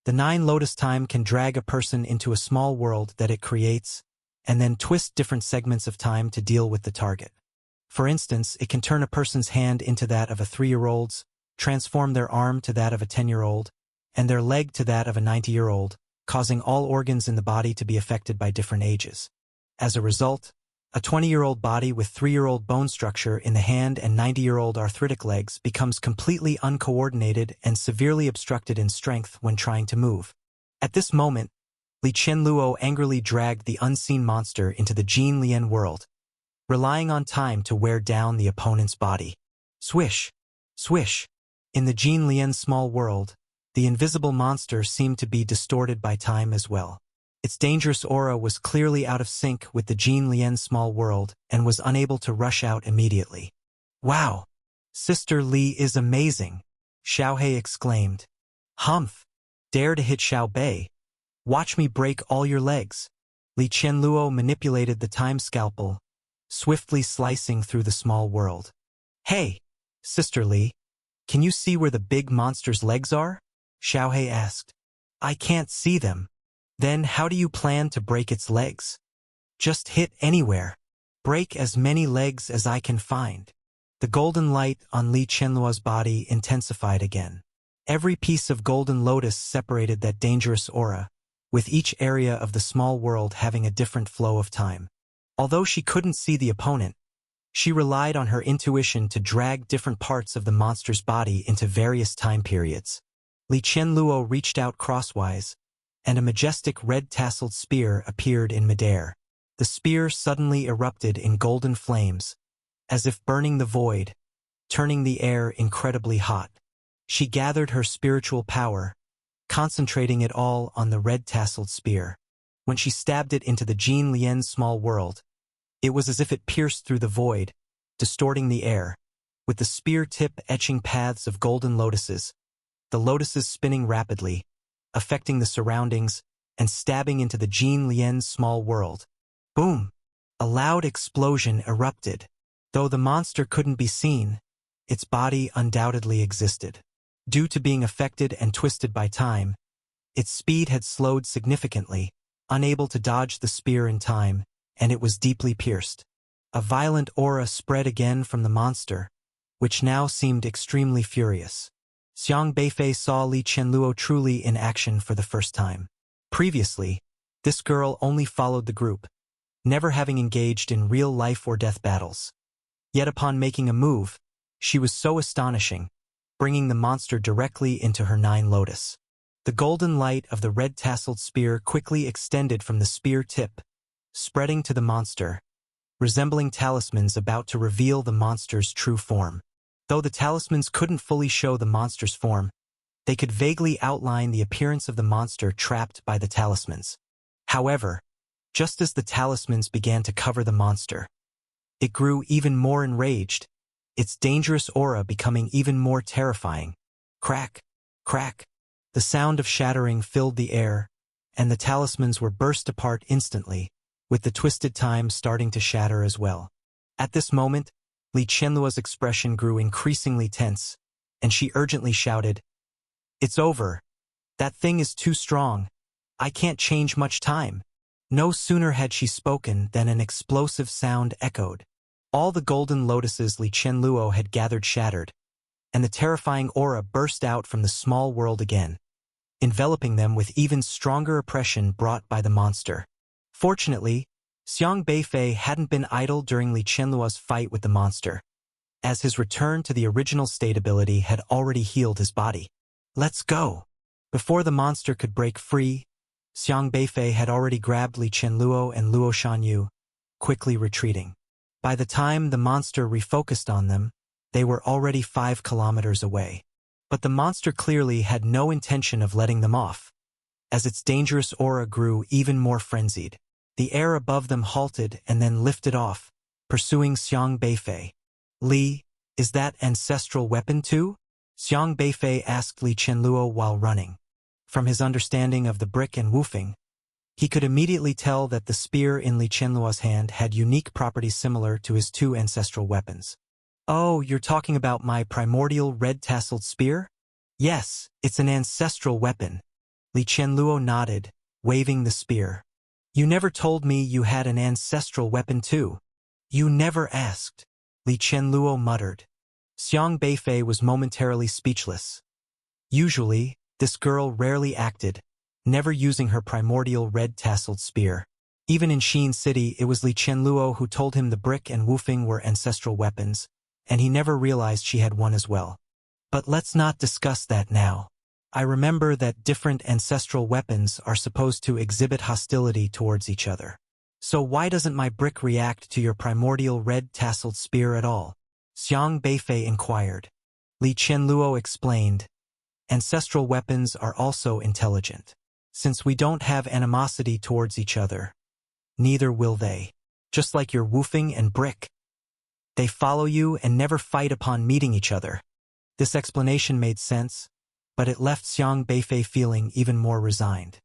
The Nine Lotus Time can drag a person into a small world that it creates, and then twist different segments of time to deal with the target. For instance, it can turn a person's hand into that of a 3-year-old's, transform their arm to that of a 10-year-old, and their leg to that of a 90-year-old, causing all organs in the body to be affected by different ages. As a result, a 20-year-old body with 3-year-old bone structure in the hand and 90-year-old arthritic legs becomes completely uncoordinated and severely obstructed in strength when trying to move. At this moment, Li Qianluo angrily dragged the unseen monster into the Jin Lian world, relying on time to wear down the opponent's body. Swish! Swish! In the Jin Lian small world, the invisible monster seemed to be distorted by time as well. Its dangerous aura was clearly out of sync with the Jin Lian small world and was unable to rush out immediately. Wow! Sister Li is amazing! Xiaohe exclaimed. Humph! Dare to hit Xiao Bei. Watch me break all your legs. Li Qianluo manipulated the time scalpel, swiftly slicing through the small world. Hey! Sister Li, can you see where the big monster's legs are? Xiaohe asked. I can't see them. Then how do you plan to break its legs? Just hit anywhere. Break as many legs as I can find. The golden light on Li Qianluo's body intensified again. Every piece of golden lotus separated that dangerous aura, with each area of the small world having a different flow of time. Although she couldn't see the opponent, she relied on her intuition to drag different parts of the monster's body into various time periods. Li Qianluo reached out crosswise, and a majestic red-tasseled spear appeared in midair. The spear suddenly erupted in golden flames, as if burning the void, turning the air incredibly hot. She gathered her spiritual power, concentrating it all on the red-tasseled spear. When she stabbed it into the Jin Lian small world, it was as if it pierced through the void, distorting the air, with the spear tip etching paths of golden lotuses, the lotuses spinning rapidly, affecting the surroundings, and stabbing into the Jin Lian small world. Boom! A loud explosion erupted. Though the monster couldn't be seen, its body undoubtedly existed. Due to being affected and twisted by time, its speed had slowed significantly, unable to dodge the spear in time, and it was deeply pierced. A violent aura spread again from the monster, which now seemed extremely furious. Xiang Beifei saw Li Qianluo truly in action for the first time. Previously, this girl only followed the group, never having engaged in real life-or-death battles. Yet upon making a move, she was so astonishing, bringing the monster directly into her 9 lotus. The golden light of the red-tasseled spear quickly extended from the spear tip, spreading to the monster, resembling talismans about to reveal the monster's true form. Though the talismans couldn't fully show the monster's form, they could vaguely outline the appearance of the monster trapped by the talismans. However, just as the talismans began to cover the monster, it grew even more enraged, its dangerous aura becoming even more terrifying. Crack! Crack! The sound of shattering filled the air, and the talismans were burst apart instantly, with the twisted time starting to shatter as well. At this moment, Li Qianluo's expression grew increasingly tense, and she urgently shouted, It's over. That thing is too strong. I can't change much time. No sooner had she spoken than an explosive sound echoed. All the golden lotuses Li Qianluo had gathered shattered, and the terrifying aura burst out from the small world again, enveloping them with even stronger oppression brought by the monster. Fortunately, Xiang Beifei hadn't been idle during Li Qianluo's fight with the monster, as his return to the original state ability had already healed his body. Let's go! Before the monster could break free, Xiang Beifei had already grabbed Li Qianluo and Luo Shanyu, quickly retreating. By the time the monster refocused on them, they were already 5 kilometers away. But the monster clearly had no intention of letting them off, as its dangerous aura grew even more frenzied. The air above them halted and then lifted off, pursuing Xiang Beifei. Li, is that ancestral weapon too? Xiang Beifei asked Li Qianluo while running. From his understanding of the brick and woofing, he could immediately tell that the spear in Li Qianluo's hand had unique properties similar to his 2 ancestral weapons. Oh, you're talking about my primordial red-tasseled spear? Yes, it's an ancestral weapon. Li Qianluo nodded, waving the spear. You never told me you had an ancestral weapon too. You never asked, Li Qianluo muttered. Xiang Beifei was momentarily speechless. Usually, this girl rarely acted, never using her primordial red-tasseled spear. Even in Xin City, it was Li Qianluo who told him the brick and Wufeng were ancestral weapons, and he never realized she had one as well. But let's not discuss that now. I remember that different ancestral weapons are supposed to exhibit hostility towards each other. So why doesn't my brick react to your primordial red-tasseled spear at all? Xiang Beifei inquired. Li Qianluo explained, ancestral weapons are also intelligent. Since we don't have animosity towards each other, neither will they. Just like your Wufeng and brick. They follow you and never fight upon meeting each other. This explanation made sense, but it left Xiang Beifei feeling even more resigned.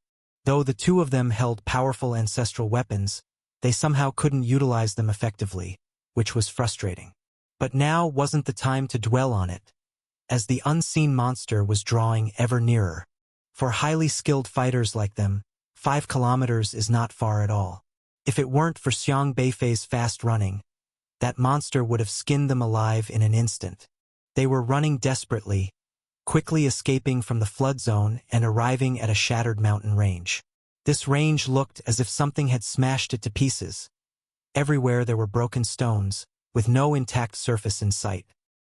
Though the two of them held powerful ancestral weapons, they somehow couldn't utilize them effectively, which was frustrating. But now wasn't the time to dwell on it, as the unseen monster was drawing ever nearer. For highly skilled fighters like them, 5 kilometers is not far at all. If it weren't for Xiang Beifei's fast running, that monster would have skinned them alive in an instant. They were running desperately, quickly escaping from the flood zone and arriving at a shattered mountain range. This range looked as if something had smashed it to pieces. Everywhere there were broken stones, with no intact surface in sight.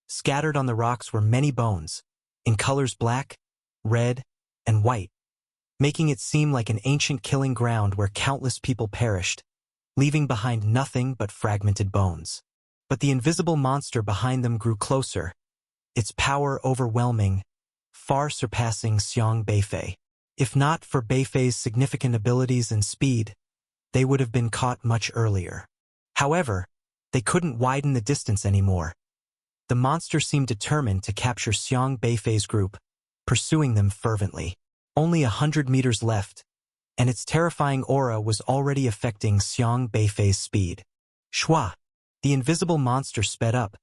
Scattered on the rocks were many bones, in colors black, red, and white, making it seem like an ancient killing ground where countless people perished, leaving behind nothing but fragmented bones. But the invisible monster behind them grew closer, its power overwhelming, far surpassing Xiang Beifei. If not for Beifei's significant abilities and speed, they would have been caught much earlier. However, they couldn't widen the distance anymore. The monster seemed determined to capture Xiang Beifei's group, pursuing them fervently. Only 100 meters left, and its terrifying aura was already affecting Xiang Beifei's speed. Shua! The invisible monster sped up,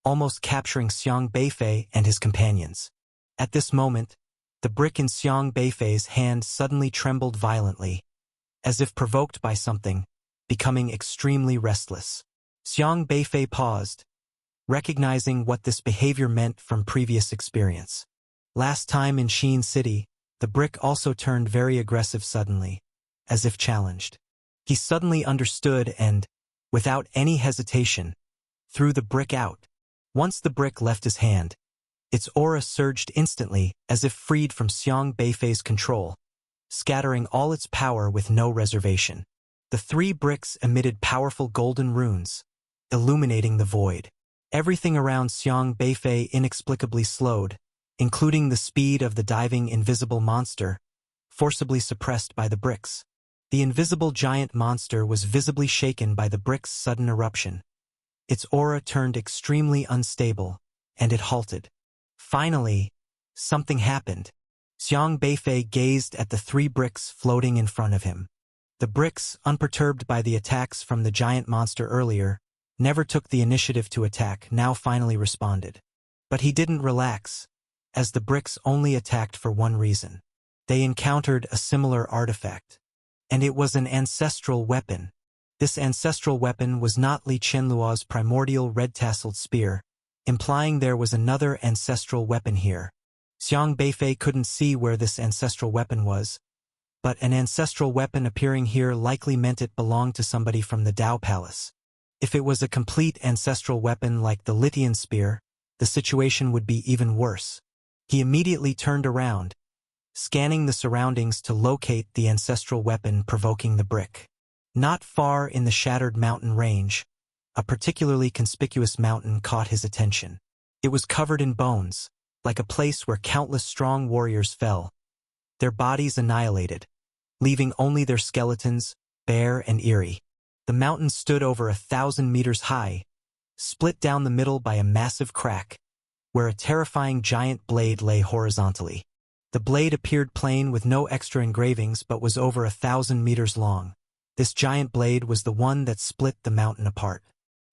almost capturing Xiang Beifei and his companions. At this moment, the brick in Xiang Beifei's hand suddenly trembled violently, as if provoked by something, becoming extremely restless. Xiang Beifei paused, recognizing what this behavior meant from previous experience. Last time in Xin City, the brick also turned very aggressive suddenly, as if challenged. He suddenly understood and, without any hesitation, threw the brick out. Once the brick left his hand, its aura surged instantly as if freed from Xiang Beifei's control, scattering all its power with no reservation. The 3 bricks emitted powerful golden runes, illuminating the void. Everything around Xiang Beifei inexplicably slowed, including the speed of the diving invisible monster, forcibly suppressed by the bricks. The invisible giant monster was visibly shaken by the brick's sudden eruption. Its aura turned extremely unstable, and it halted. Finally, something happened. Xiang Beifei gazed at the 3 bricks floating in front of him. The bricks, unperturbed by the attacks from the giant monster earlier, never took the initiative to attack, now finally responded. But he didn't relax, as the bricks only attacked for one reason. They encountered a similar artifact. And it was an ancestral weapon. This ancestral weapon was not Li Qianluo's primordial red-tasseled spear, implying there was another ancestral weapon here. Xiang Beifei couldn't see where this ancestral weapon was, but an ancestral weapon appearing here likely meant it belonged to somebody from the Dao Palace. If it was a complete ancestral weapon like the Litian spear, the situation would be even worse. He immediately turned around, scanning the surroundings to locate the ancestral weapon provoking the brick. Not far in the shattered mountain range, a particularly conspicuous mountain caught his attention. It was covered in bones, like a place where countless strong warriors fell, their bodies annihilated, leaving only their skeletons, bare and eerie. The mountain stood over 1,000 meters high, split down the middle by a massive crack, where a terrifying giant blade lay horizontally. The blade appeared plain with no extra engravings but was over 1,000 meters long. This giant blade was the one that split the mountain apart.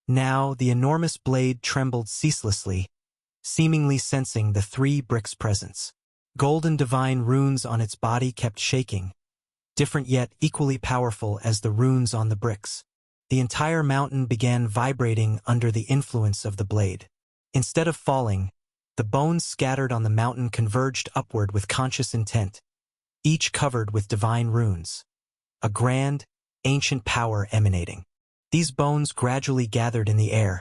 Now the enormous blade trembled ceaselessly, seemingly sensing the 3 bricks' presence. Golden divine runes on its body kept shaking, different yet equally powerful as the runes on the bricks. The entire mountain began vibrating under the influence of the blade. Instead of falling, the bones scattered on the mountain converged upward with conscious intent, each covered with divine runes. A grand, ancient power emanating. These bones gradually gathered in the air,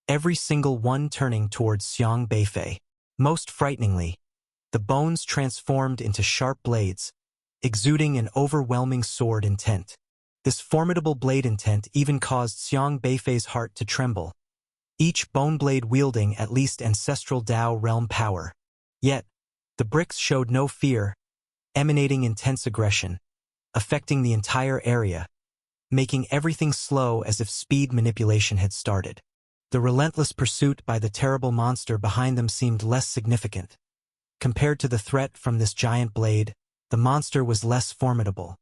every single one turning towards Xiang Beifei. Most frighteningly, the bones transformed into sharp blades, exuding an overwhelming sword intent. This formidable blade intent even caused Xiang Beifei's heart to tremble, each bone blade wielding at least ancestral Dao realm power. Yet, the bricks showed no fear, emanating intense aggression, affecting the entire area, making everything slow as if speed manipulation had started. The relentless pursuit by the terrible monster behind them seemed less significant. Compared to the threat from this giant blade, the monster was less formidable.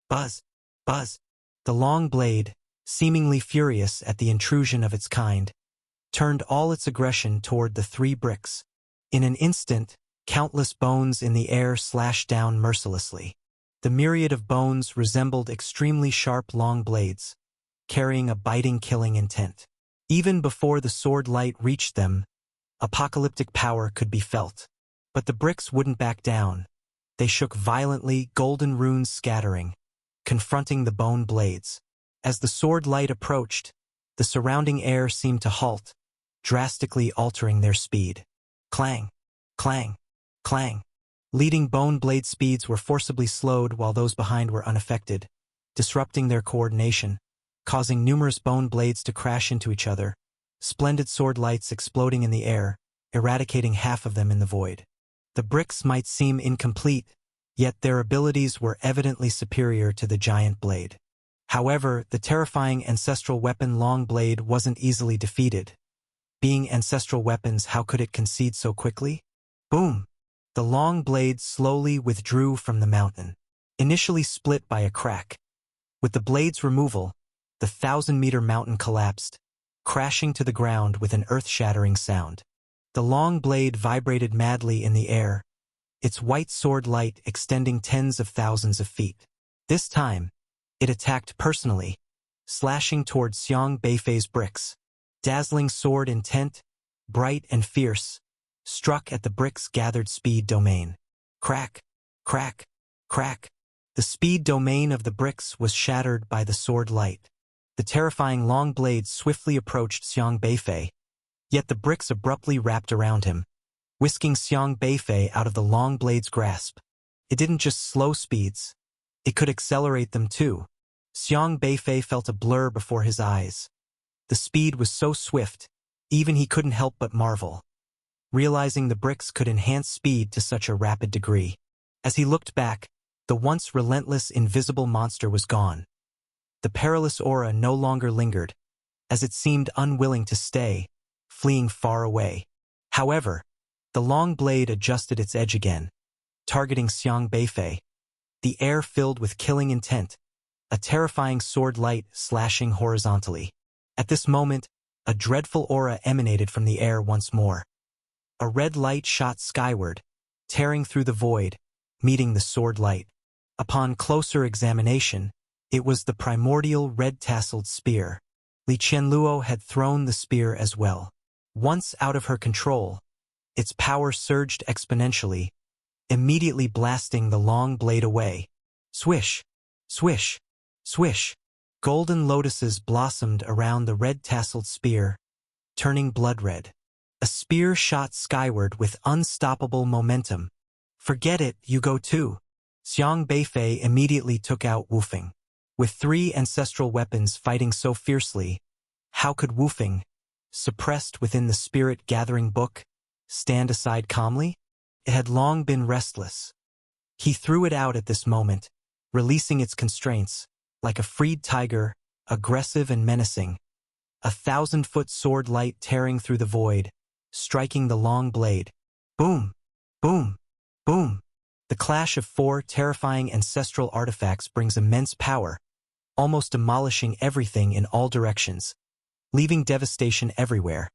Buzz! Buzz! The long blade, seemingly furious at the intrusion of its kind, turned all its aggression toward the three bricks. In an instant, countless bones in the air slashed down mercilessly. The myriad of bones resembled extremely sharp long blades, carrying a biting killing intent. Even before the sword light reached them, apocalyptic power could be felt. But the bricks wouldn't back down. They shook violently, golden runes scattering, confronting the bone blades. As the sword light approached, the surrounding air seemed to halt, drastically altering their speed. Clang! Clang! Clang! Leading bone blade speeds were forcibly slowed while those behind were unaffected, disrupting their coordination, causing numerous bone blades to crash into each other, splendid sword lights exploding in the air, eradicating half of them in the void. The bricks might seem incomplete, yet their abilities were evidently superior to the giant blade. However, the terrifying ancestral weapon Long Blade wasn't easily defeated. Being ancestral weapons, how could it concede so quickly? Boom! The long blade slowly withdrew from the mountain, initially split by a crack. With the blade's removal, the 1,000-meter mountain collapsed, crashing to the ground with an earth-shattering sound. The long blade vibrated madly in the air, its white sword light extending tens of thousands of feet. This time, it attacked personally, slashing toward Xiang Beifei's bricks. Dazzling sword intent, bright and fierce, struck at the bricks' gathered speed domain. Crack! Crack! Crack! The speed domain of the bricks was shattered by the sword light. The terrifying long blade swiftly approached Xiang Beifei, yet the bricks abruptly wrapped around him, whisking Xiang Beifei out of the long blade's grasp. It didn't just slow speeds, it could accelerate them too. Xiang Beifei felt a blur before his eyes. The speed was so swift, even he couldn't help but marvel, realizing the bricks could enhance speed to such a rapid degree. As he looked back, the once relentless invisible monster was gone. The perilous aura no longer lingered, as it seemed unwilling to stay, fleeing far away. However, the long blade adjusted its edge again, targeting Xiang Beifei. The air filled with killing intent, a terrifying sword light slashing horizontally. At this moment, a dreadful aura emanated from the air once more. A red light shot skyward, tearing through the void, meeting the sword light. Upon closer examination, it was the primordial red-tasseled spear. Li Qianluo had thrown the spear as well. Once out of her control, its power surged exponentially, immediately blasting the long blade away. Swish! Swish! Swish! Golden lotuses blossomed around the red-tasseled spear, turning blood-red. A spear shot skyward with unstoppable momentum. Forget it, you go too. Xiang Beifei immediately took out Wufeng. With 3 ancestral weapons fighting so fiercely, how could Wufeng, suppressed within the spirit-gathering book, stand aside calmly? It had long been restless. He threw it out at this moment, releasing its constraints, like a freed tiger, aggressive and menacing. A 1,000-foot sword light tearing through the void, striking the long blade. Boom! Boom! Boom! The clash of 4 terrifying ancestral artifacts brings immense power, almost demolishing everything in all directions, leaving devastation everywhere,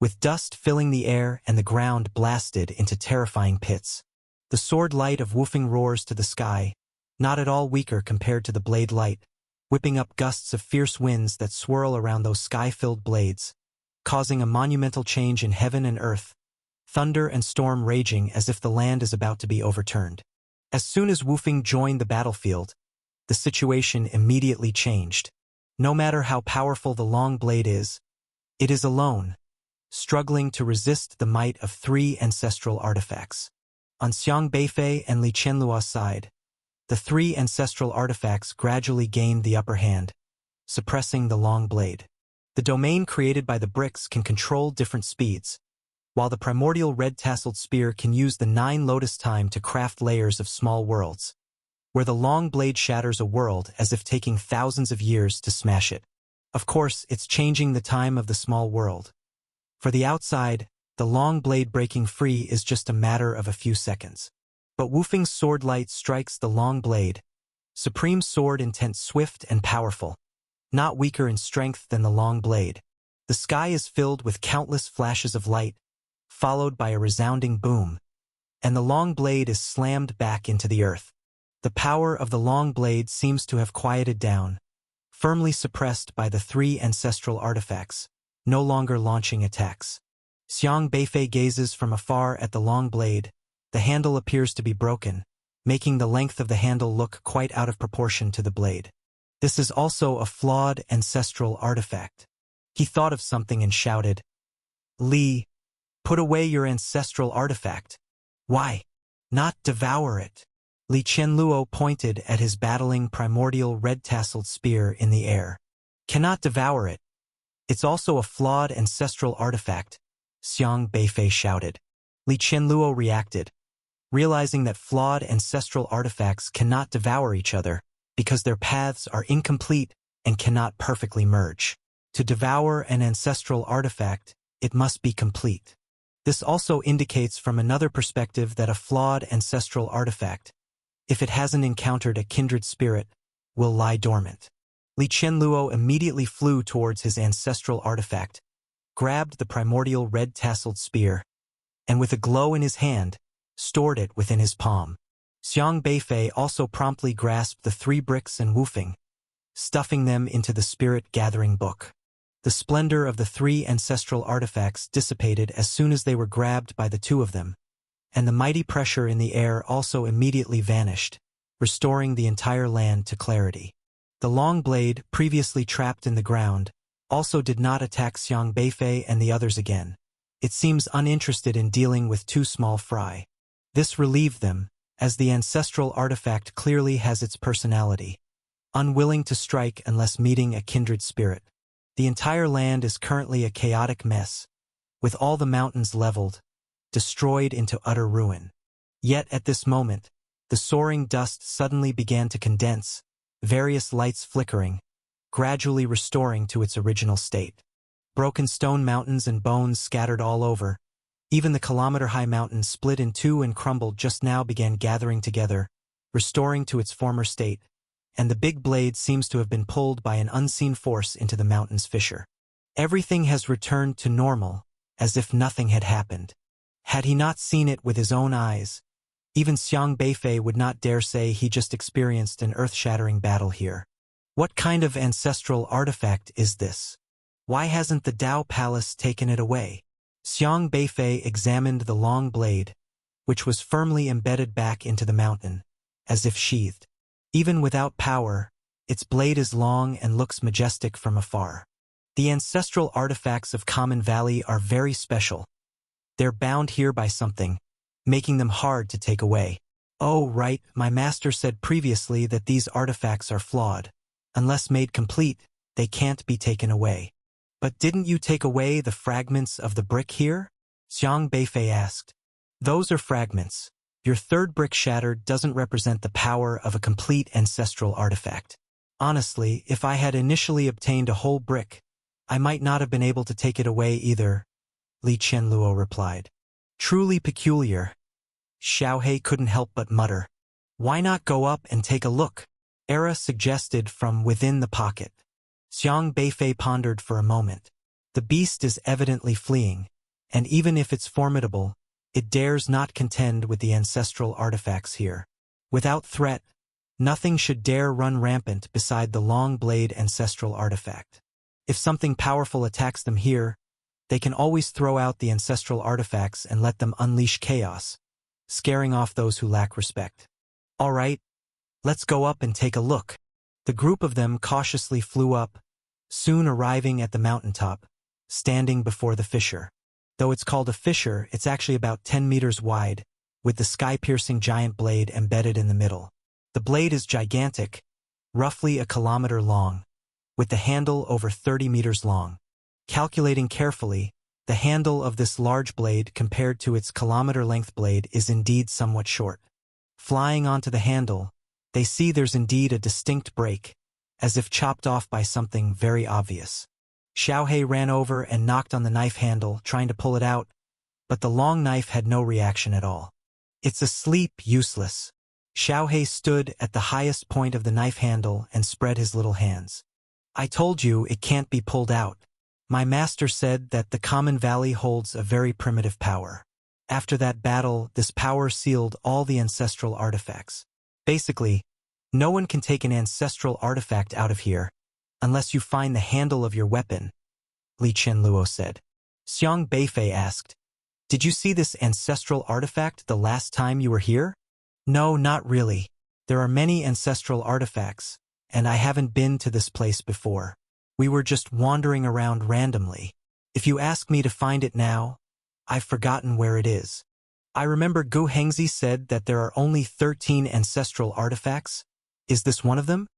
with dust filling the air and the ground blasted into terrifying pits. The sword light of Wufeng roars to the sky, not at all weaker compared to the blade light, whipping up gusts of fierce winds that swirl around those sky-filled blades, causing a monumental change in heaven and earth, thunder and storm raging as if the land is about to be overturned. As soon as Wufeng joined the battlefield, the situation immediately changed. No matter how powerful the long blade is, it is alone, struggling to resist the might of three ancestral artifacts. On Xiang Beifei and Li Qianluo's side, the three ancestral artifacts gradually gained the upper hand, suppressing the long blade. The domain created by the bricks can control different speeds, while the primordial red-tasseled spear can use the 9 lotus time to craft layers of small worlds, where the long blade shatters a world as if taking thousands of years to smash it. Of course, it's changing the time of the small world. For the outside, the long blade breaking free is just a matter of a few seconds. But Wufeng's sword light strikes the long blade, supreme sword intent swift and powerful, not weaker in strength than the long blade. The sky is filled with countless flashes of light, followed by a resounding boom, and the long blade is slammed back into the earth. The power of the long blade seems to have quieted down, firmly suppressed by the three ancestral artifacts, no longer launching attacks. Xiang Beifei gazes from afar at the long blade. The handle appears to be broken, making the length of the handle look quite out of proportion to the blade. This is also a flawed ancestral artifact. He thought of something and shouted, "Li, put away your ancestral artifact." "Why? Not devour it." Li Qianluo pointed at his battling primordial red-tasseled spear in the air. "Cannot devour it. It's also a flawed ancestral artifact," Xiang Beifei shouted. Li Qianluo reacted, realizing that flawed ancestral artifacts cannot devour each other because their paths are incomplete and cannot perfectly merge. To devour an ancestral artifact, it must be complete. This also indicates from another perspective that a flawed ancestral artifact, if it hasn't encountered a kindred spirit, will lie dormant. Li Qianluo immediately flew towards his ancestral artifact, grabbed the primordial red-tasseled spear, and with a glow in his hand, stored it within his palm. Xiang Beifei also promptly grasped the 3 bricks and Wufeng, stuffing them into the spirit-gathering book. The splendor of the 3 ancestral artifacts dissipated as soon as they were grabbed by the 2 of them, and the mighty pressure in the air also immediately vanished, restoring the entire land to clarity. The long blade, previously trapped in the ground, also did not attack Xiang Beifei and the others again. It seems uninterested in dealing with 2 small fry. This relieved them, as the ancestral artifact clearly has its personality, unwilling to strike unless meeting a kindred spirit. The entire land is currently a chaotic mess, with all the mountains leveled, destroyed into utter ruin. Yet at this moment, the soaring dust suddenly began to condense, various lights flickering, gradually restoring to its original state. Broken stone mountains and bones scattered all over. Even the kilometer-high mountain split in 2 and crumbled just now began gathering together, restoring to its former state, and the big blade seems to have been pulled by an unseen force into the mountain's fissure. Everything has returned to normal, as if nothing had happened. Had he not seen it with his own eyes, even Xiang Beifei would not dare say he just experienced an earth-shattering battle here. What kind of ancestral artifact is this? Why hasn't the Dao Palace taken it away? Xiang Beifei examined the long blade, which was firmly embedded back into the mountain, as if sheathed. Even without power, its blade is long and looks majestic from afar. The ancestral artifacts of Common Valley are very special. They're bound here by something, making them hard to take away. Oh, right, my master said previously that these artifacts are flawed. Unless made complete, they can't be taken away. But didn't you take away the fragments of the brick here? Xiang Beifei asked. Those are fragments. Your 3rd brick shattered doesn't represent the power of a complete ancestral artifact. Honestly, if I had initially obtained a whole brick, I might not have been able to take it away either, Li Qianluo replied. Truly peculiar. Xiaohe couldn't help but mutter. Why not go up and take a look? Era suggested from within the pocket. Xiang Beifei pondered for a moment. The beast is evidently fleeing, and even if it's formidable, It dares not contend with the ancestral artifacts here. Without threat, nothing should dare run rampant beside the long-blade ancestral artifact. If something powerful attacks them here, they can always throw out the ancestral artifacts and let them unleash chaos, scaring off those who lack respect. All right, let's go up and take a look. The group of them cautiously flew up, soon arriving at the mountaintop, standing before the fissure. Though it's called a fissure, it's actually about 10 meters wide, with the sky-piercing giant blade embedded in the middle. The blade is gigantic, roughly a kilometer long, with the handle over 30 meters long. Calculating carefully, the handle of this large blade compared to its kilometer-length blade is indeed somewhat short. Flying onto the handle, they see there's indeed a distinct break, as if chopped off by something very obvious. Xiaohei ran over and knocked on the knife handle, trying to pull it out, but the long knife had no reaction at all. It's asleep, useless. Xiaohei stood at the highest point of the knife handle and spread his little hands. I told you it can't be pulled out. My master said that the Common Valley holds a very primitive power. After that battle, this power sealed all the ancestral artifacts. Basically, no one can take an ancestral artifact out of here, unless you find the handle of your weapon, Li Qianluo said. Xiang Beifei asked, Did you see this ancestral artifact the last time you were here? No, not really. There are many ancestral artifacts, and I haven't been to this place before. We were just wandering around randomly. If you ask me to find it now, I've forgotten where it is. I remember Gu Hengzi said that there are only 13 ancestral artifacts. Is this one of them?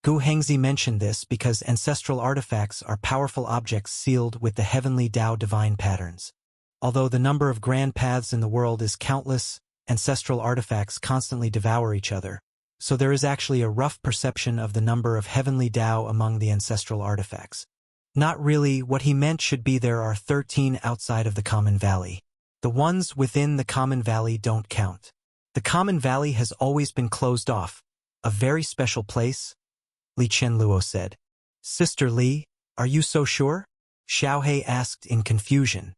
Gu Hengzi mentioned this because ancestral artifacts are powerful objects sealed with the heavenly Tao divine patterns. Although the number of grand paths in the world is countless, ancestral artifacts constantly devour each other. So there is actually a rough perception of the number of heavenly Tao among the ancestral artifacts. Not really. What he meant should be there are 13 outside of the Common Valley. The ones within the Common Valley don't count. The Common Valley has always been closed off, a very special place, Li Qianluo said. Sister Li, are you so sure? Xiaohei asked in confusion.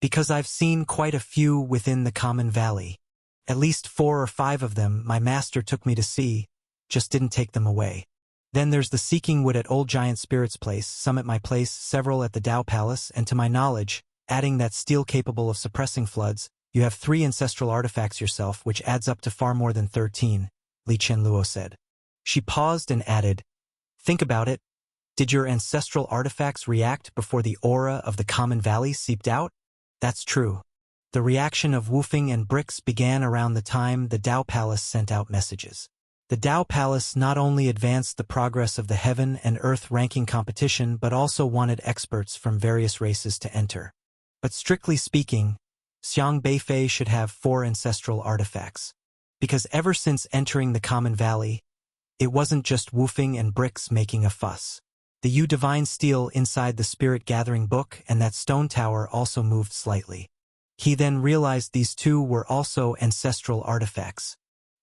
Because I've seen quite a few within the Common Valley. At least 4 or 5 of them my master took me to see, just didn't take them away. Then there's the Seeking Wood at Old Giant Spirit's place, some at my place, several at the Tao Palace, and to my knowledge, adding that steel capable of suppressing floods, you have 3 ancestral artifacts yourself, which adds up to far more than 13, Li Qianluo said. She paused and added, Think about it. Did your ancestral artifacts react before the aura of the Common Valley seeped out? That's true. The reaction of Wufeng and Brix began around the time the Tao Palace sent out messages. The Tao Palace not only advanced the progress of the heaven and earth ranking competition but also wanted experts from various races to enter. But strictly speaking, Xiang Beifei should have 4 ancestral artifacts. Because ever since entering the Common Valley, it wasn't just Wufeng and Brix making a fuss. The Yu Divine Steel inside the Spirit Gathering Book and that stone tower also moved slightly. He then realized these 2 were also ancestral artifacts.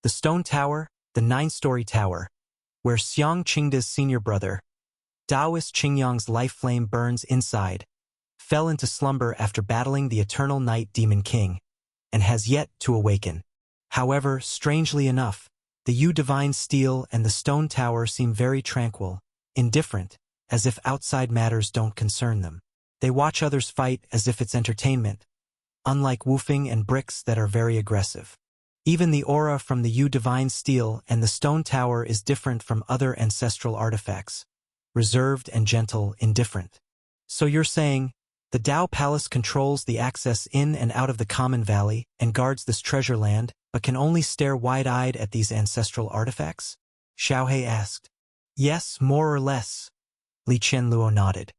The stone tower, the 9-story tower, where Xiang Qingda's senior brother, Taoist Qingyang's life flame burns inside, fell into slumber after battling the Eternal Night Demon King, and has yet to awaken. However, strangely enough, the Yu Divine Steel and the stone tower seem very tranquil, indifferent, as if outside matters don't concern them. They watch others fight as if it's entertainment, unlike Wufeng and Brix that are very aggressive. Even the aura from the Yu Divine Steel and the stone tower is different from other ancestral artifacts, reserved and gentle, indifferent. So you're saying, the Tao Palace controls the access in and out of the Common Valley and guards this treasure land, but can only stare wide-eyed at these ancestral artifacts? Xiaohei asked. Yes, more or less. Li Qianluo nodded.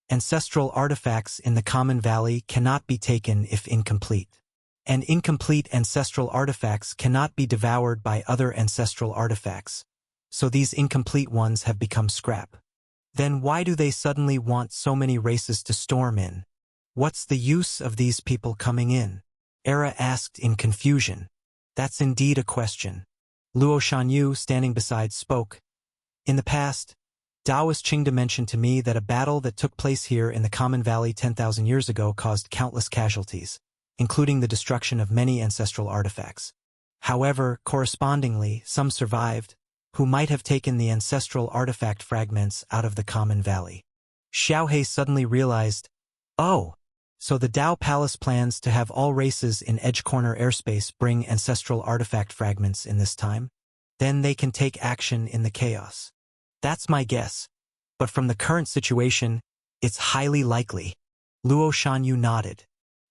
Ancestral artifacts in the Common Valley cannot be taken if incomplete. And incomplete ancestral artifacts cannot be devoured by other ancestral artifacts, so these incomplete ones have become scrap. Then why do they suddenly want so many races to storm in? What's the use of these people coming in? Era asked in confusion. That's indeed a question. Luo Shanyu, standing beside, spoke. In the past, Taoist Qingda mentioned to me that a battle that took place here in the Common Valley 10,000 years ago caused countless casualties. including the destruction of many ancestral artifacts. However, correspondingly, some survived, who might have taken the ancestral artifact fragments out of the common valley. Xiaohe suddenly realized, oh, so the Dao Palace plans to have all races in Edge Corner airspace bring ancestral artifact fragments in this time? Then they can take action in the chaos. That's my guess. But from the current situation, it's highly likely. Luo Shanyu nodded.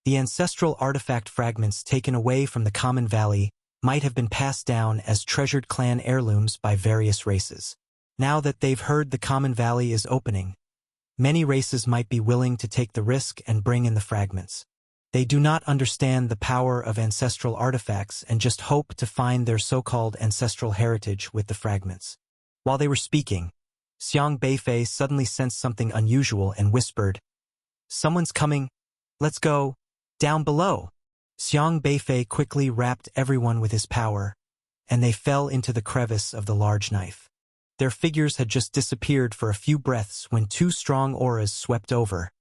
The ancestral artifact fragments taken away from the common valley might have been passed down as treasured clan heirlooms by various races. Now that they've heard the common valley is opening, many races might be willing to take the risk and bring in the fragments. They do not understand the power of ancestral artifacts and just hope to find their so-called ancestral heritage with the fragments. While they were speaking, Xiang Beifei suddenly sensed something unusual and whispered, "Someone's coming. Let's go. Down below." Xiang Beifei quickly wrapped everyone with his power, and they fell into the crevice of the large knife. Their figures had just disappeared for a few breaths when two strong auras swept over,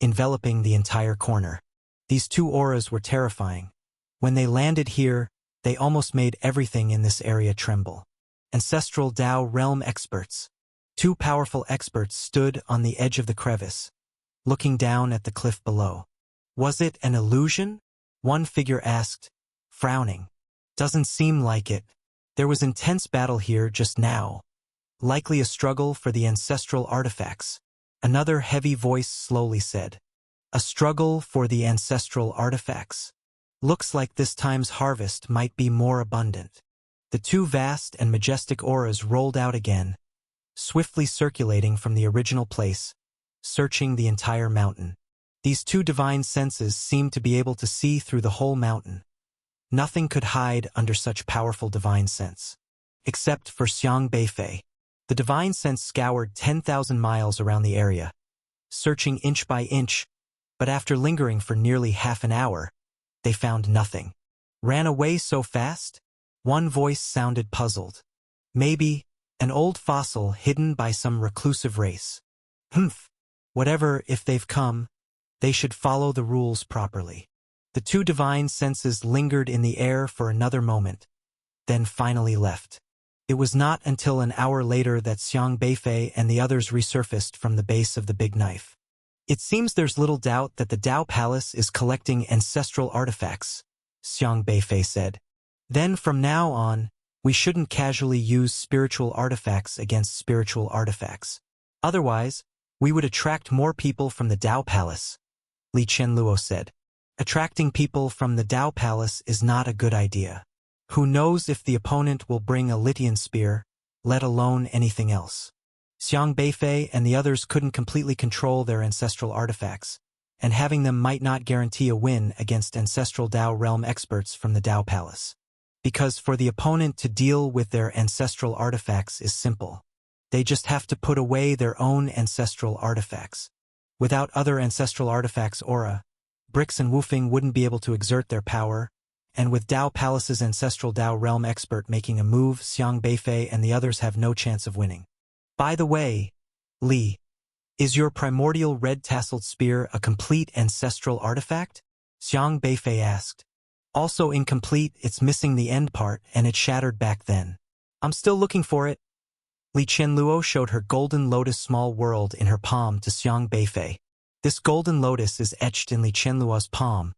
enveloping the entire corner. These two auras were terrifying. When they landed here, they almost made everything in this area tremble. Ancestral Dao realm experts. Two powerful experts stood on the edge of the crevice, looking down at the cliff below. Was it an illusion? One figure asked, frowning. Doesn't seem like it. There was intense battle here just now. Likely a struggle for the ancestral artifacts. Another heavy voice slowly said, "A struggle for the ancestral artifacts. Looks like this time's harvest might be more abundant." The two vast and majestic auras rolled out again, swiftly circulating from the original place, searching the entire mountain. These two divine senses seemed to be able to see through the whole mountain. Nothing could hide under such powerful divine sense. Except for Xiang Beifei. The divine sense scoured 10,000 miles around the area, searching inch by inch, but after lingering for nearly half an hour, they found nothing. Ran away so fast? One voice sounded puzzled. Maybe an old fossil hidden by some reclusive race. Humph. Whatever, if they've come, they should follow the rules properly. The two divine senses lingered in the air for another moment, then finally left. It was not until an hour later that Xiang Beifei and the others resurfaced from the base of the big knife. "It seems there's little doubt that the Dao Palace is collecting ancestral artifacts," Xiang Beifei said. "Then from now on, we shouldn't casually use spiritual artifacts against spiritual artifacts. Otherwise, we would attract more people from the Dao Palace," Li Qianluo said. "Attracting people from the Dao Palace is not a good idea. Who knows if the opponent will bring a Litian spear, let alone anything else." Xiang Beifei and the others couldn't completely control their ancestral artifacts, and having them might not guarantee a win against ancestral Dao realm experts from the Dao Palace. Because for the opponent to deal with their ancestral artifacts is simple. They just have to put away their own ancestral artifacts. Without other ancestral artifacts' aura, Brix and Wufing wouldn't be able to exert their power, and with Dao Palace's ancestral Dao realm expert making a move, Xiang Beifei and the others have no chance of winning. "By the way, Li, is your primordial red-tasseled spear a complete ancestral artifact?" Xiang Beifei asked. "Also incomplete, it's missing the end part, and it shattered back then. I'm still looking for it." Li Qianluo showed her golden lotus small world in her palm to Xiang Beifei. This golden lotus is etched in Li Qianluo's palm.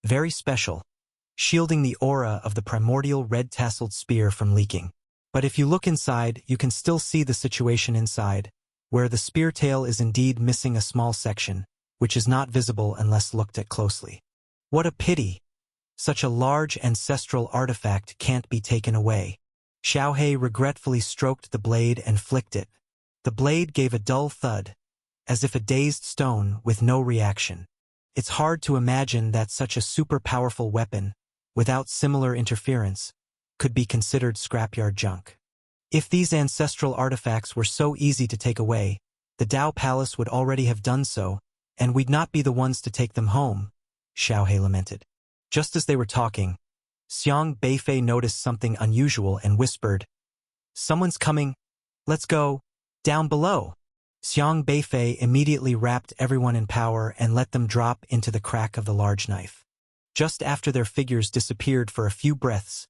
Very special, shielding the aura of the primordial red-tasseled spear from leaking. But if you look inside, you can still see the situation inside, where the spear tail is indeed missing a small section, which is not visible unless looked at closely. What a pity! Such a large ancestral artifact can't be taken away. Xiaohe regretfully stroked the blade and flicked it. The blade gave a dull thud, as if a dazed stone with no reaction. It's hard to imagine that such a super-powerful weapon, without similar interference, could be considered scrapyard junk. If these ancestral artifacts were so easy to take away, the Dao Palace would already have done so, and we'd not be the ones to take them home, Xiaohe lamented. Just as they were talking, Xiang Beifei noticed something unusual and whispered, "Someone's coming. Let's go. Down below." Xiang Beifei immediately wrapped everyone in power and let them drop into the crack of the large knife. Just after their figures disappeared for a few breaths,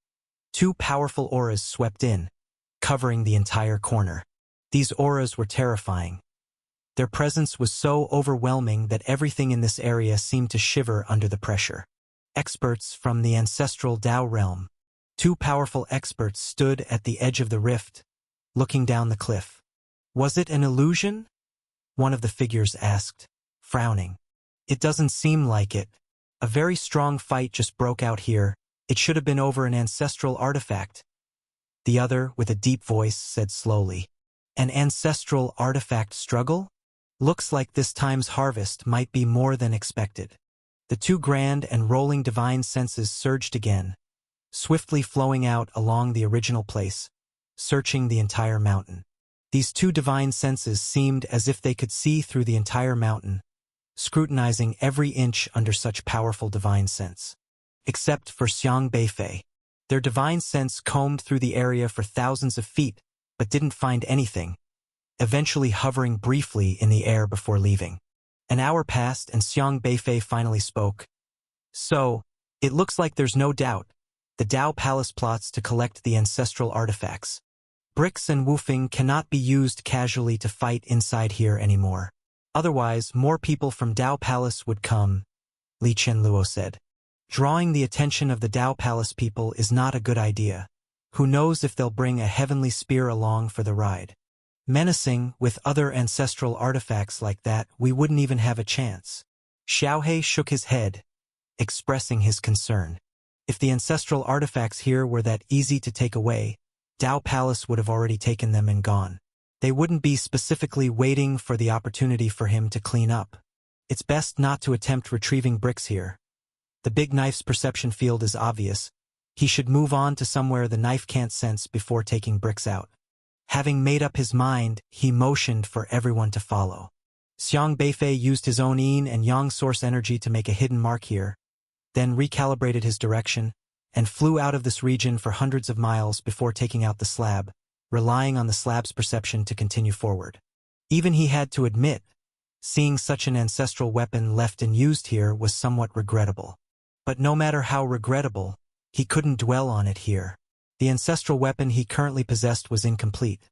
two powerful auras swept in, covering the entire corner. These auras were terrifying. Their presence was so overwhelming that everything in this area seemed to shiver under the pressure. Experts from the ancestral Dao realm. Two powerful experts stood at the edge of the rift, looking down the cliff. Was it an illusion? One of the figures asked, frowning. It doesn't seem like it. A very strong fight just broke out here. It should have been over an ancestral artifact. The other, with a deep voice, said slowly. An ancestral artifact struggle? Looks like this time's harvest might be more than expected. The two grand and rolling divine senses surged again, swiftly flowing out along the original place, searching the entire mountain. These two divine senses seemed as if they could see through the entire mountain, scrutinizing every inch under such powerful divine sense. Except for Xiang Beifei. Their divine sense combed through the area for thousands of feet, but didn't find anything, eventually hovering briefly in the air before leaving. An hour passed and Xiang Beifei finally spoke. So, it looks like there's no doubt. The Dao Palace plots to collect the ancestral artifacts. Bricks and woofing cannot be used casually to fight inside here anymore. Otherwise, more people from Dao Palace would come, Li Qianluo said. Drawing the attention of the Dao Palace people is not a good idea. Who knows if they'll bring a heavenly spear along for the ride. Menacing, with other ancestral artifacts like that, we wouldn't even have a chance. Xiaohe shook his head, expressing his concern. If the ancestral artifacts here were that easy to take away, Dao Palace would have already taken them and gone. They wouldn't be specifically waiting for the opportunity for him to clean up. It's best not to attempt retrieving bricks here. The big knife's perception field is obvious. He should move on to somewhere the knife can't sense before taking bricks out. Having made up his mind, he motioned for everyone to follow. Xiang Beifei used his own yin and yang source energy to make a hidden mark here, then recalibrated his direction, and flew out of this region for hundreds of miles before taking out the slab, relying on the slab's perception to continue forward. Even he had to admit, seeing such an ancestral weapon left and used here was somewhat regrettable. But no matter how regrettable, he couldn't dwell on it here. The ancestral weapon he currently possessed was incomplete.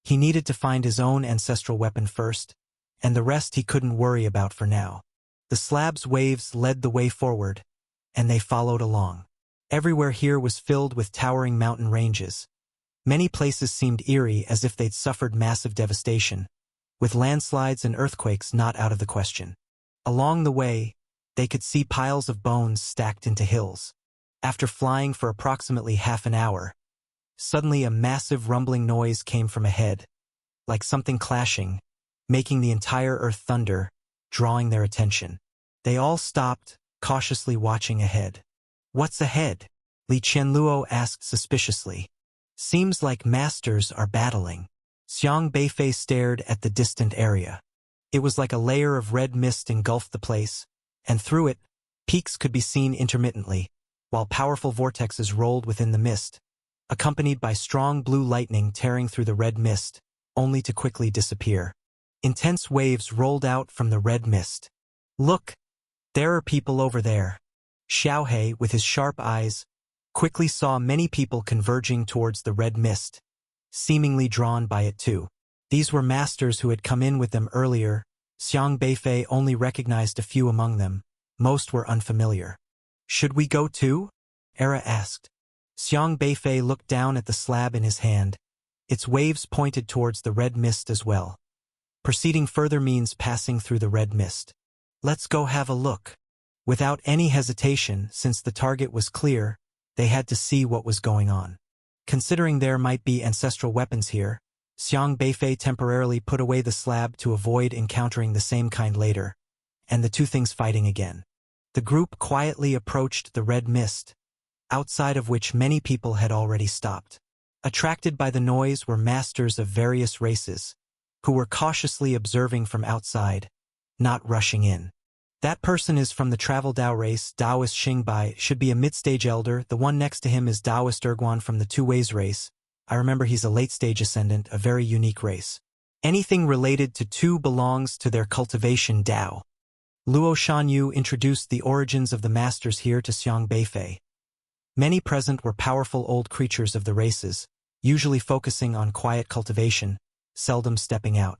He needed to find his own ancestral weapon first, and the rest he couldn't worry about for now. The slab's waves led the way forward, and they followed along. Everywhere here was filled with towering mountain ranges. Many places seemed eerie, as if they'd suffered massive devastation, with landslides and earthquakes not out of the question. Along the way, they could see piles of bones stacked into hills. After flying for approximately half an hour, suddenly a massive rumbling noise came from ahead, like something clashing, making the entire earth thunder, drawing their attention. They all stopped, cautiously watching ahead. What's ahead? Li Qianluo asked suspiciously. Seems like masters are battling. Xiang Beifei stared at the distant area. It was like a layer of red mist engulfed the place, and through it, peaks could be seen intermittently, while powerful vortexes rolled within the mist, accompanied by strong blue lightning tearing through the red mist, only to quickly disappear. Intense waves rolled out from the red mist. Look! There are people over there. Xiaohe, with his sharp eyes, quickly saw many people converging towards the red mist, seemingly drawn by it too. These were masters who had come in with them earlier. Xiang Beifei only recognized a few among them. Most were unfamiliar. Should we go too? Era asked. Xiang Beifei looked down at the slab in his hand. Its waves pointed towards the red mist as well. Proceeding further means passing through the red mist. Let's go have a look. Without any hesitation, since the target was clear, they had to see what was going on. Considering there might be ancestral weapons here, Xiang Beifei temporarily put away the slab to avoid encountering the same kind later, and the two things fighting again. The group quietly approached the red mist, outside of which many people had already stopped. Attracted by the noise were masters of various races, who were cautiously observing from outside, not rushing in. That person is from the Travel Dao race. Daoist Xingbai should be a mid-stage elder. The one next to him is Daoist Erguan from the Two Ways race. I remember he's a late-stage ascendant, a very unique race. Anything related to two belongs to their cultivation Dao. Luo Shanyu introduced the origins of the masters here to Xiang Beifei. Many present were powerful old creatures of the races, usually focusing on quiet cultivation, seldom stepping out.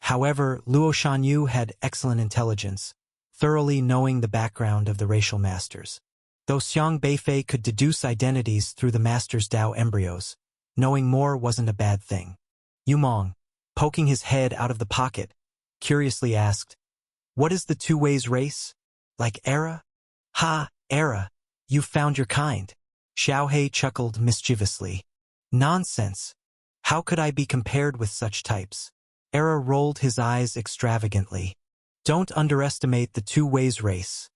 However, Luo Shanyu had excellent intelligence, thoroughly knowing the background of the racial masters. Though Xiang Beifei could deduce identities through the master's Dao embryos, knowing more wasn't a bad thing. Yumong, poking his head out of the pocket, curiously asked, "What is the two-ways race? Like Era?" "Ha, Era, you've found your kind." Xiaohei chuckled mischievously. "Nonsense. How could I be compared with such types?" Era rolled his eyes extravagantly. "Don't underestimate the two-ways race.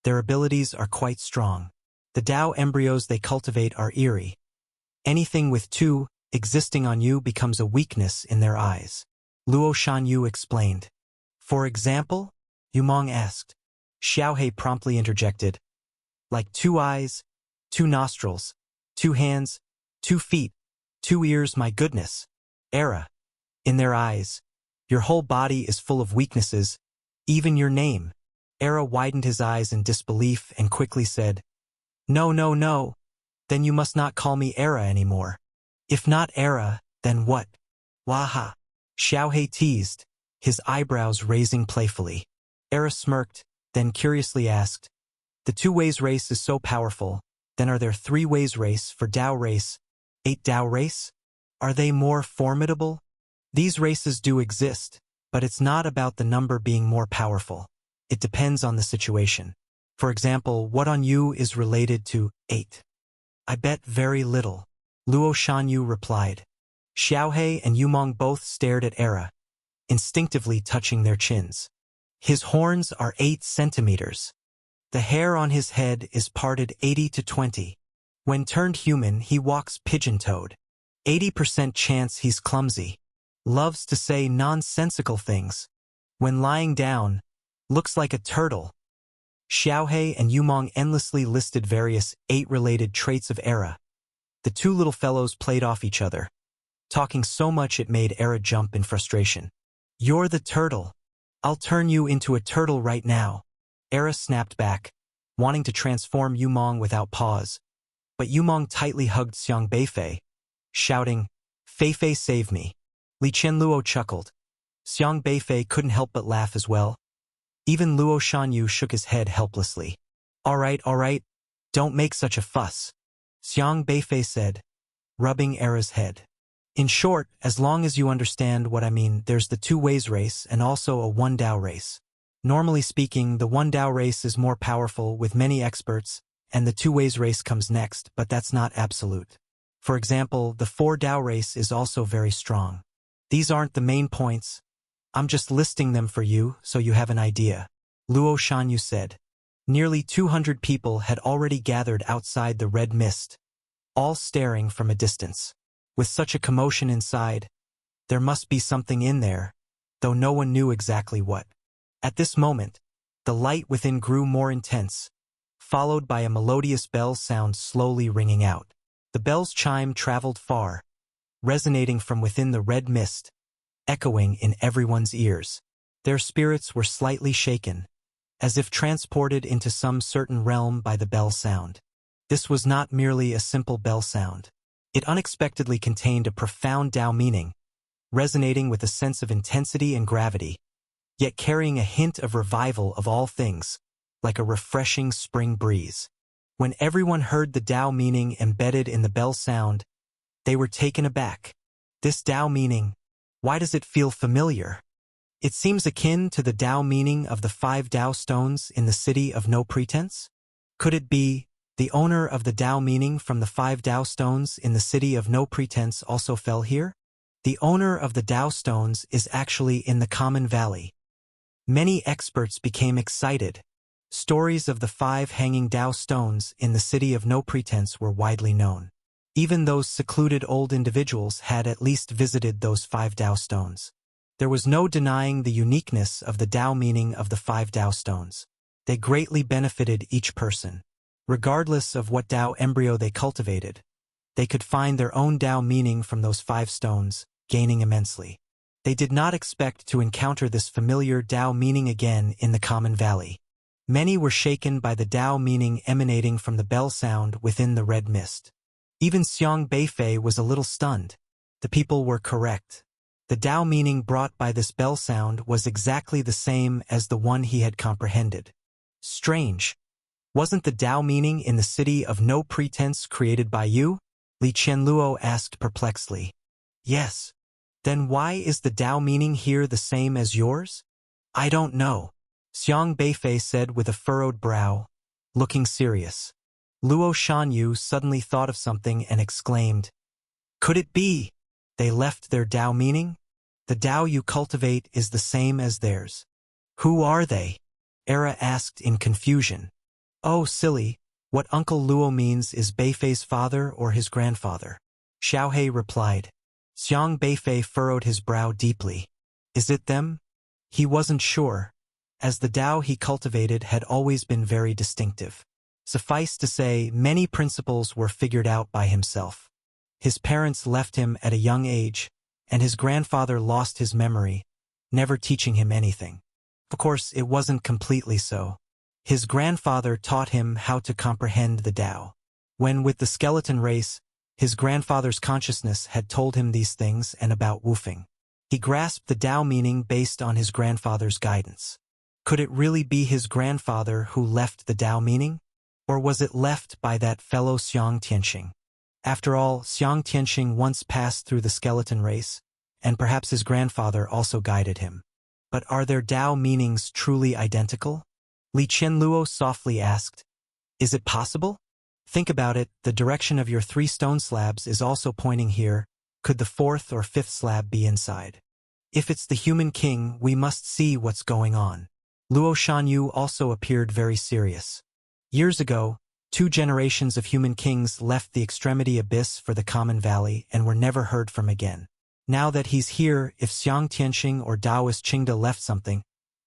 Their abilities are quite strong. The Dao embryos they cultivate are eerie. Anything with two existing on you becomes a weakness in their eyes." Luo Shanyu explained. "For example?" Yumong asked. Xiaohei promptly interjected. "Like 2 eyes, 2 nostrils, 2 hands, 2 feet, 2 ears, my goodness. Era. In their eyes, your whole body is full of weaknesses, even your name." Era widened his eyes in disbelief and quickly said, "No, no, no. Then you must not call me Era anymore. If not Era, then what?" "Waha." Xiaohei teased, his eyebrows raising playfully. Era smirked, then curiously asked, "The two-ways race is so powerful, then are there 3-ways race for Dao race, 8 Dao race? Are they more formidable?" "These races do exist, but it's not about the number being more powerful. It depends on the situation. For example, what on you is related to 8? "I bet very little," Luo Shanyu replied. Xiaohei and Yumong both stared at Era, instinctively touching their chins. "His horns are 8 centimeters. The hair on his head is parted 80 to 20. When turned human, he walks pigeon-toed. 80% chance he's clumsy. Loves to say nonsensical things. When lying down, looks like a turtle." Xiaohei and Yumong endlessly listed various 8-related traits of Era. The two little fellows played off each other, talking so much it made Era jump in frustration. "You're the turtle. I'll turn you into a turtle right now." Era snapped back, wanting to transform Yumong without pause. But Yumong tightly hugged Xiang Beifei, shouting, "Feifei, save me." Li Qianluo chuckled. Xiang Beifei couldn't help but laugh as well. Even Luo Shanyu shook his head helplessly. All right, don't make such a fuss," Xiang Beifei said, rubbing Era's head. "In short, as long as you understand what I mean, there's the 2-ways race and also a 1 Dao race. Normally speaking, the 1 Dao race is more powerful with many experts, and the 2-ways race comes next, but that's not absolute. For example, the 4 Dao race is also very strong. These aren't the main points. I'm just listing them for you so you have an idea," Luo Shanyu said. Nearly 200 people had already gathered outside the red mist, all staring from a distance. With such a commotion inside, there must be something in there, though no one knew exactly what. At this moment, the light within grew more intense, followed by a melodious bell sound slowly ringing out. The bell's chime traveled far, resonating from within the red mist, echoing in everyone's ears. Their spirits were slightly shaken, as if transported into some certain realm by the bell sound. This was not merely a simple bell sound. It unexpectedly contained a profound Dao meaning, resonating with a sense of intensity and gravity, yet carrying a hint of revival of all things, like a refreshing spring breeze. When everyone heard the Dao meaning embedded in the bell sound, they were taken aback. This Dao meaning, why does it feel familiar? It seems akin to the Dao meaning of the 5 Dao stones in the city of No Pretense. Could it be the owner of the Dao meaning from the 5 Dao stones in the city of No Pretense also fell here? The owner of the Dao stones is actually in the Common Valley. Many experts became excited. Stories of the 5 hanging Dao stones in the city of No Pretense were widely known. Even those secluded old individuals had at least visited those 5 Dao stones. There was no denying the uniqueness of the Dao meaning of the 5 Dao stones. They greatly benefited each person. Regardless of what Dao embryo they cultivated, they could find their own Dao meaning from those 5 stones, gaining immensely. They did not expect to encounter this familiar Tao meaning again in the common valley. Many were shaken by the Tao meaning emanating from the bell sound within the red mist. Even Xiang Beifei was a little stunned. The people were correct. The Tao meaning brought by this bell sound was exactly the same as the one he had comprehended. Strange. Wasn't the Tao meaning in the city of no pretense created by you? Li Qianluo asked perplexedly. Yes. Then why is the Tao meaning here the same as yours? I don't know, Xiang Beifei said with a furrowed brow, looking serious. Luo Shanyu suddenly thought of something and exclaimed, could it be they left their Tao meaning? The Tao you cultivate is the same as theirs. Who are they? Era asked in confusion. Oh, silly, what Uncle Luo means is Beifei's father or his grandfather. Xiaohe replied. Xiang Beifei furrowed his brow deeply. Is it them? He wasn't sure, as the Tao he cultivated had always been very distinctive. Suffice to say, many principles were figured out by himself. His parents left him at a young age, and his grandfather lost his memory, never teaching him anything. Of course, it wasn't completely so. His grandfather taught him how to comprehend the Tao. When with the skeleton race, his grandfather's consciousness had told him these things and about Wufeng. He grasped the Tao meaning based on his grandfather's guidance. Could it really be his grandfather who left the Tao meaning? Or was it left by that fellow Xiang Tianxing? After all, Xiang Tianxing once passed through the skeleton race, and perhaps his grandfather also guided him. But are their Tao meanings truly identical? Li Qianluo softly asked. Is it possible? Think about it, the direction of your 3 stone slabs is also pointing here. Could the 4th or 5th slab be inside? If it's the human king, we must see what's going on. Luo Shanyu also appeared very serious. Years ago, 2 generations of human kings left the extremity abyss for the common valley and were never heard from again. Now that he's here, if Xiang Tianxing or Taoist Qingde left something,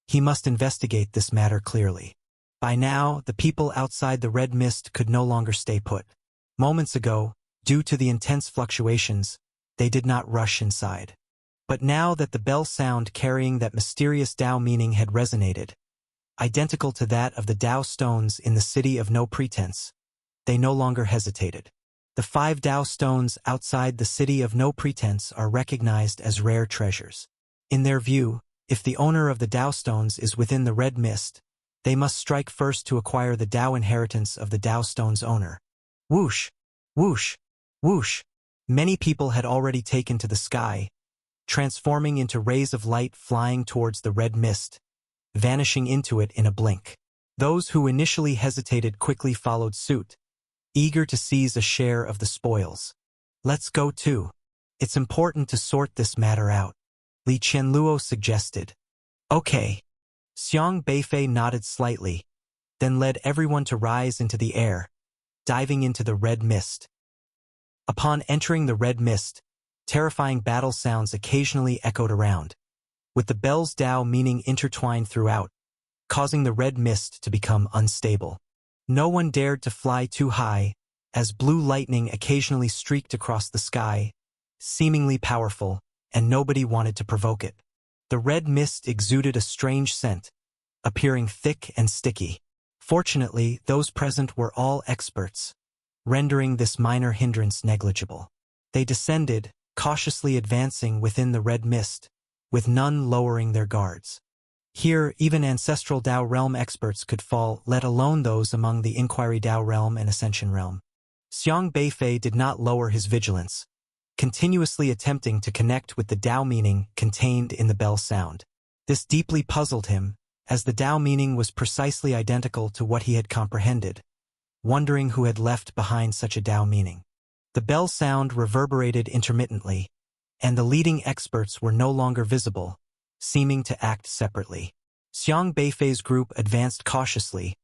he must investigate this matter clearly. By now, the people outside the red mist could no longer stay put. Moments ago, due to the intense fluctuations, they did not rush inside. But now that the bell sound carrying that mysterious Tao meaning had resonated, identical to that of the Tao stones in the city of no pretense, they no longer hesitated. The 5 Tao stones outside the city of no pretense are recognized as rare treasures. In their view, if the owner of the Tao stones is within the red mist, they must strike first to acquire the Tao inheritance of the Tao stone's owner. Whoosh! Whoosh! Whoosh! Many people had already taken to the sky, transforming into rays of light flying towards the red mist, vanishing into it in a blink. Those who initially hesitated quickly followed suit, eager to seize a share of the spoils. Let's go too. It's important to sort this matter out, Li Qianluo suggested. Okay. Xiang Beifei nodded slightly, then led everyone to rise into the air, diving into the red mist. Upon entering the red mist, terrifying battle sounds occasionally echoed around, with the bell's Tao meaning intertwined throughout, causing the red mist to become unstable. No one dared to fly too high, as blue lightning occasionally streaked across the sky, seemingly powerful, and nobody wanted to provoke it. The red mist exuded a strange scent, appearing thick and sticky. Fortunately, those present were all experts, rendering this minor hindrance negligible. They descended, cautiously advancing within the red mist, with none lowering their guards. Here, even ancestral Tao realm experts could fall, let alone those among the Inquiry Tao realm and Ascension realm. Xiang Beifei did not lower his vigilance, continuously attempting to connect with the Tao meaning contained in the bell sound. This deeply puzzled him, as the Tao meaning was precisely identical to what he had comprehended, wondering who had left behind such a Tao meaning. The bell sound reverberated intermittently, and the leading experts were no longer visible, seeming to act separately. Xiang Beifei's group advanced cautiously,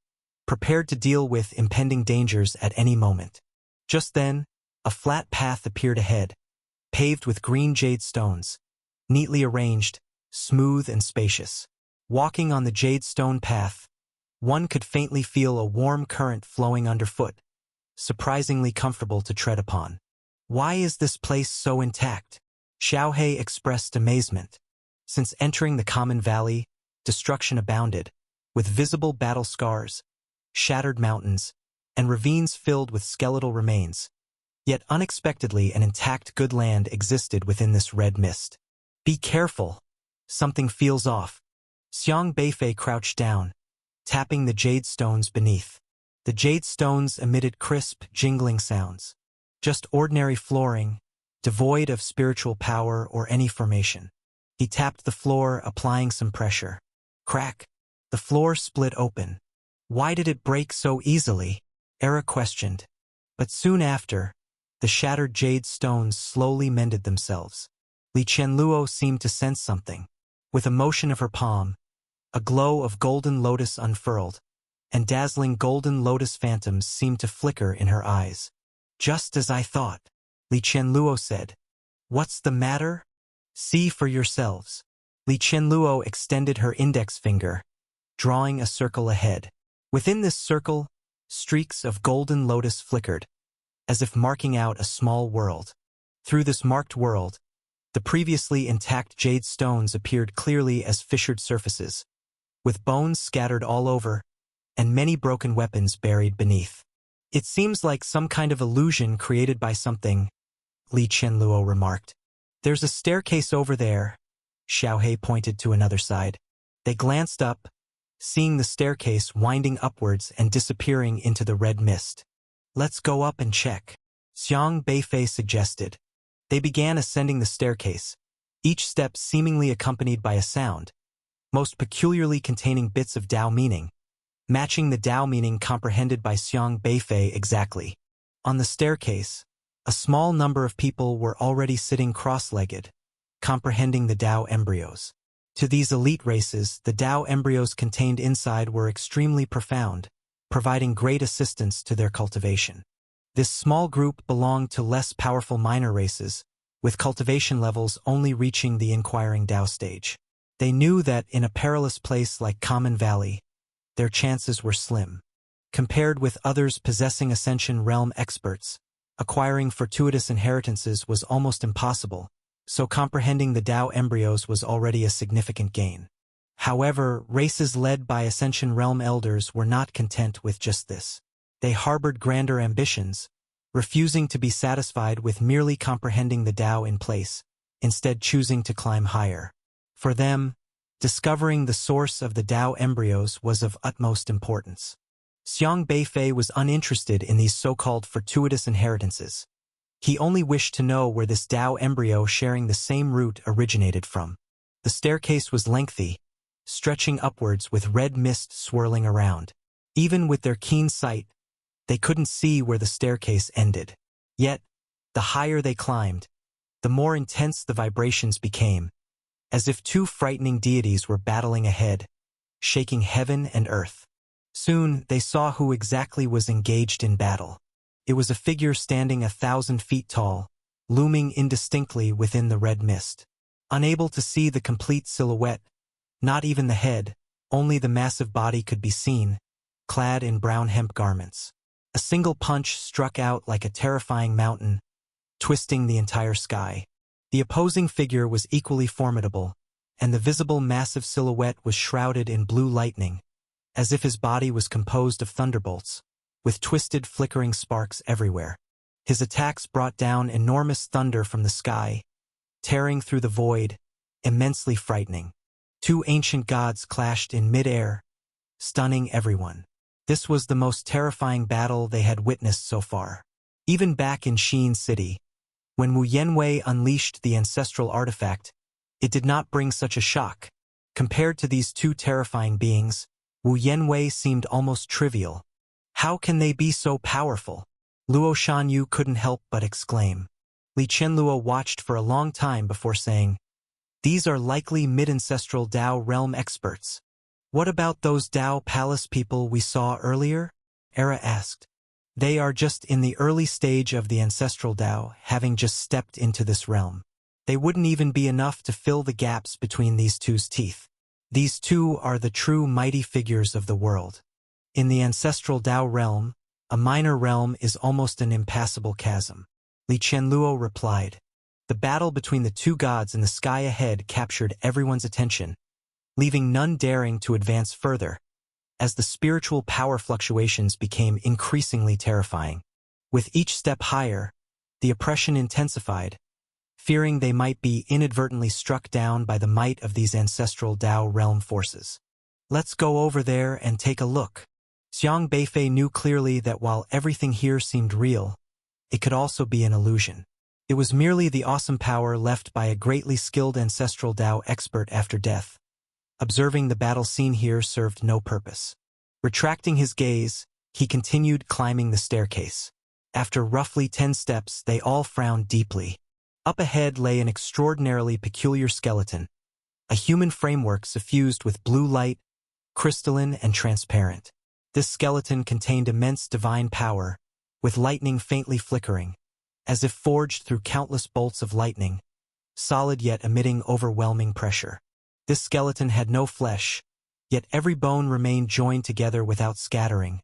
prepared to deal with impending dangers at any moment. Just then, a flat path appeared ahead, paved with green jade stones, neatly arranged, smooth and spacious. Walking on the jade stone path, one could faintly feel a warm current flowing underfoot, surprisingly comfortable to tread upon. Why is this place so intact? Xiaohe expressed amazement. Since entering the common valley, destruction abounded, with visible battle scars, shattered mountains, and ravines filled with skeletal remains. Yet unexpectedly an intact good land existed within this red mist. Be careful. Something feels off. Xiang Beifei crouched down, tapping the jade stones beneath. The jade stones emitted crisp, jingling sounds. Just ordinary flooring, devoid of spiritual power or any formation. He tapped the floor, applying some pressure. Crack. The floor split open. Why did it break so easily? Era questioned. But soon after, the shattered jade stones slowly mended themselves. Li Qianluo seemed to sense something. With a motion of her palm, a glow of golden lotus unfurled, and dazzling golden lotus phantoms seemed to flicker in her eyes. Just as I thought, Li Qianluo said. What's the matter? See for yourselves. Li Qianluo extended her index finger, drawing a circle ahead. Within this circle, streaks of golden lotus flickered, as if marking out a small world. Through this marked world, the previously intact jade stones appeared clearly as fissured surfaces, with bones scattered all over, and many broken weapons buried beneath. It seems like some kind of illusion created by something, Li Qianluo remarked. There's a staircase over there. Xiaohe pointed to another side. They glanced up, seeing the staircase winding upwards and disappearing into the red mist. Let's go up and check, Xiang Beifei suggested. They began ascending the staircase, each step seemingly accompanied by a sound, most peculiarly containing bits of Dao meaning, matching the Dao meaning comprehended by Xiang Beifei exactly. On the staircase, a small number of people were already sitting cross-legged, comprehending the Dao embryos. To these elite races, the Dao embryos contained inside were extremely profound, providing great assistance to their cultivation. This small group belonged to less powerful minor races, with cultivation levels only reaching the inquiring Dao stage. They knew that in a perilous place like Common Valley, their chances were slim. Compared with others possessing Ascension Realm experts, acquiring fortuitous inheritances was almost impossible, so comprehending the Dao embryos was already a significant gain. However, races led by Ascension Realm elders were not content with just this. They harbored grander ambitions, refusing to be satisfied with merely comprehending the Dao in place, instead choosing to climb higher. For them, discovering the source of the Dao embryos was of utmost importance. Xiang Beifei was uninterested in these so-called fortuitous inheritances. He only wished to know where this Dao embryo sharing the same root originated from. The staircase was lengthy, stretching upwards with red mist swirling around. Even with their keen sight, they couldn't see where the staircase ended. Yet, the higher they climbed, the more intense the vibrations became, as if two frightening deities were battling ahead, shaking heaven and earth. Soon, they saw who exactly was engaged in battle. It was a figure standing 1,000 feet tall, looming indistinctly within the red mist. Unable to see the complete silhouette, not even the head, only the massive body could be seen, clad in brown hemp garments. A single punch struck out like a terrifying mountain, twisting the entire sky. The opposing figure was equally formidable, and the visible massive silhouette was shrouded in blue lightning, as if his body was composed of thunderbolts, with twisted flickering sparks everywhere. His attacks brought down enormous thunder from the sky, tearing through the void, immensely frightening. Two ancient gods clashed in mid-air, stunning everyone. This was the most terrifying battle they had witnessed so far. Even back in Xin City, when Wu Yanwei unleashed the ancestral artifact, it did not bring such a shock. Compared to these two terrifying beings, Wu Yanwei seemed almost trivial. How can they be so powerful? Luo Shanyu couldn't help but exclaim. Li Qianluo watched for a long time before saying, "These are likely mid-ancestral Dao realm experts." "What about those Dao Palace people we saw earlier?" Era asked. "They are just in the early stage of the ancestral Dao, having just stepped into this realm. They wouldn't even be enough to fill the gaps between these two's teeth. These two are the true mighty figures of the world. In the ancestral Dao realm, a minor realm is almost an impassable chasm." Li Qianluo replied. The battle between the two gods in the sky ahead captured everyone's attention, leaving none daring to advance further, as the spiritual power fluctuations became increasingly terrifying. With each step higher, the oppression intensified, fearing they might be inadvertently struck down by the might of these ancestral Tao realm forces. Let's go over there and take a look. Xiang Beifei knew clearly that while everything here seemed real, it could also be an illusion. It was merely the awesome power left by a greatly skilled ancestral Tao expert after death. Observing the battle scene here served no purpose. Retracting his gaze, he continued climbing the staircase. After roughly 10 steps, they all frowned deeply. Up ahead lay an extraordinarily peculiar skeleton, a human framework suffused with blue light, crystalline and transparent. This skeleton contained immense divine power, with lightning faintly flickering, as if forged through countless bolts of lightning, solid yet emitting overwhelming pressure. This skeleton had no flesh, yet every bone remained joined together without scattering,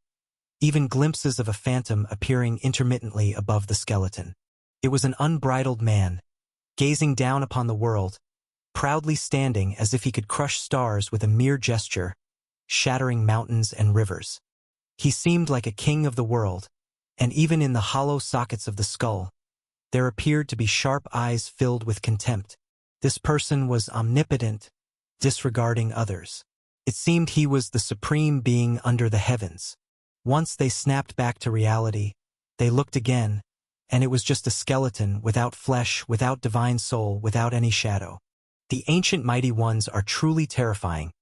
even glimpses of a phantom appearing intermittently above the skeleton. It was an unbridled man, gazing down upon the world, proudly standing as if he could crush stars with a mere gesture, shattering mountains and rivers. He seemed like a king of the world, and even in the hollow sockets of the skull, there appeared to be sharp eyes filled with contempt. This person was omnipotent, disregarding others. It seemed he was the supreme being under the heavens. Once they snapped back to reality, they looked again, and it was just a skeleton without flesh, without divine soul, without any shadow. The ancient mighty ones are truly terrifying.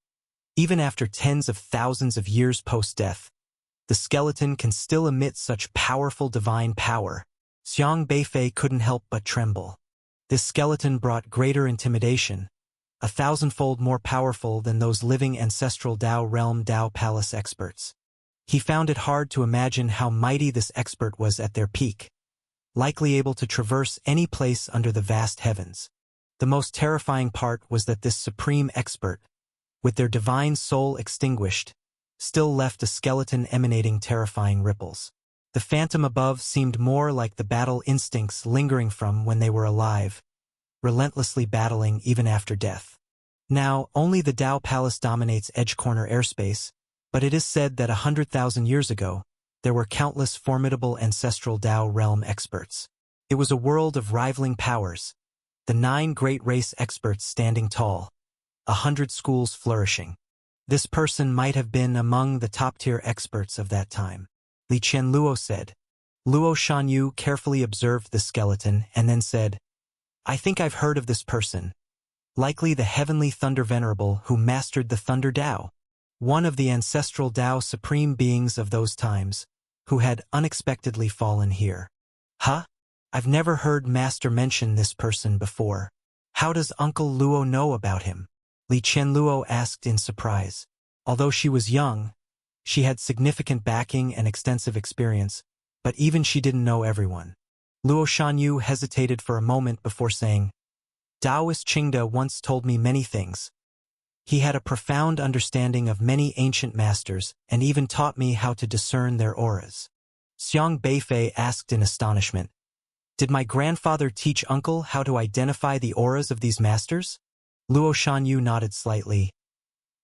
Even after tens of thousands of years post-death, the skeleton can still emit such powerful divine power. Xiang Beifei couldn't help but tremble. This skeleton brought greater intimidation, 1,000-fold more powerful than those living ancestral Tao realm Tao palace experts. He found it hard to imagine how mighty this expert was at their peak, likely able to traverse any place under the vast heavens. The most terrifying part was that this supreme expert, with their divine soul extinguished, still left a skeleton emanating terrifying ripples. The phantom above seemed more like the battle instincts lingering from when they were alive, relentlessly battling even after death. Now, only the Tao Palace dominates Edge Corner airspace, but it is said that 100,000 years ago, there were countless formidable ancestral Tao realm experts. It was a world of rivaling powers, the 9 great race experts standing tall, 100 schools flourishing. This person might have been among the top-tier experts of that time. Li Qianluo said. Luo Shanyu carefully observed the skeleton and then said, I think I've heard of this person. Likely the heavenly Thunder Venerable who mastered the Thunder Tao. One of the ancestral Tao supreme beings of those times, who had unexpectedly fallen here. Huh? I've never heard Master mention this person before. How does Uncle Luo know about him? Li Qianluo asked in surprise. Although she was young, she had significant backing and extensive experience, but even she didn't know everyone. Luo Shanyu hesitated for a moment before saying, Taoist Qingde once told me many things. He had a profound understanding of many ancient masters and even taught me how to discern their auras. Xiang Beifei asked in astonishment, Did my grandfather teach Uncle how to identify the auras of these masters? Luo Shanyu nodded slightly.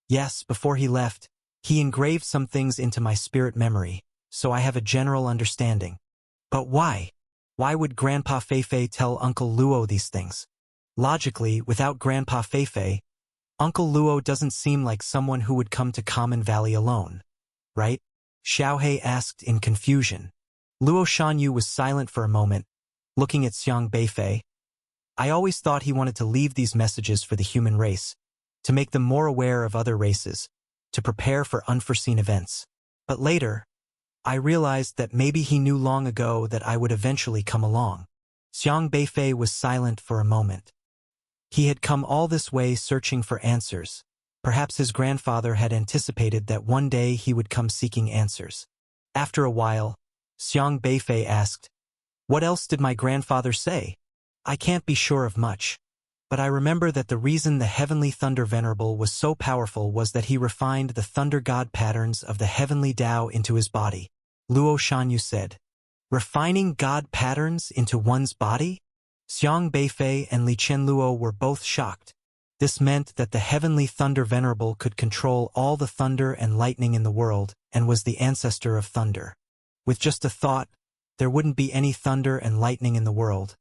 Yes, before he left, he engraved some things into my spirit memory, so I have a general understanding. But why? Why would Grandpa Feifei tell Uncle Luo these things? Logically, without Grandpa Feifei, Uncle Luo doesn't seem like someone who would come to Common Valley alone, right? Xiaohei asked in confusion. Luo Shanyu was silent for a moment, looking at Xiang Beifei. I always thought he wanted to leave these messages for the human race, to make them more aware of other races, to prepare for unforeseen events. But later, I realized that maybe he knew long ago that I would eventually come along. Xiang Beifei was silent for a moment. He had come all this way searching for answers. Perhaps his grandfather had anticipated that one day he would come seeking answers. After a while, Xiang Beifei asked, What else did my grandfather say? I can't be sure of much, but I remember that the reason the Heavenly Thunder Venerable was so powerful was that he refined the Thunder God patterns of the Heavenly Tao into his body. Luo Shanyu said, Refining God patterns into one's body? Xiang Beifei and Li Qianluo were both shocked. This meant that the heavenly Thunder Venerable could control all the thunder and lightning in the world and was the ancestor of thunder. With just a thought, there wouldn't be any thunder and lightning in the world,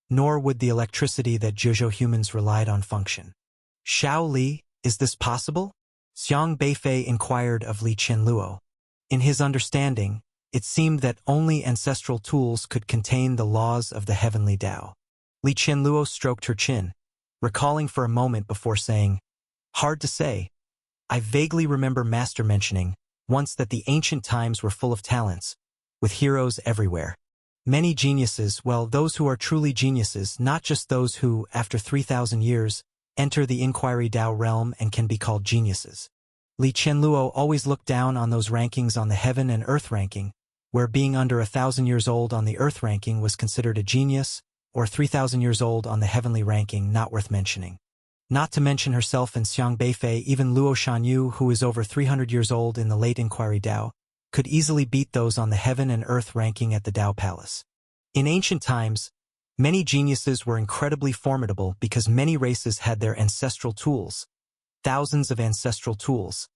nor would the electricity that Zhuzhou humans relied on function. Xiao Li, is this possible? Xiang Beifei inquired of Li Qianluo. In his understanding, it seemed that only ancestral tools could contain the laws of the heavenly Tao. Li Qianluo stroked her chin, recalling for a moment before saying, "Hard to say. I vaguely remember Master mentioning once that the ancient times were full of talents, with heroes everywhere. Many geniuses, well, those who are truly geniuses, not just those who, after 3,000 years, enter the Inquiry Tao realm and can be called geniuses." Li Qianluo always looked down on those rankings on the heaven and earth ranking, where being under 1,000 years old on the earth ranking was considered a genius, or 3,000 years old on the heavenly ranking not worth mentioning. Not to mention herself and Xiang Beifei, even Luo Shanyu, who is over 300 years old in the late Inquiry Tao, could easily beat those on the heaven and earth ranking at the Tao Palace. In ancient times, many geniuses were incredibly formidable because many races had their ancestral tools, thousands of ancestral tools,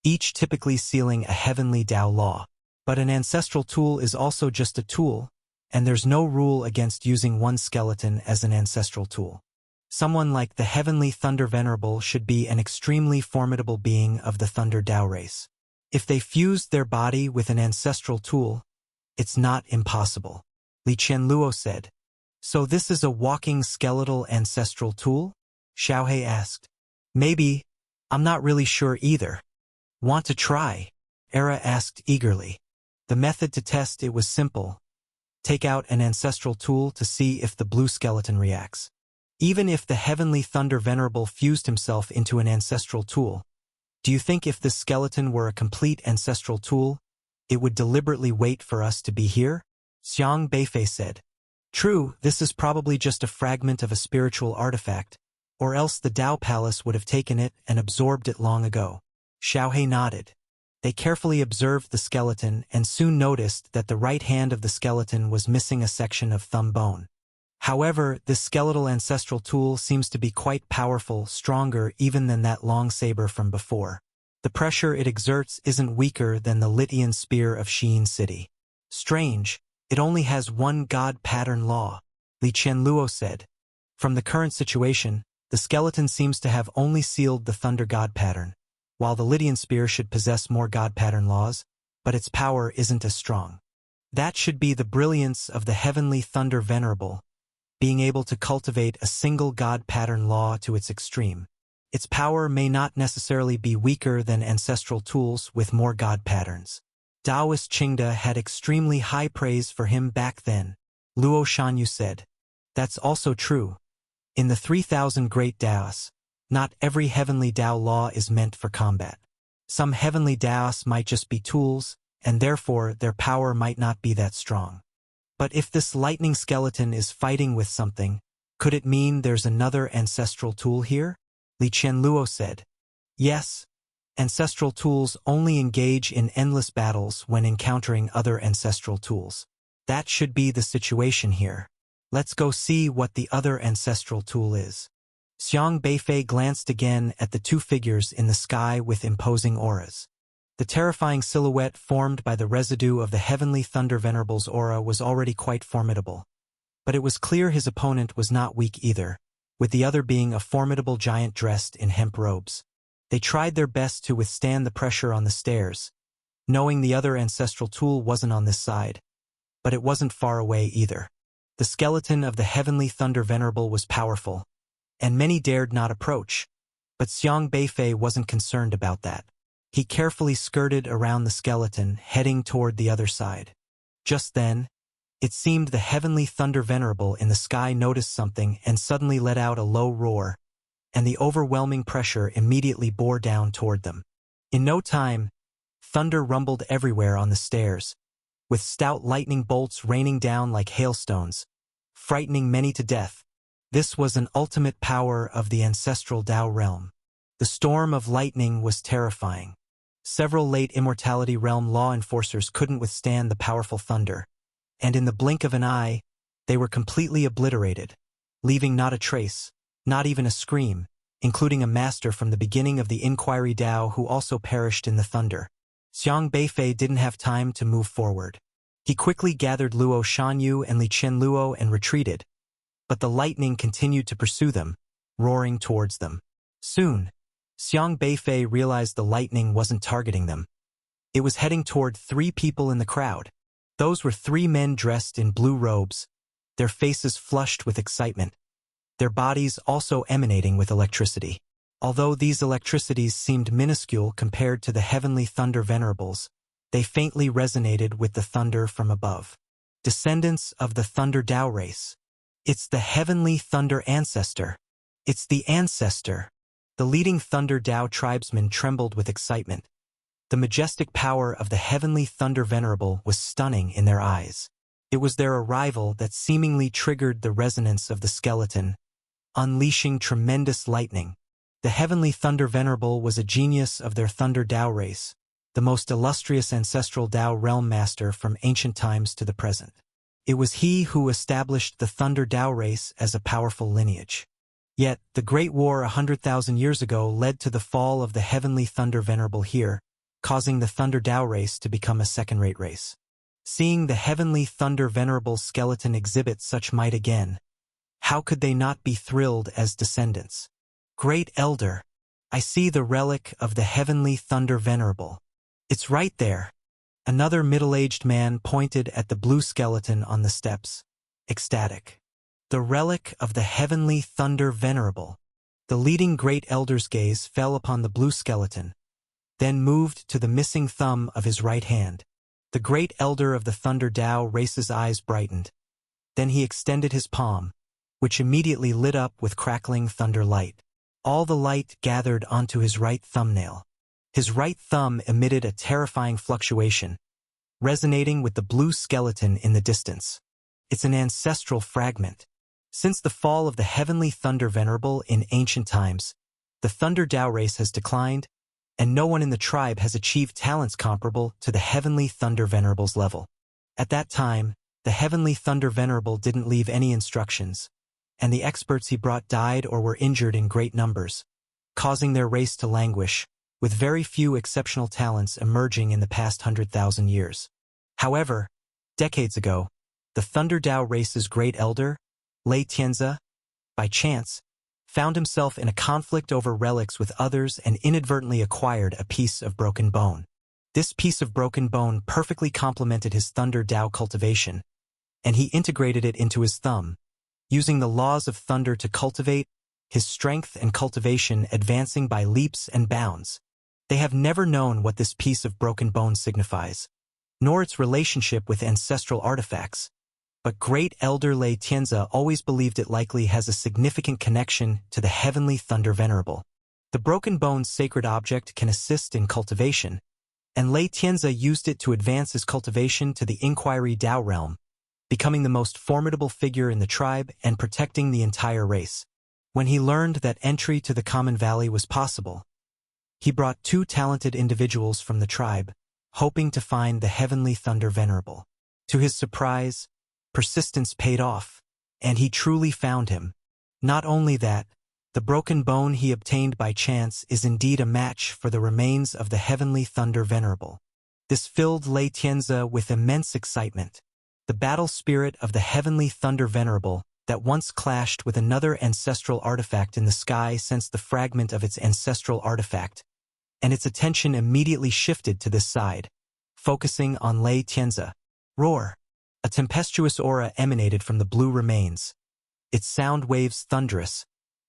each typically sealing a heavenly Tao law. But an ancestral tool is also just a tool, and there's no rule against using one skeleton as an ancestral tool. Someone like the Heavenly Thunder Venerable should be an extremely formidable being of the Thunder Tao race. If they fused their body with an ancestral tool, it's not impossible. Li Qianluo said. So this is a walking skeletal ancestral tool? Xiaohe asked. Maybe. I'm not really sure either. Want to try? Era asked eagerly. The method to test it was simple. Take out an ancestral tool to see if the blue skeleton reacts. Even if the Heavenly Thunder Venerable fused himself into an ancestral tool, do you think if this skeleton were a complete ancestral tool, it would deliberately wait for us to be here? Xiang Beifei said. True, this is probably just a fragment of a spiritual artifact, or else the Tao Palace would have taken it and absorbed it long ago. Xiaohe nodded. They carefully observed the skeleton and soon noticed that the right hand of the skeleton was missing a section of thumb bone. However, this skeletal ancestral tool seems to be quite powerful, stronger even than that long saber from before. The pressure it exerts isn't weaker than the Litian spear of Xi'an City. Strange, it only has one God pattern law, Li Qianluo said. From the current situation, the skeleton seems to have only sealed the Thunder God pattern, while the Lydian spear should possess more God pattern laws, but its power isn't as strong. That should be the brilliance of the Heavenly Thunder Venerable, being able to cultivate a single God pattern law to its extreme. Its power may not necessarily be weaker than ancestral tools with more God patterns. Taoist Qingda had extremely high praise for him back then, Luo Shanyu said. That's also true. In the 3,000 great Taoists, not every heavenly Tao law is meant for combat. Some heavenly Taoists might just be tools, and therefore their power might not be that strong. But if this lightning skeleton is fighting with something, could it mean there's another ancestral tool here? Li Qianluo said. Yes. Ancestral tools only engage in endless battles when encountering other ancestral tools. That should be the situation here. Let's go see what the other ancestral tool is. Xiang Beifei glanced again at the two figures in the sky with imposing auras. The terrifying silhouette formed by the residue of the Heavenly Thunder Venerable's aura was already quite formidable. But it was clear his opponent was not weak either, with the other being a formidable giant dressed in hemp robes. They tried their best to withstand the pressure on the stairs, knowing the other ancestral tool wasn't on this side. But it wasn't far away either. The skeleton of the Heavenly Thunder Venerable was powerful, and many dared not approach. But Xiang Beifei wasn't concerned about that. He carefully skirted around the skeleton, heading toward the other side. Just then, it seemed the Heavenly Thunder Venerable in the sky noticed something and suddenly let out a low roar, and the overwhelming pressure immediately bore down toward them. In no time, thunder rumbled everywhere on the stairs, with stout lightning bolts raining down like hailstones, frightening many to death. This was an ultimate power of the ancestral Tao realm. The storm of lightning was terrifying. Several late Immortality Realm law enforcers couldn't withstand the powerful thunder, and in the blink of an eye, they were completely obliterated. leaving not a trace, not even a scream, including a master from the beginning of the Inquiry Dao who also perished in the thunder. Xiang Beifei didn't have time to move forward. He quickly gathered Luo Shanyu and Li Qianluo and retreated, but the lightning continued to pursue them, roaring towards them. Soon, Xiang Beifei realized the lightning wasn't targeting them. It was heading toward 3 people in the crowd. Those were 3 men dressed in blue robes, their faces flushed with excitement, their bodies also emanating with electricity. Although these electricities seemed minuscule compared to the heavenly thunder venerables, they faintly resonated with the thunder from above. Descendants of the Thunder Dao race. It's the heavenly thunder ancestor. It's the ancestor. The leading Thunder Dao tribesmen trembled with excitement. The majestic power of the heavenly thunder venerable was stunning in their eyes. It was their arrival that seemingly triggered the resonance of the skeleton, unleashing tremendous lightning. The heavenly thunder venerable was a genius of their Thunder Dao race, the most illustrious ancestral Dao realm master from ancient times to the present. It was he who established the Thunder Dao race as a powerful lineage. Yet, the Great War 100,000 years ago led to the fall of the heavenly thunder venerable here, causing the Thunder Dao race to become a second-rate race. Seeing the heavenly thunder venerable skeleton exhibit such might again, how could they not be thrilled as descendants? Great Elder, I see the relic of the heavenly thunder venerable. It's right there. Another middle-aged man pointed at the blue skeleton on the steps, ecstatic. The relic of the heavenly thunder venerable. The leading Great Elder's gaze fell upon the blue skeleton, then moved to the missing thumb of his right hand. The Great Elder of the Thunder Dao race's eyes brightened. Then he extended his palm, which immediately lit up with crackling thunder light. All the light gathered onto his right thumbnail. His right thumb emitted a terrifying fluctuation, resonating with the blue skeleton in the distance. It's an ancestral fragment. Since the fall of the heavenly thunder venerable in ancient times, the Thunder Dao race has declined, and no one in the tribe has achieved talents comparable to the heavenly thunder venerable's level. At that time, the heavenly thunder venerable didn't leave any instructions, and the experts he brought died or were injured in great numbers, causing their race to languish, with very few exceptional talents emerging in the past 100,000 years. However, decades ago, the Thunder Dao race's Great Elder, Lei Tianze, by chance, found himself in a conflict over relics with others and inadvertently acquired a piece of broken bone. This piece of broken bone perfectly complemented his Thunder Dao cultivation, and he integrated it into his thumb, using the laws of thunder to cultivate, his strength and cultivation advancing by leaps and bounds. They have never known what this piece of broken bone signifies, nor its relationship with ancestral artifacts. But Great Elder Lei Tianze always believed it likely has a significant connection to the heavenly thunder venerable. The broken bone's sacred object can assist in cultivation, and Lei Tianze used it to advance his cultivation to the Inquiry Dao realm, becoming the most formidable figure in the tribe and protecting the entire race. When he learned that entry to the Common Valley was possible, he brought 2 talented individuals from the tribe, hoping to find the heavenly thunder venerable. To his surprise, persistence paid off, and he truly found him. Not only that, the broken bone he obtained by chance is indeed a match for the remains of the heavenly thunder venerable. This filled Lei Tianze with immense excitement. The battle spirit of the heavenly thunder venerable that once clashed with another ancestral artifact in the sky sensed the fragment of its ancestral artifact, and its attention immediately shifted to this side, focusing on Lei Tianze. Roar! A tempestuous aura emanated from the blue remains, its sound waves thunderous,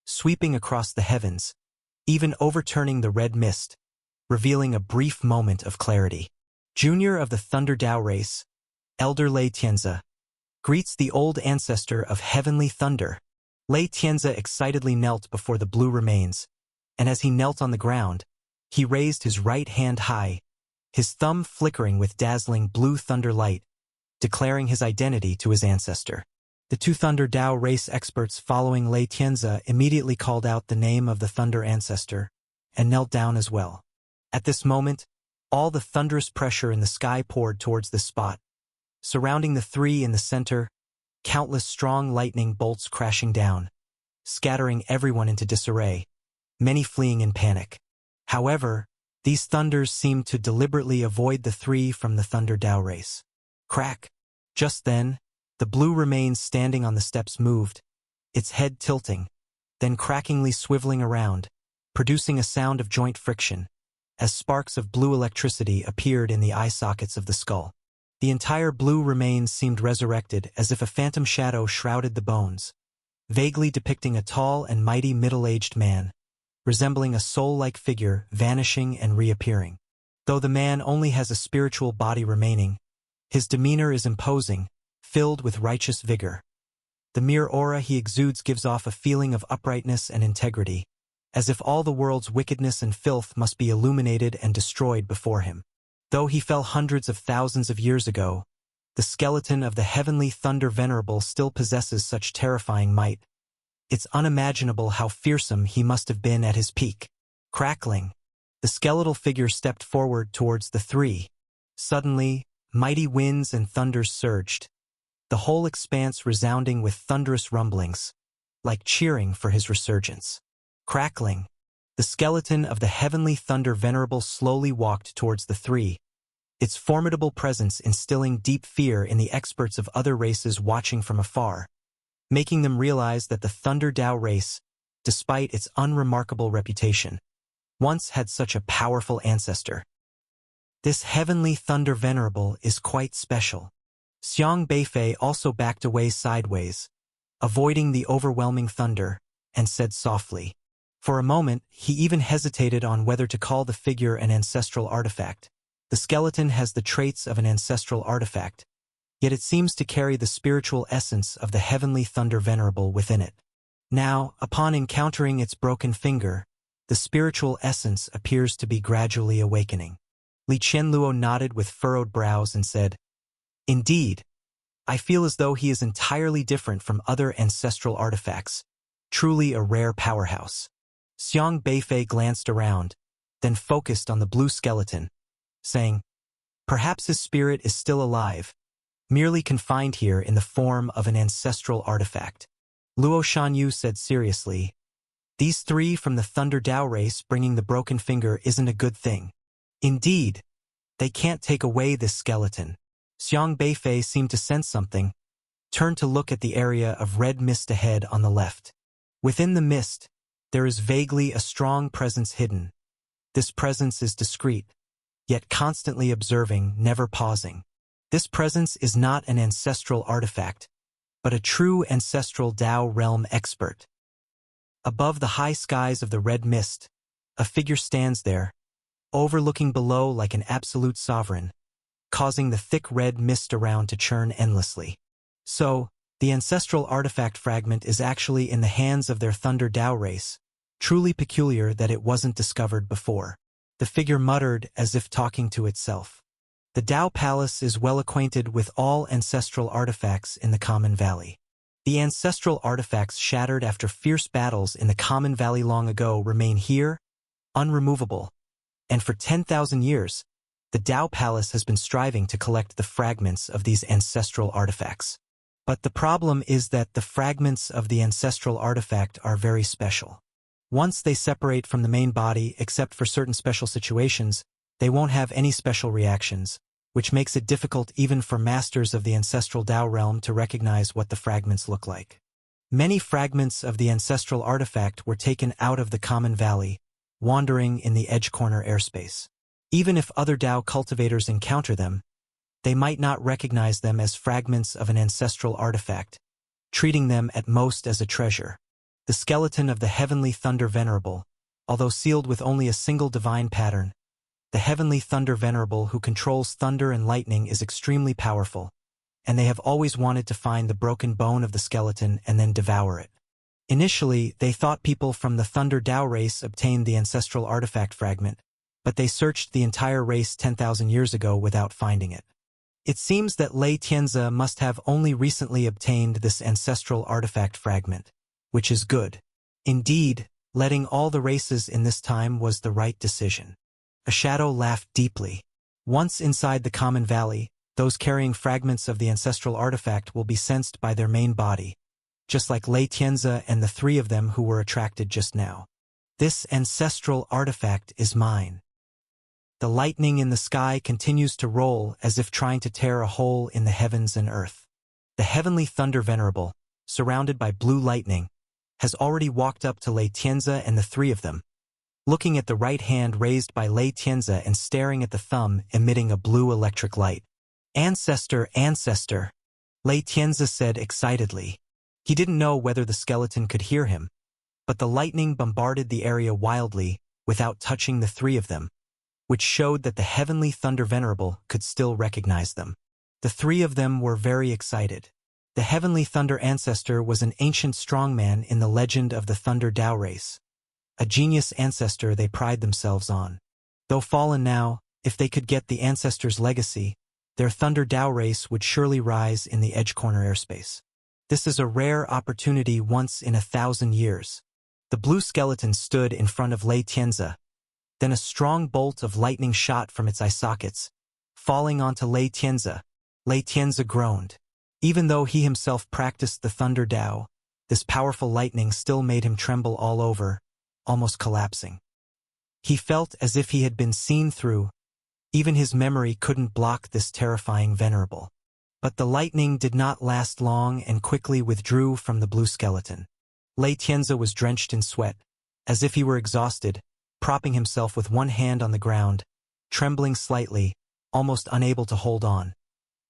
sweeping across the heavens, even overturning the red mist, revealing a brief moment of clarity. Junior of the Thunder Dao race, Elder Lei Tianze, greets the old ancestor of heavenly thunder. Lei Tianze excitedly knelt before the blue remains, and as he knelt on the ground, he raised his right hand high, his thumb flickering with dazzling blue thunder light, declaring his identity to his ancestor. The 2 Thunder Dao race experts following Lei Tianze immediately called out the name of the thunder ancestor and knelt down as well. At this moment, all the thunderous pressure in the sky poured towards this spot. Surrounding the 3 in the center, countless strong lightning bolts crashing down, scattering everyone into disarray, many fleeing in panic. However, these thunders seemed to deliberately avoid the three from the Thunder Dao race. Crack! Just then, the blue remains standing on the steps moved, its head tilting, then crackingly swiveling around, producing a sound of joint friction, as sparks of blue electricity appeared in the eye sockets of the skull. The entire blue remains seemed resurrected as if a phantom shadow shrouded the bones, vaguely depicting a tall and mighty middle-aged man, resembling a soul-like figure vanishing and reappearing. Though the man only has a spiritual body remaining, his demeanor is imposing, filled with righteous vigor. The mere aura he exudes gives off a feeling of uprightness and integrity, as if all the world's wickedness and filth must be illuminated and destroyed before him. Though he fell hundreds of thousands of years ago, the skeleton of the heavenly Thunder Venerable still possesses such terrifying might. It's unimaginable how fearsome he must have been at his peak. Crackling, the skeletal figure stepped forward towards the three. Suddenly, mighty winds and thunders surged, the whole expanse resounding with thunderous rumblings, like cheering for his resurgence. Crackling, the skeleton of the heavenly Thunder Venerable slowly walked towards the three, its formidable presence instilling deep fear in the experts of other races watching from afar, making them realize that the Thunder Dao race, despite its unremarkable reputation, once had such a powerful ancestor. This heavenly Thunder Venerable is quite special. Xiang Beifei also backed away sideways, avoiding the overwhelming thunder, and said softly. For a moment, he even hesitated on whether to call the figure an ancestral artifact. The skeleton has the traits of an ancestral artifact, yet it seems to carry the spiritual essence of the heavenly Thunder Venerable within it. Now, upon encountering its broken finger, the spiritual essence appears to be gradually awakening. Li Qianluo nodded with furrowed brows and said, "Indeed, I feel as though he is entirely different from other ancestral artifacts, truly a rare powerhouse." Xiang Beifei glanced around, then focused on the blue skeleton, saying, "Perhaps his spirit is still alive, merely confined here in the form of an ancestral artifact." Luo Shanyu said seriously, "These three from the Thunder Dao race bringing the broken finger isn't a good thing. Indeed, they can't take away this skeleton." Xiang Beifei seemed to sense something, turned to look at the area of red mist ahead on the left. Within the mist, there is vaguely a strong presence hidden. This presence is discreet, yet constantly observing, never pausing. This presence is not an ancestral artifact, but a true ancestral Dao realm expert. Above the high skies of the red mist, a figure stands there, overlooking below like an absolute sovereign, causing the thick red mist around to churn endlessly. So, the ancestral artifact fragment is actually in the hands of their Thunder Dao race, truly peculiar that it wasn't discovered before. The figure muttered as if talking to itself. The Dao Palace is well acquainted with all ancestral artifacts in the Common Valley. The ancestral artifacts shattered after fierce battles in the Common Valley long ago remain here, unremovable, and for 10,000 years, the Dao Palace has been striving to collect the fragments of these ancestral artifacts. But the problem is that the fragments of the ancestral artifact are very special. Once they separate from the main body, except for certain special situations, they won't have any special reactions, which makes it difficult even for masters of the ancestral Dao realm to recognize what the fragments look like. Many fragments of the ancestral artifact were taken out of the Common Valley, wandering in the edge corner airspace. Even if other Dao cultivators encounter them, they might not recognize them as fragments of an ancestral artifact, treating them at most as a treasure. The skeleton of the heavenly Thunder Venerable, although sealed with only a single divine pattern, the heavenly Thunder Venerable who controls thunder and lightning is extremely powerful, and they have always wanted to find the broken bone of the skeleton and then devour it. Initially, they thought people from the Thunder Dao race obtained the ancestral artifact fragment, but they searched the entire race 10,000 years ago without finding it. It seems that Lei Tianzi must have only recently obtained this ancestral artifact fragment, which is good. Indeed, letting all the races in this time was the right decision. A shadow laughed deeply. Once inside the Common Valley, Those carrying fragments of the ancestral artifact will be sensed by their main body, just like Lei Tianze and the three of them who were attracted just now. This ancestral artifact is mine. The lightning in the sky continues to roll as if trying to tear a hole in the heavens and earth. The heavenly thunder venerable, surrounded by blue lightning, has already walked up to Lei Tianze and the three of them, looking at the right hand raised by Lei Tianze and staring at the thumb emitting a blue electric light. Ancestor, ancestor, Lei Tianze said excitedly. He didn't know whether the skeleton could hear him, but the lightning bombarded the area wildly without touching the three of them, which showed that the heavenly thunder venerable could still recognize them. The three of them were very excited. The heavenly thunder ancestor was an ancient strongman in the legend of the Thunder Dao race, a genius ancestor they pride themselves on. Though fallen now, if they could get the ancestor's legacy, their Thunder Dao race would surely rise in the Edge Corner airspace. This is a rare opportunity once in 1,000 years. The blue skeleton stood in front of Lei Tianze. Then a strong bolt of lightning shot from its eye sockets, falling onto Lei Tianze. Lei Tianze groaned. Even though he himself practiced the Thunder Dao, this powerful lightning still made him tremble all over, almost collapsing. He felt as if he had been seen through. Even his memory couldn't block this terrifying venerable. But the lightning did not last long and quickly withdrew from the blue skeleton. Lei Tianze was drenched in sweat, as if he were exhausted, propping himself with one hand on the ground, trembling slightly, almost unable to hold on.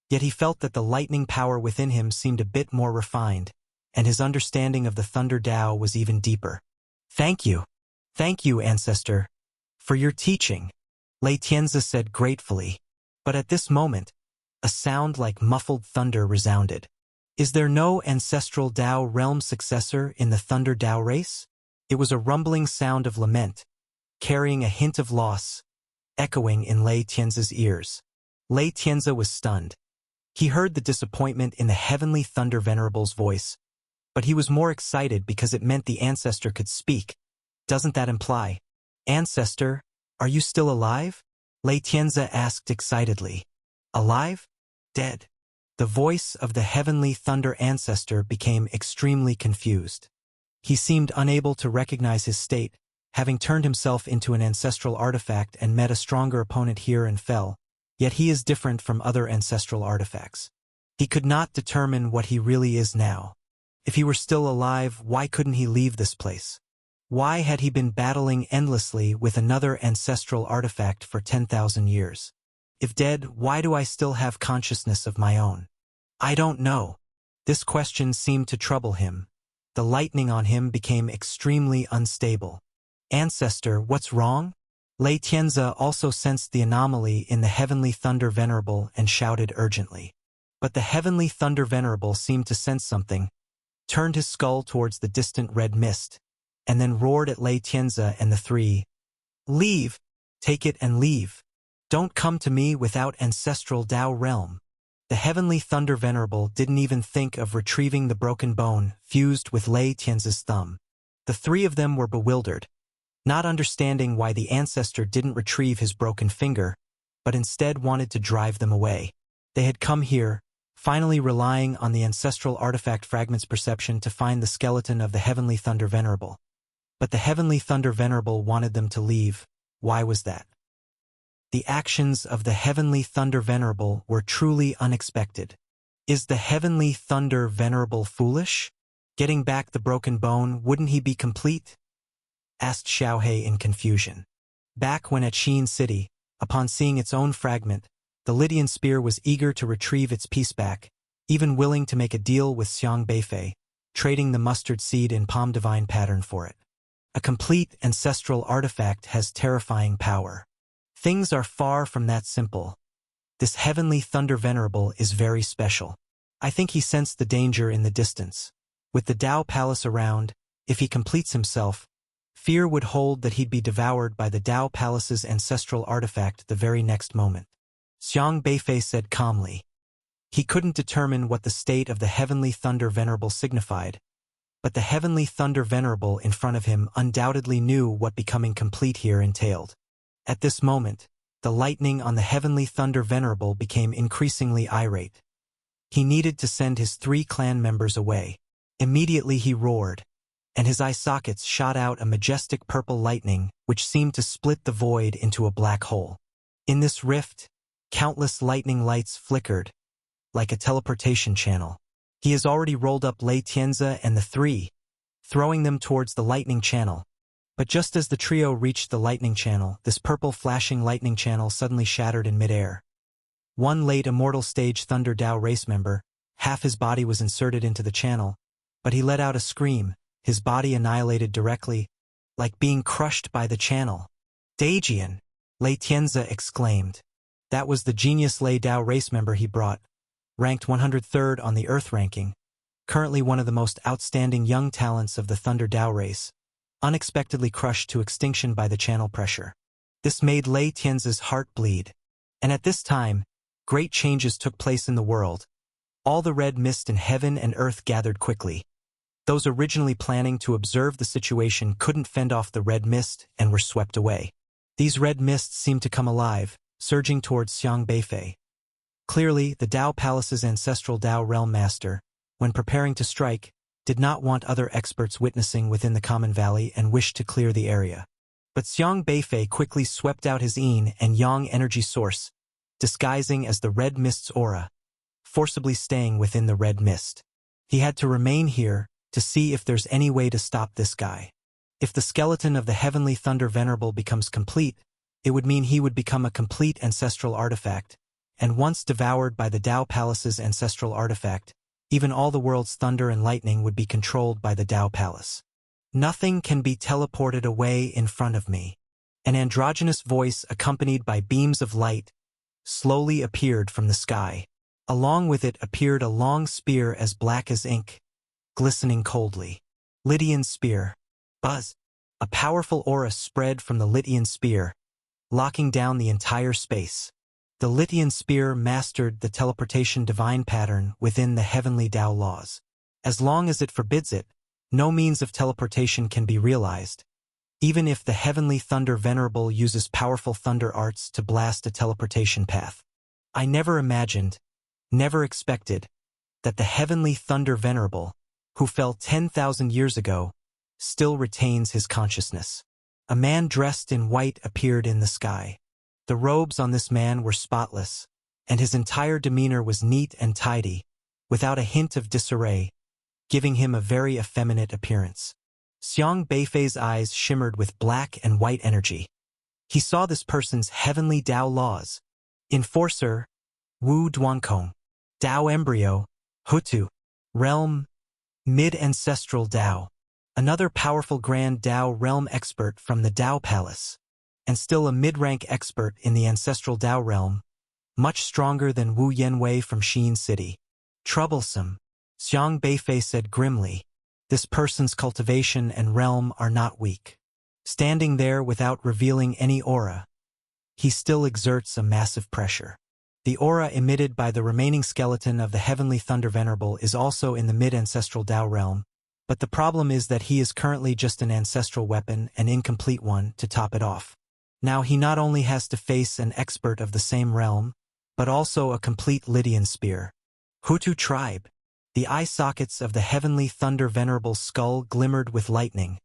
Yet he felt that the lightning power within him seemed a bit more refined, and his understanding of the Thunder Dao was even deeper. Thank you, ancestor, for your teaching, Lei Tianze said gratefully. But at this moment, a sound like muffled thunder resounded. Is there no ancestral Dao realm successor in the Thunder Dao race? It was a rumbling sound of lament, carrying a hint of loss, echoing in Lei Tianze's ears. Lei Tianze was stunned. He heard the disappointment in the heavenly thunder venerable's voice, but he was more excited because it meant the ancestor could speak. Doesn't that imply? Ancestor, are you still alive? Lei Tianze asked excitedly. Alive? Dead? The voice of the heavenly thunder ancestor became extremely confused. He seemed unable to recognize his state, having turned himself into an ancestral artifact and met a stronger opponent here and fell. Yet he is different from other ancestral artifacts. He could not determine what he really is now. If he were still alive, why couldn't he leave this place? Why had he been battling endlessly with another ancestral artifact for 10,000 years? If dead, why do I still have consciousness of my own? I don't know. This question seemed to trouble him. The lightning on him became extremely unstable. Ancestor, what's wrong? Lei Tianze also sensed the anomaly in the heavenly thunder venerable and shouted urgently. But the heavenly thunder venerable seemed to sense something, turned his skull towards the distant red mist, and then roared at Lei Tianze and the three. Leave! Take it and leave! Don't come to me without ancestral Dao realm. The heavenly thunder venerable didn't even think of retrieving the broken bone fused with Lei Tianze's thumb. The three of them were bewildered, not understanding why the ancestor didn't retrieve his broken finger, but instead wanted to drive them away. They had come here, finally relying on the ancestral artifact fragment's perception to find the skeleton of the heavenly thunder venerable. But the heavenly thunder venerable wanted them to leave. Why was that? The actions of the heavenly thunder venerable were truly unexpected. Is the heavenly thunder venerable foolish? Getting back the broken bone, wouldn't he be complete? Asked Xiaohe in confusion. Back when at Xi'an City, upon seeing its own fragment, the Lydian spear was eager to retrieve its piece back, even willing to make a deal with Xiang Beifei, trading the mustard seed in palm divine pattern for it. A complete ancestral artifact has terrifying power. Things are far from that simple. This heavenly thunder venerable is very special. I think he sensed the danger in the distance. With the Dao Palace around, if he completes himself, fear would hold that he'd be devoured by the Dao Palace's ancestral artifact the very next moment. Xiang Beifei said calmly. He couldn't determine what the state of the heavenly thunder venerable signified, but the heavenly thunder venerable in front of him undoubtedly knew what becoming complete here entailed. At this moment, the lightning on the heavenly thunder venerable became increasingly irate. He needed to send his 3 clan members away. Immediately he roared, and his eye sockets shot out a majestic purple lightning which seemed to split the void into a black hole. In this rift, countless lightning lights flickered, like a teleportation channel. He has already rolled up Lei Tianzi and the 3, throwing them towards the lightning channel. But just as the trio reached the lightning channel, this purple flashing lightning channel suddenly shattered in midair. One late Immortal Stage Thunder Dao race member, half his body was inserted into the channel, but he let out a scream, his body annihilated directly, like being crushed by the channel. Dajian! Lei Tianzi exclaimed. That was the genius Lei Dao race member he brought, ranked 103rd on the Earth ranking, currently one of the most outstanding young talents of the Thunder Dao race, unexpectedly crushed to extinction by the channel pressure. This made Lei Tianzi's heart bleed. And at this time, great changes took place in the world. All the red mist in heaven and earth gathered quickly. Those originally planning to observe the situation couldn't fend off the red mist and were swept away. These red mists seemed to come alive, surging towards Xiang Beifei. Clearly, the Dao Palace's ancestral Dao Realm Master, when preparing to strike, did not want other experts witnessing within the common valley and wished to clear the area. But Xiang Beifei quickly swept out his Yin and Yang energy source, disguising as the red mist's aura, forcibly staying within the red mist. He had to remain here to see if there's any way to stop this guy. If the skeleton of the Heavenly Thunder Venerable becomes complete, it would mean he would become a complete ancestral artifact, and once devoured by the Dao Palace's ancestral artifact, even all the world's thunder and lightning would be controlled by the Dao Palace. Nothing can be teleported away in front of me. An androgynous voice accompanied by beams of light slowly appeared from the sky. Along with it appeared a long spear as black as ink, glistening coldly. Lydian spear. Buzz. A powerful aura spread from the Lydian spear, locking down the entire space. The Lydian spear mastered the teleportation divine pattern within the heavenly Dao laws. As long as it forbids it, no means of teleportation can be realized. Even if the Heavenly Thunder Venerable uses powerful thunder arts to blast a teleportation path. I never imagined, never expected, that the Heavenly Thunder Venerable, who fell 10,000 years ago, still retains his consciousness. A man dressed in white appeared in the sky. The robes on this man were spotless, and his entire demeanor was neat and tidy, without a hint of disarray, giving him a very effeminate appearance. Xiang Beifei's eyes shimmered with black and white energy. He saw this person's heavenly Dao laws. Enforcer, Wu Duankong. Dao Embryo, Hutu. Realm, Mid-Ancestral Dao. Another powerful Grand Dao Realm expert from the Dao Palace, and still a mid-rank expert in the Ancestral Dao Realm, much stronger than Wu Yanwei from Xin City. Troublesome, Xiang Beifei said grimly. This person's cultivation and realm are not weak. Standing there without revealing any aura, he still exerts a massive pressure. The aura emitted by the remaining skeleton of the Heavenly Thunder Venerable is also in the mid-ancestral Dao realm, but the problem is that he is currently just an ancestral weapon, an incomplete one, to top it off. Now he not only has to face an expert of the same realm, but also a complete Lydian spear. Hutu tribe. The eye sockets of the Heavenly Thunder Venerable's skull glimmered with lightning,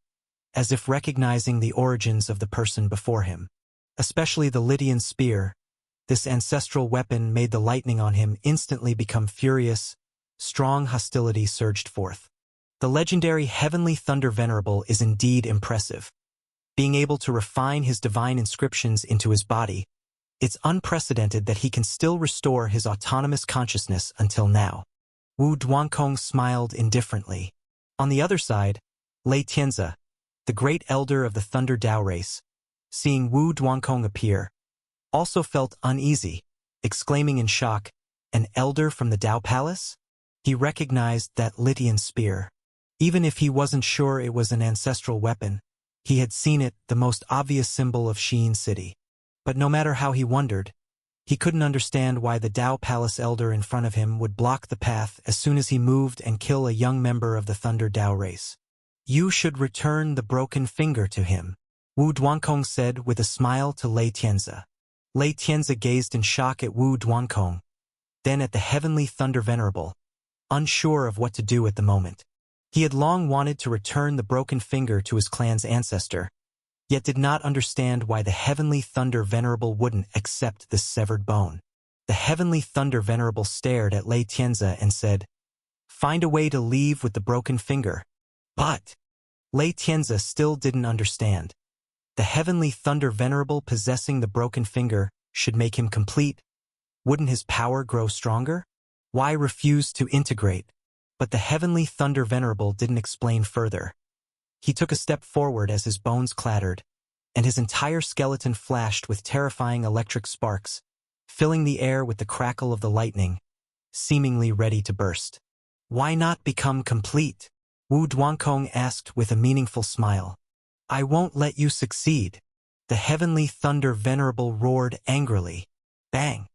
as if recognizing the origins of the person before him. Especially the Lydian spear, this ancestral weapon made the lightning on him instantly become furious. Strong hostility surged forth. The legendary Heavenly Thunder Venerable is indeed impressive. Being able to refine his divine inscriptions into his body, it's unprecedented that he can still restore his autonomous consciousness until now. Wu Duankong smiled indifferently. On the other side, Lei Tianzi, the great elder of the Thunder Dao race, seeing Wu Duankong appear, also felt uneasy, exclaiming in shock, "An elder from the Dao Palace?" He recognized that Lydian spear. Even if he wasn't sure it was an ancestral weapon, he had seen it, the most obvious symbol of Xin City. But no matter how he wondered, he couldn't understand why the Dao Palace elder in front of him would block the path as soon as he moved and kill a young member of the Thunder Dao race. "You should return the broken finger to him," Wu Duankong said with a smile to Lei Tianzi. Lei Tianzi gazed in shock at Wu Duankong, then at the Heavenly Thunder Venerable, unsure of what to do at the moment. He had long wanted to return the broken finger to his clan's ancestor, yet did not understand why the Heavenly Thunder Venerable wouldn't accept this severed bone. The Heavenly Thunder Venerable stared at Lei Tianzi and said, "Find a way to leave with the broken finger." But Lei Tianzi still didn't understand. The Heavenly Thunder Venerable possessing the broken finger should make him complete. Wouldn't his power grow stronger? Why refuse to integrate? But the Heavenly Thunder Venerable didn't explain further. He took a step forward as his bones clattered, and his entire skeleton flashed with terrifying electric sparks, filling the air with the crackle of the lightning, seemingly ready to burst. "Why not become complete?" Wu Duankong asked with a meaningful smile. "I won't let you succeed." The Heavenly Thunder Venerable roared angrily. Bang!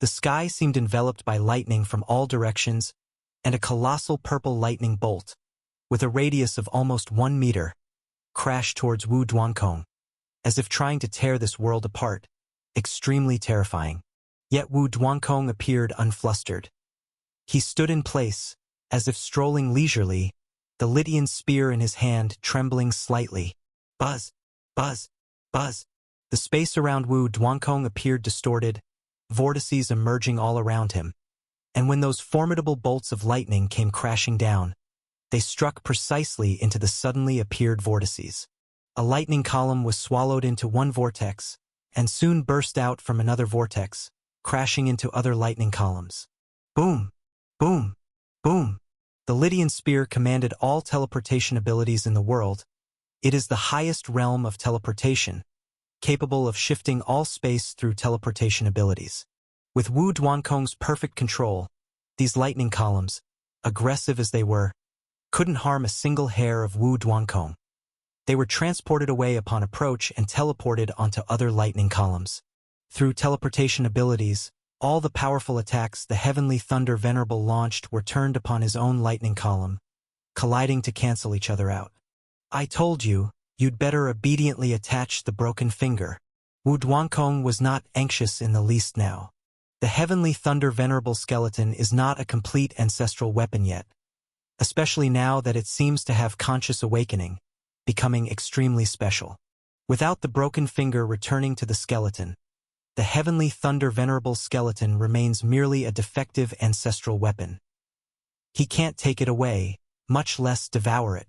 The sky seemed enveloped by lightning from all directions, and a colossal purple lightning bolt, with a radius of almost 1 meter, crashed towards Wu Duankong, as if trying to tear this world apart, extremely terrifying. Yet Wu Duankong appeared unflustered. He stood in place, as if strolling leisurely, the Lydian spear in his hand trembling slightly. Buzz! Buzz! Buzz! The space around Wu Duankong appeared distorted, vortices emerging all around him. And when those formidable bolts of lightning came crashing down, they struck precisely into the suddenly appeared vortices. A lightning column was swallowed into one vortex, and soon burst out from another vortex, crashing into other lightning columns. Boom! Boom! Boom! The Lydian spear commanded all teleportation abilities in the world. It is the highest realm of teleportation, capable of shifting all space through teleportation abilities. With Wu Duankong's perfect control, these lightning columns, aggressive as they were, couldn't harm a single hair of Wu Duankong. They were transported away upon approach and teleported onto other lightning columns. Through teleportation abilities, all the powerful attacks the Heavenly Thunder Venerable launched were turned upon his own lightning column, colliding to cancel each other out. "I told you, you'd better obediently attach the broken finger." Wu Duankong was not anxious in the least now. The Heavenly Thunder Venerable skeleton is not a complete ancestral weapon yet, especially now that it seems to have conscious awakening, becoming extremely special. Without the broken finger returning to the skeleton, the Heavenly Thunder Venerable skeleton remains merely a defective ancestral weapon. He can't take it away, much less devour it.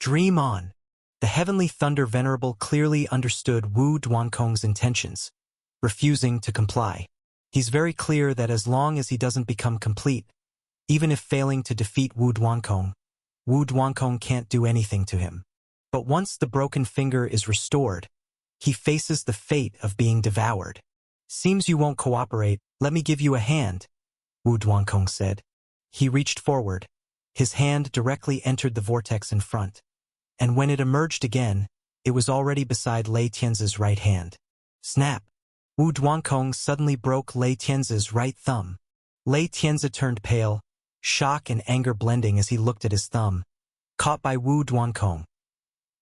Dream on! The Heavenly Thunder Venerable clearly understood Wu Duankong's intentions, refusing to comply. He's very clear that as long as he doesn't become complete, even if failing to defeat Wu Duankong can't do anything to him. But once the broken finger is restored, he faces the fate of being devoured. "Seems you won't cooperate, let me give you a hand," Wu Duankong said. He reached forward. His hand directly entered the vortex in front, and when it emerged again, it was already beside Lei Tianzi's right hand. Snap! Wu Duankong suddenly broke Lei Tianzi's right thumb. Lei Tianzi turned pale, shock and anger blending as he looked at his thumb, caught by Wu Duankong.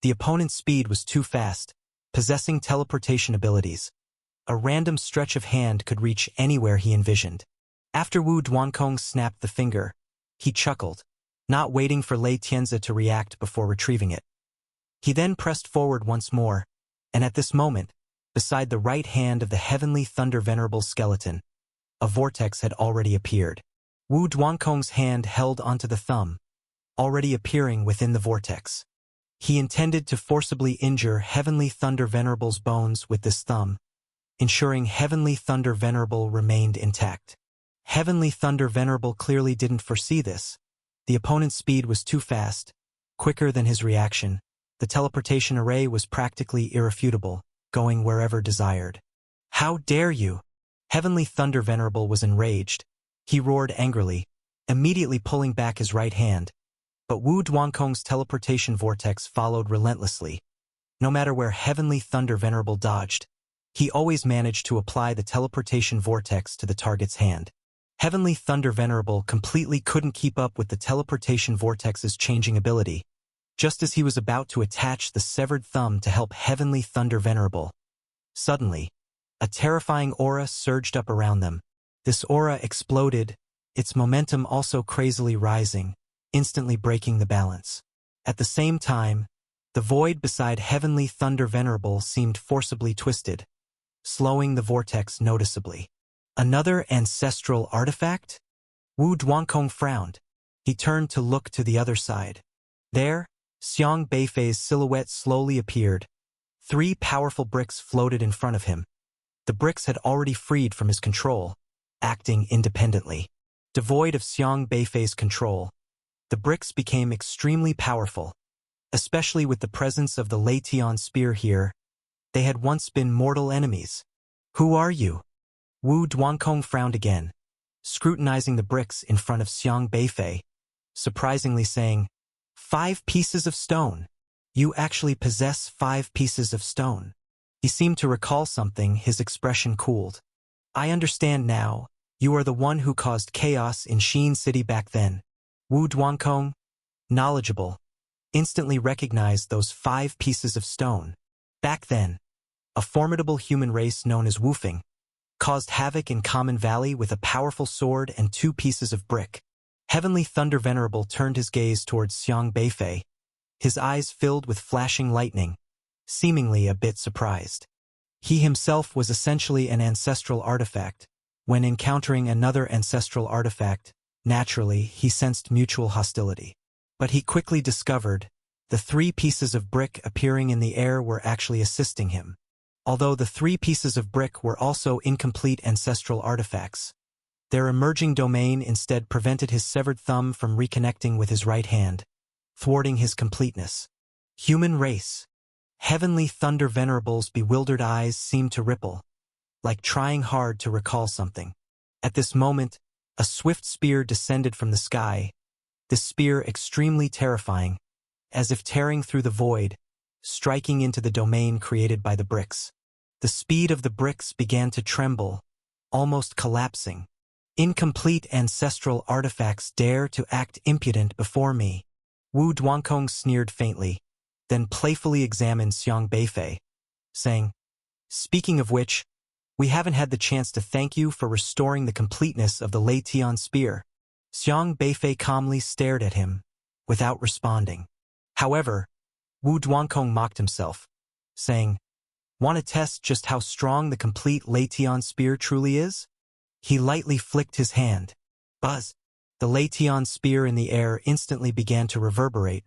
The opponent's speed was too fast, possessing teleportation abilities. A random stretch of hand could reach anywhere he envisioned. After Wu Duankong snapped the finger, he chuckled, not waiting for Lei Tianzi to react before retrieving it. He then pressed forward once more, and at this moment, beside the right hand of the Heavenly Thunder Venerable skeleton, a vortex had already appeared. Wu Duankong's hand held onto the thumb, already appearing within the vortex. He intended to forcibly injure Heavenly Thunder Venerable's bones with this thumb, ensuring Heavenly Thunder Venerable remained intact. Heavenly Thunder Venerable clearly didn't foresee this. The opponent's speed was too fast, quicker than his reaction. The teleportation array was practically irrefutable, going wherever desired. "How dare you!" Heavenly Thunder Venerable was enraged. He roared angrily, immediately pulling back his right hand. But Wu Duankong's teleportation vortex followed relentlessly. No matter where Heavenly Thunder Venerable dodged, he always managed to apply the teleportation vortex to the target's hand. Heavenly Thunder Venerable completely couldn't keep up with the teleportation vortex's changing ability. Just as he was about to attach the severed thumb to help Heavenly Thunder Venerable, suddenly, A terrifying aura surged up around them. This aura exploded, its momentum also crazily rising, instantly breaking the balance. At the same time, the void beside Heavenly Thunder Venerable seemed forcibly twisted, slowing the vortex noticeably. Another ancestral artifact? Wu Duankong frowned. He turned to look to the other side. There, Xiang Beifei's silhouette slowly appeared. 3 powerful bricks floated in front of him. The bricks had already freed from his control, acting independently. Devoid of Xiang Beifei's control, the bricks became extremely powerful. Especially with the presence of the Leitian spear here, they had once been mortal enemies. Who are you? Wu Duankong frowned again, scrutinizing the bricks in front of Xiang Beifei, surprisingly saying, 5 pieces of stone. You actually possess 5 pieces of stone. He seemed to recall something, his expression cooled. I understand now, you are the one who caused chaos in Xin City back then. Wu Duankong, knowledgeable, instantly recognized those 5 pieces of stone. Back then, a formidable human race known as Wufeng caused havoc in Common Valley with a powerful sword and 2 pieces of brick. Heavenly Thunder Venerable turned his gaze towards Xiang Beifei, his eyes filled with flashing lightning, seemingly a bit surprised. He himself was essentially an ancestral artifact. When encountering another ancestral artifact, naturally, he sensed mutual hostility. But he quickly discovered the 3 pieces of brick appearing in the air were actually assisting him. Although the 3 pieces of brick were also incomplete ancestral artifacts, their emerging domain instead prevented his severed thumb from reconnecting with his right hand, thwarting his completeness. Human race. Heavenly Thunder Venerable's bewildered eyes seemed to ripple, like trying hard to recall something. At this moment, a swift spear descended from the sky, this spear extremely terrifying, as if tearing through the void, striking into the domain created by the bricks. The speed of the bricks began to tremble, almost collapsing. Incomplete ancestral artifacts dare to act impudent before me. Wu Duankong sneered faintly, then playfully examined Xiang Beifei, saying, Speaking of which, we haven't had the chance to thank you for restoring the completeness of the Leitian spear. Xiang Beifei calmly stared at him, without responding. However, Wu Duankong mocked himself, saying, Want to test just how strong the complete Leitian spear truly is? He lightly flicked his hand. Buzz! The Leitian spear in the air instantly began to reverberate,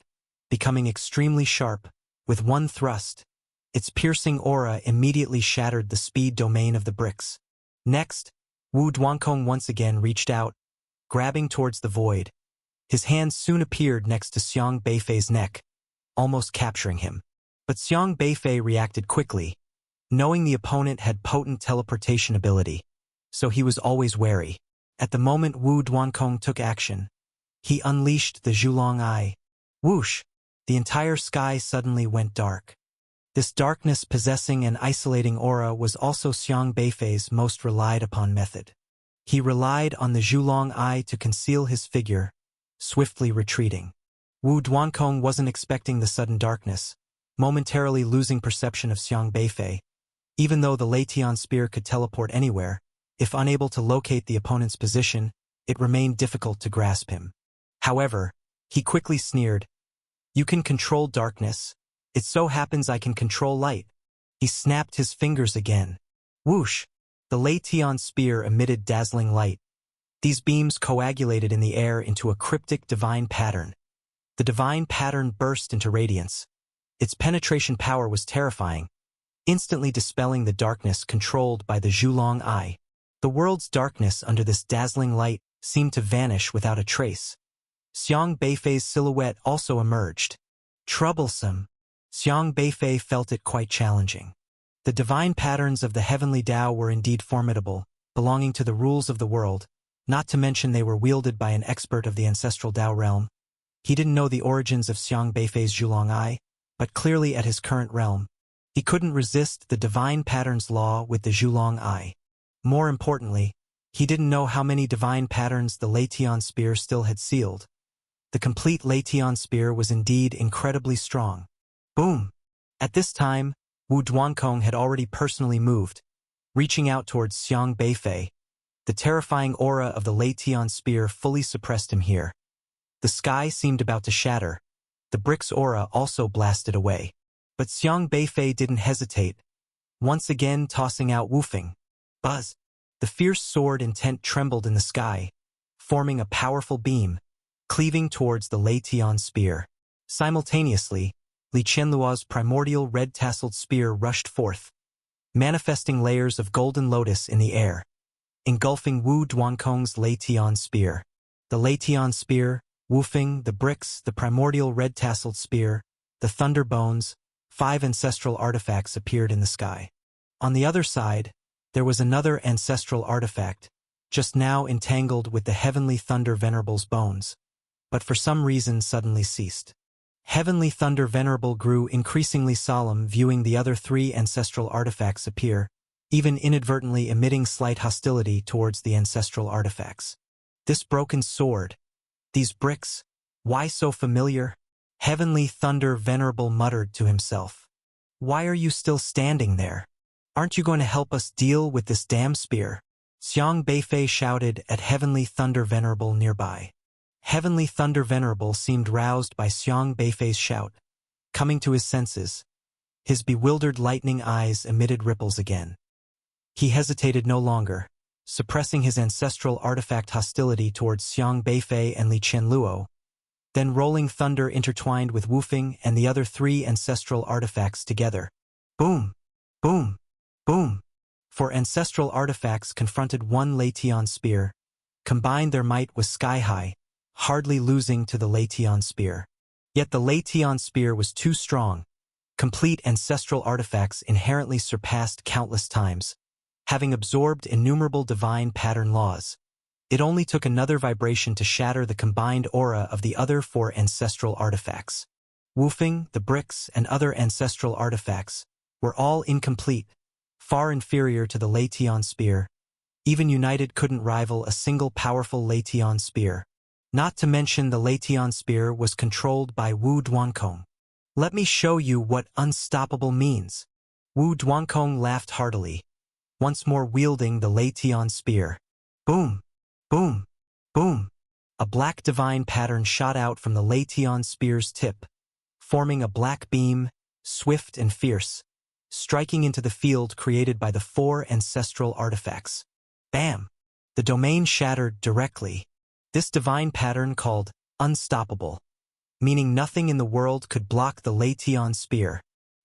becoming extremely sharp. With one thrust, its piercing aura immediately shattered the speed domain of the bricks. Next, Wu Duankong once again reached out, grabbing towards the void. His hand soon appeared next to Xiang Beifei's neck, almost capturing him. But Xiang Beifei reacted quickly, knowing the opponent had potent teleportation ability, so he was always wary. At the moment Wu Duankong took action, he unleashed the Zhulong Eye. Whoosh! The entire sky suddenly went dark. This darkness possessing an isolating aura was also Xiang Beifei's most relied upon method. He relied on the Zhulong Eye to conceal his figure, swiftly retreating. Wu Duankong wasn't expecting the sudden darkness, momentarily losing perception of Xiang Beifei. Even though the Leitian spear could teleport anywhere, if unable to locate the opponent's position, it remained difficult to grasp him. However, he quickly sneered, You can control darkness. It so happens I can control light. He snapped his fingers again. Whoosh! The Leitian spear emitted dazzling light. These beams coagulated in the air into a cryptic divine pattern. The divine pattern burst into radiance. Its penetration power was terrifying, instantly dispelling the darkness controlled by the Zhulong Eye. The world's darkness under this dazzling light seemed to vanish without a trace. Xiang Beifei's silhouette also emerged. Troublesome. Xiang Beifei felt it quite challenging. The divine patterns of the heavenly Tao were indeed formidable, belonging to the rules of the world, not to mention they were wielded by an expert of the ancestral Tao realm. He didn't know the origins of Xiang Beifei's Zhulong Eye, but clearly at his current realm, he couldn't resist the divine patterns law with the Zhulong Eye. More importantly, he didn't know how many divine patterns the Leitian spear still had sealed. The complete Leitian spear was indeed incredibly strong. Boom! At this time, Wu Duankong had already personally moved, Reaching out towards Xiang Beifei, the terrifying aura of the Lei Tian spear fully suppressed him here. The sky seemed about to shatter. The brick's aura also blasted away. But Xiang Beifei didn't hesitate, once again tossing out Wufeng. Buzz! The fierce sword intent trembled in the sky, forming a powerful beam, cleaving towards the Lei Tian spear. Simultaneously, Li Qianluo's primordial red-tasseled spear rushed forth, manifesting layers of golden lotus in the air, engulfing Wu Duankong's Lei Tian spear. The Lei Tian spear, Wufeng, the bricks, the primordial red-tasseled spear, the thunder bones, 5 ancestral artifacts appeared in the sky. On the other side, there was another ancestral artifact, just now entangled with the Heavenly Thunder Venerable's bones, but for some reason suddenly ceased. Heavenly Thunder Venerable grew increasingly solemn viewing the other 3 ancestral artifacts appear, even inadvertently emitting slight hostility towards the ancestral artifacts. This broken sword, these bricks, why so familiar? Heavenly Thunder Venerable muttered to himself. Why are you still standing there? Aren't you going to help us deal with this damn spear? Xiang Beifei shouted at Heavenly Thunder Venerable nearby. Heavenly Thunder Venerable seemed roused by Xiang Beifei's shout. Coming to his senses, his bewildered lightning eyes emitted ripples again. He hesitated no longer, suppressing his ancestral artifact hostility towards Xiang Beifei and Li Qianluo, then rolling thunder intertwined with Wufeng and the other 3 ancestral artifacts together. Boom! Boom! Boom! 4 ancestral artifacts confronted one Lei Tian spear. Combined their might was sky-high, hardly losing to the Lei Tian spear. Yet the Lei Tian spear was too strong. Complete ancestral artifacts inherently surpassed countless times, having absorbed innumerable divine pattern laws. It only took another vibration to shatter the combined aura of the other 4 ancestral artifacts. Wufeng, the bricks, and other ancestral artifacts were all incomplete, far inferior to the Lei Tian spear. Even united couldn't rival a single powerful Lei Tian spear. Not to mention the Lei Tian spear was controlled by Wu Duankong. Let me show you what unstoppable means. Wu Duankong laughed heartily, once more wielding the Lei Tian spear. Boom! Boom! Boom! A black divine pattern shot out from the Lei Tian spear's tip, forming a black beam, swift and fierce, striking into the field created by the 4 ancestral artifacts. Bam! The domain shattered directly. This divine pattern called unstoppable, meaning nothing in the world could block the Lei Tian spear.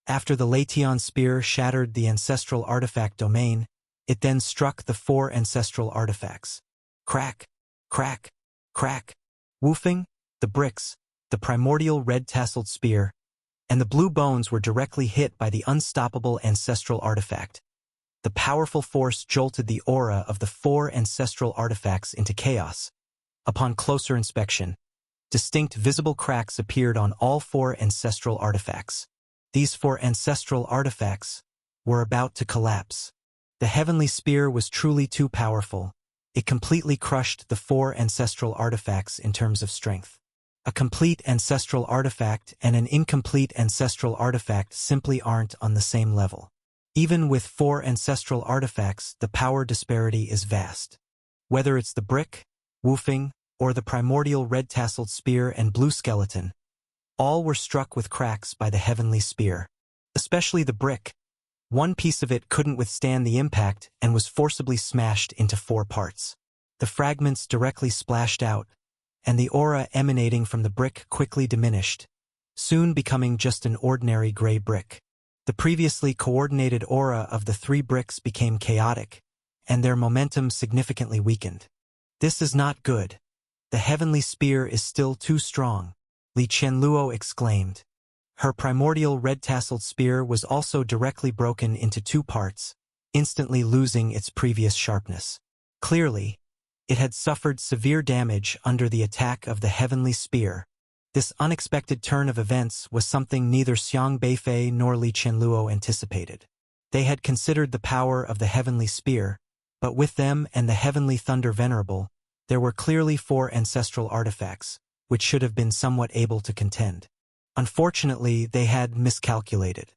After the Lei Tian spear shattered the ancestral artifact domain, it then struck the 4 ancestral artifacts. Crack! Crack! Crack! Wufeng, the bricks, the primordial red-tasseled spear, and the blue bones were directly hit by the unstoppable ancestral artifact. The powerful force jolted the aura of the 4 ancestral artifacts into chaos. Upon closer inspection, distinct visible cracks appeared on all 4 ancestral artifacts. These 4 ancestral artifacts were about to collapse. The heavenly spear was truly too powerful. It completely crushed the 4 ancestral artifacts in terms of strength. A complete ancestral artifact and an incomplete ancestral artifact simply aren't on the same level. Even with 4 ancestral artifacts, the power disparity is vast. Whether it's the brick, Wufeng, or the primordial red-tasseled spear and blue skeleton, all were struck with cracks by the heavenly spear. Especially the brick. One piece of it couldn't withstand the impact and was forcibly smashed into 4 parts. The fragments directly splashed out, and the aura emanating from the brick quickly diminished, soon becoming just an ordinary gray brick. The previously coordinated aura of the 3 bricks became chaotic, and their momentum significantly weakened. This is not good. The heavenly spear is still too strong, Li Qianluo exclaimed. Her primordial red-tasseled spear was also directly broken into 2 parts, instantly losing its previous sharpness. Clearly, it had suffered severe damage under the attack of the heavenly spear. This unexpected turn of events was something neither Xiang Beifei nor Li Qianluo anticipated. They had considered the power of the heavenly spear, but with them and the heavenly thunder venerable, there were clearly 4 ancestral artifacts, which should have been somewhat able to contend. Unfortunately, they had miscalculated.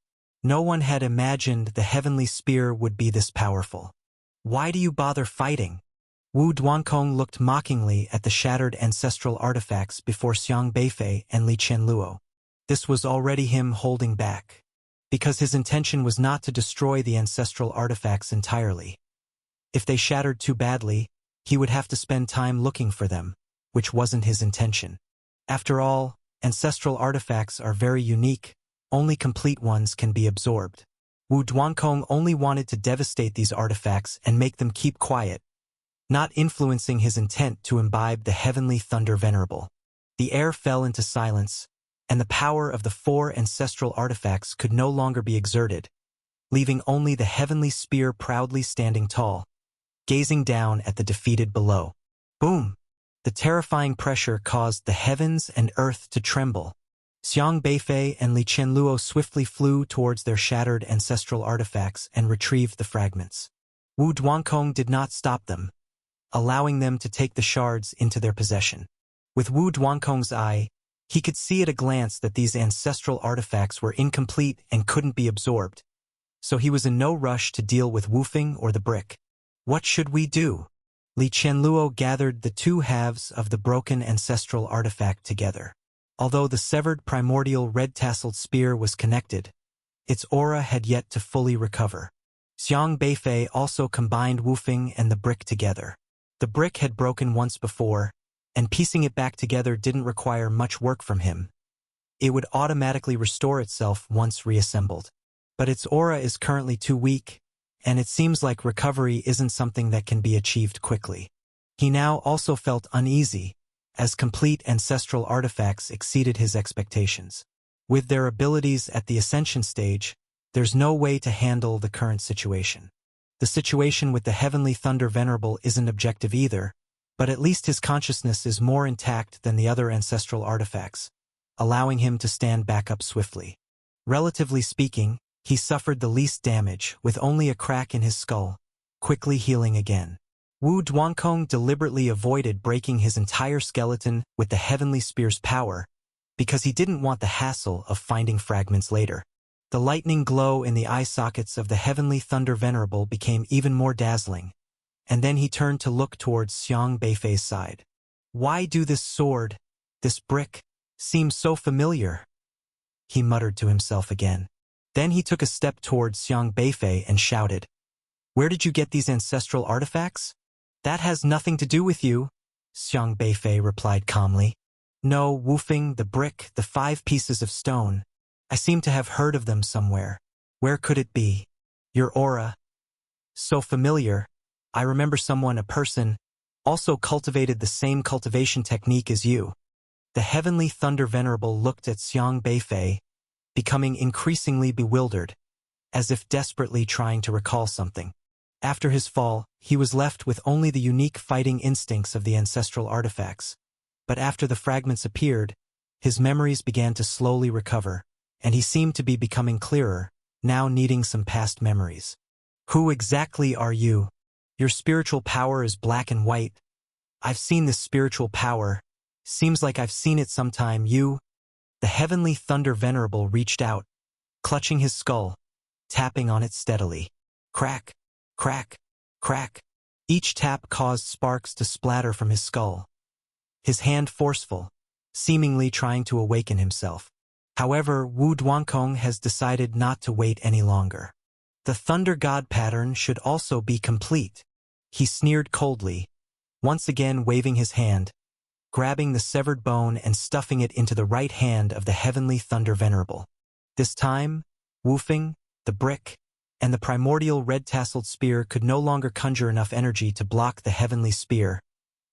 No one had imagined the heavenly spear would be this powerful. Why do you bother fighting? Wu Duankong looked mockingly at the shattered ancestral artifacts before Xiang Beifei and Li Qianluo. This was already him holding back, because his intention was not to destroy the ancestral artifacts entirely. If they shattered too badly, he would have to spend time looking for them, which wasn't his intention. After all, ancestral artifacts are very unique, only complete ones can be absorbed. Wu Duankong only wanted to devastate these artifacts and make them keep quiet, not influencing his intent to imbibe the heavenly thunder venerable. The air fell into silence, and the power of the 4 ancestral artifacts could no longer be exerted, leaving only the heavenly spear proudly standing tall, gazing down at the defeated below. Boom! The terrifying pressure caused the heavens and earth to tremble. Xiang Beifei and Li Qianluo swiftly flew towards their shattered ancestral artifacts and retrieved the fragments. Wu Duankong did not stop them, allowing them to take the shards into their possession. With Wu Duankong's eye, he could see at a glance that these ancestral artifacts were incomplete and couldn't be absorbed, so he was in no rush to deal with Wufeng or the brick. What should we do? Li Qianluo gathered the 2 halves of the broken ancestral artifact together. Although the severed primordial red-tasseled spear was connected, its aura had yet to fully recover. Xiang Beifei also combined Wufeng and the brick together. The brick had broken once before, and piecing it back together didn't require much work from him. It would automatically restore itself once reassembled. But its aura is currently too weak, and it seems like recovery isn't something that can be achieved quickly. He now also felt uneasy, as complete ancestral artifacts exceeded his expectations. With their abilities at the ascension stage, there's no way to handle the current situation. The situation with the Heavenly Thunder Venerable isn't objective either, but at least his consciousness is more intact than the other ancestral artifacts, allowing him to stand back up swiftly. Relatively speaking, he suffered the least damage, with only a crack in his skull, quickly healing again. Wu Duankong deliberately avoided breaking his entire skeleton with the heavenly spear's power, because he didn't want the hassle of finding fragments later. The lightning glow in the eye sockets of the Heavenly Thunder Venerable became even more dazzling, and then he turned to look towards Xiang Beifei's side. Why do this sword, this brick, seem so familiar? He muttered to himself again. Then he took a step towards Xiang Beifei and shouted, "Where did you get these ancestral artifacts?" "That has nothing to do with you," Xiang Beifei replied calmly. "No, Wufeng, the brick, the 5 pieces of stone. I seem to have heard of them somewhere. Where could it be? Your aura. So familiar. I remember someone, a person, also cultivated the same cultivation technique as you." The Heavenly Thunder Venerable looked at Xiang Beifei, becoming increasingly bewildered, as if desperately trying to recall something. After his fall, he was left with only the unique fighting instincts of the ancestral artifacts. But after the fragments appeared, his memories began to slowly recover, and he seemed to be becoming clearer, now needing some past memories. "Who exactly are you? Your spiritual power is black and white. I've seen this spiritual power. Seems like I've seen it sometime. You..." The Heavenly Thunder Venerable reached out, clutching his skull, tapping on it steadily. Crack, crack, crack. Each tap caused sparks to splatter from his skull, his hand forceful, seemingly trying to awaken himself. However, Wu Duankong has decided not to wait any longer. The Thunder God pattern should also be complete. He sneered coldly, once again waving his hand, grabbing the severed bone and stuffing it into the right hand of the Heavenly Thunder Venerable. This time, Wufeng, the brick, and the primordial red-tasseled spear could no longer conjure enough energy to block the heavenly spear,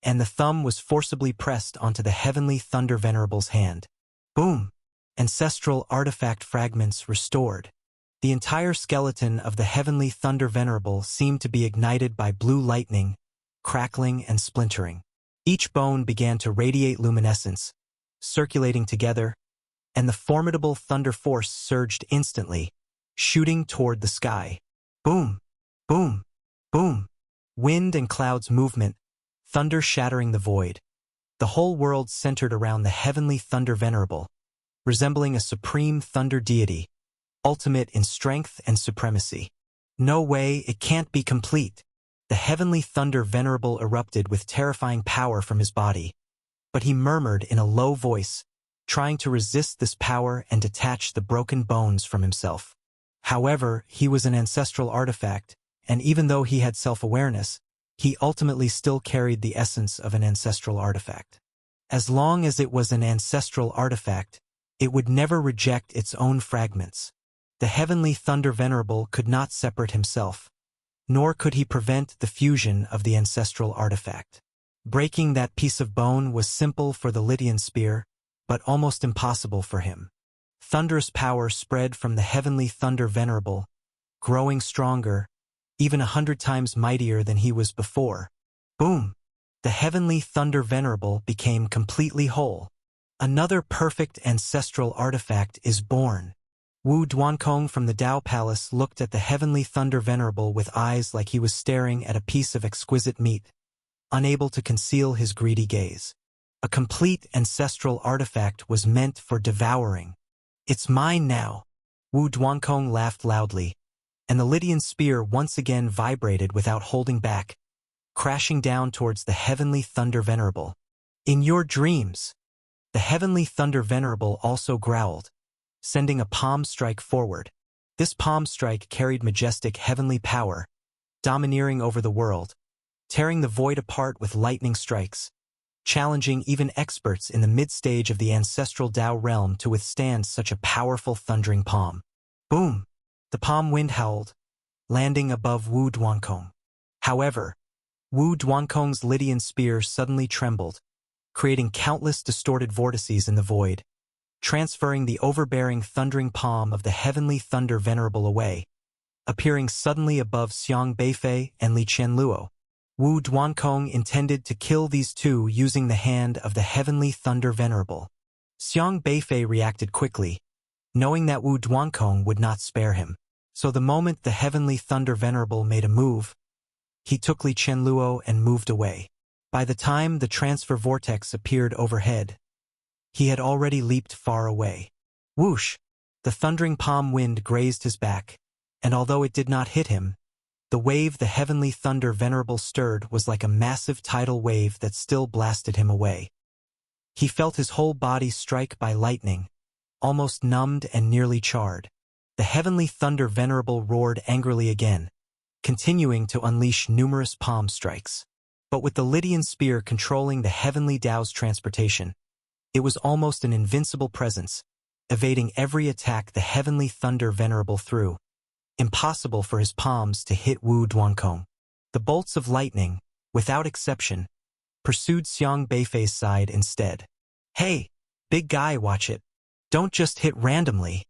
and the thumb was forcibly pressed onto the Heavenly Thunder Venerable's hand. Boom! Ancestral artifact fragments restored. The entire skeleton of the Heavenly Thunder Venerable seemed to be ignited by blue lightning, crackling and splintering. Each bone began to radiate luminescence, circulating together, and the formidable thunder force surged instantly, shooting toward the sky. Boom! Boom! Boom! Wind and clouds movement, thunder shattering the void. The whole world centered around the Heavenly Thunder Venerable, resembling a supreme thunder deity, ultimate in strength and supremacy. No way, it can't be complete. The heavenly thunder venerable erupted with terrifying power from his body. But he murmured in a low voice, trying to resist this power and detach the broken bones from himself. However, he was an ancestral artifact, and even though he had self-awareness, he ultimately still carried the essence of an ancestral artifact. As long as it was an ancestral artifact, it would never reject its own fragments. The heavenly thunder venerable could not separate himself, nor could he prevent the fusion of the ancestral artifact. Breaking that piece of bone was simple for the Lydian spear, but almost impossible for him. Thunderous power spread from the heavenly thunder venerable, growing stronger, even 100 times mightier than he was before. Boom! The heavenly thunder venerable became completely whole. Another perfect ancestral artifact is born. Wu Duankong from the Dao Palace looked at the heavenly thunder venerable with eyes like he was staring at a piece of exquisite meat, unable to conceal his greedy gaze. A complete ancestral artifact was meant for devouring. It's mine now. Wu Duankong laughed loudly, and the Lydian spear once again vibrated without holding back, crashing down towards the heavenly thunder venerable. In your dreams! The heavenly thunder venerable also growled, sending a palm strike forward. This palm strike carried majestic heavenly power, domineering over the world, tearing the void apart with lightning strikes, challenging even experts in the mid-stage of the ancestral Dao realm to withstand such a powerful thundering palm. Boom! The palm wind howled, landing above Wu Duankong. However, Wu Duankong's Lydian spear suddenly trembled, creating countless distorted vortices in the void, transferring the overbearing thundering palm of the heavenly thunder venerable away, appearing suddenly above Xiang Beifei and Li Qianluo. Wu Duankong intended to kill these two using the hand of the heavenly thunder venerable. Xiang Beifei reacted quickly, knowing that Wu Duankong would not spare him. So the moment the heavenly thunder venerable made a move, he took Li Qianluo and moved away. By the time the transfer vortex appeared overhead, he had already leaped far away. Whoosh! The thundering palm wind grazed his back, and although it did not hit him, the wave the heavenly thunder venerable stirred was like a massive tidal wave that still blasted him away. He felt his whole body strike by lightning, almost numbed and nearly charred. The heavenly thunder venerable roared angrily again, continuing to unleash numerous palm strikes. But with the Lydian spear controlling the heavenly Dao's transportation, it was almost an invincible presence, evading every attack the heavenly thunder venerable threw. Impossible for his palms to hit Wu Duankong. The bolts of lightning, without exception, pursued Xiang Beifei's side instead. Hey, big guy, watch it. Don't just hit randomly.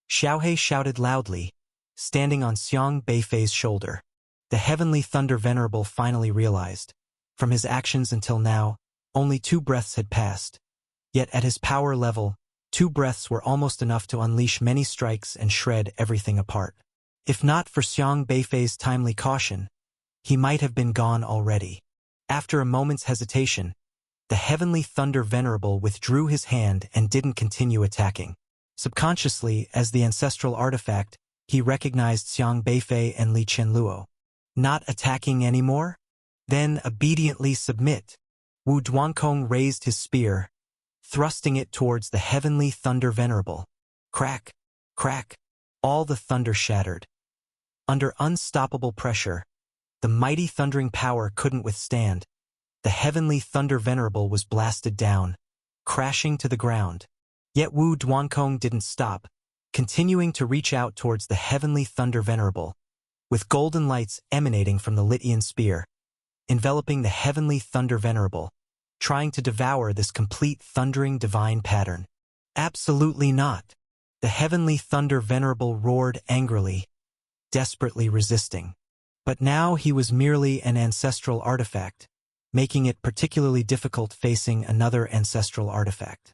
Xiaohe shouted loudly, standing on Xiang Beifei's shoulder. The heavenly thunder venerable finally realized, from his actions until now, only 2 breaths had passed. Yet at his power level, 2 breaths were almost enough to unleash many strikes and shred everything apart. If not for Xiang Beifei's timely caution, he might have been gone already. After a moment's hesitation, the heavenly thunder venerable withdrew his hand and didn't continue attacking. Subconsciously, as the ancestral artifact, he recognized Xiang Beifei and Li Qianluo. Not attacking anymore? Then obediently submit. Wu Duankong raised his spear, thrusting it towards the heavenly thunder venerable. Crack! Crack! All the thunder shattered. Under unstoppable pressure, the mighty thundering power couldn't withstand. The heavenly thunder venerable was blasted down, crashing to the ground. Yet Wu Duankong didn't stop, continuing to reach out towards the heavenly thunder venerable, with golden lights emanating from the Lydian spear, enveloping the heavenly thunder venerable, trying to devour this complete thundering divine pattern. Absolutely not. The heavenly thunder venerable roared angrily, desperately resisting. But now he was merely an ancestral artifact, making it particularly difficult facing another ancestral artifact.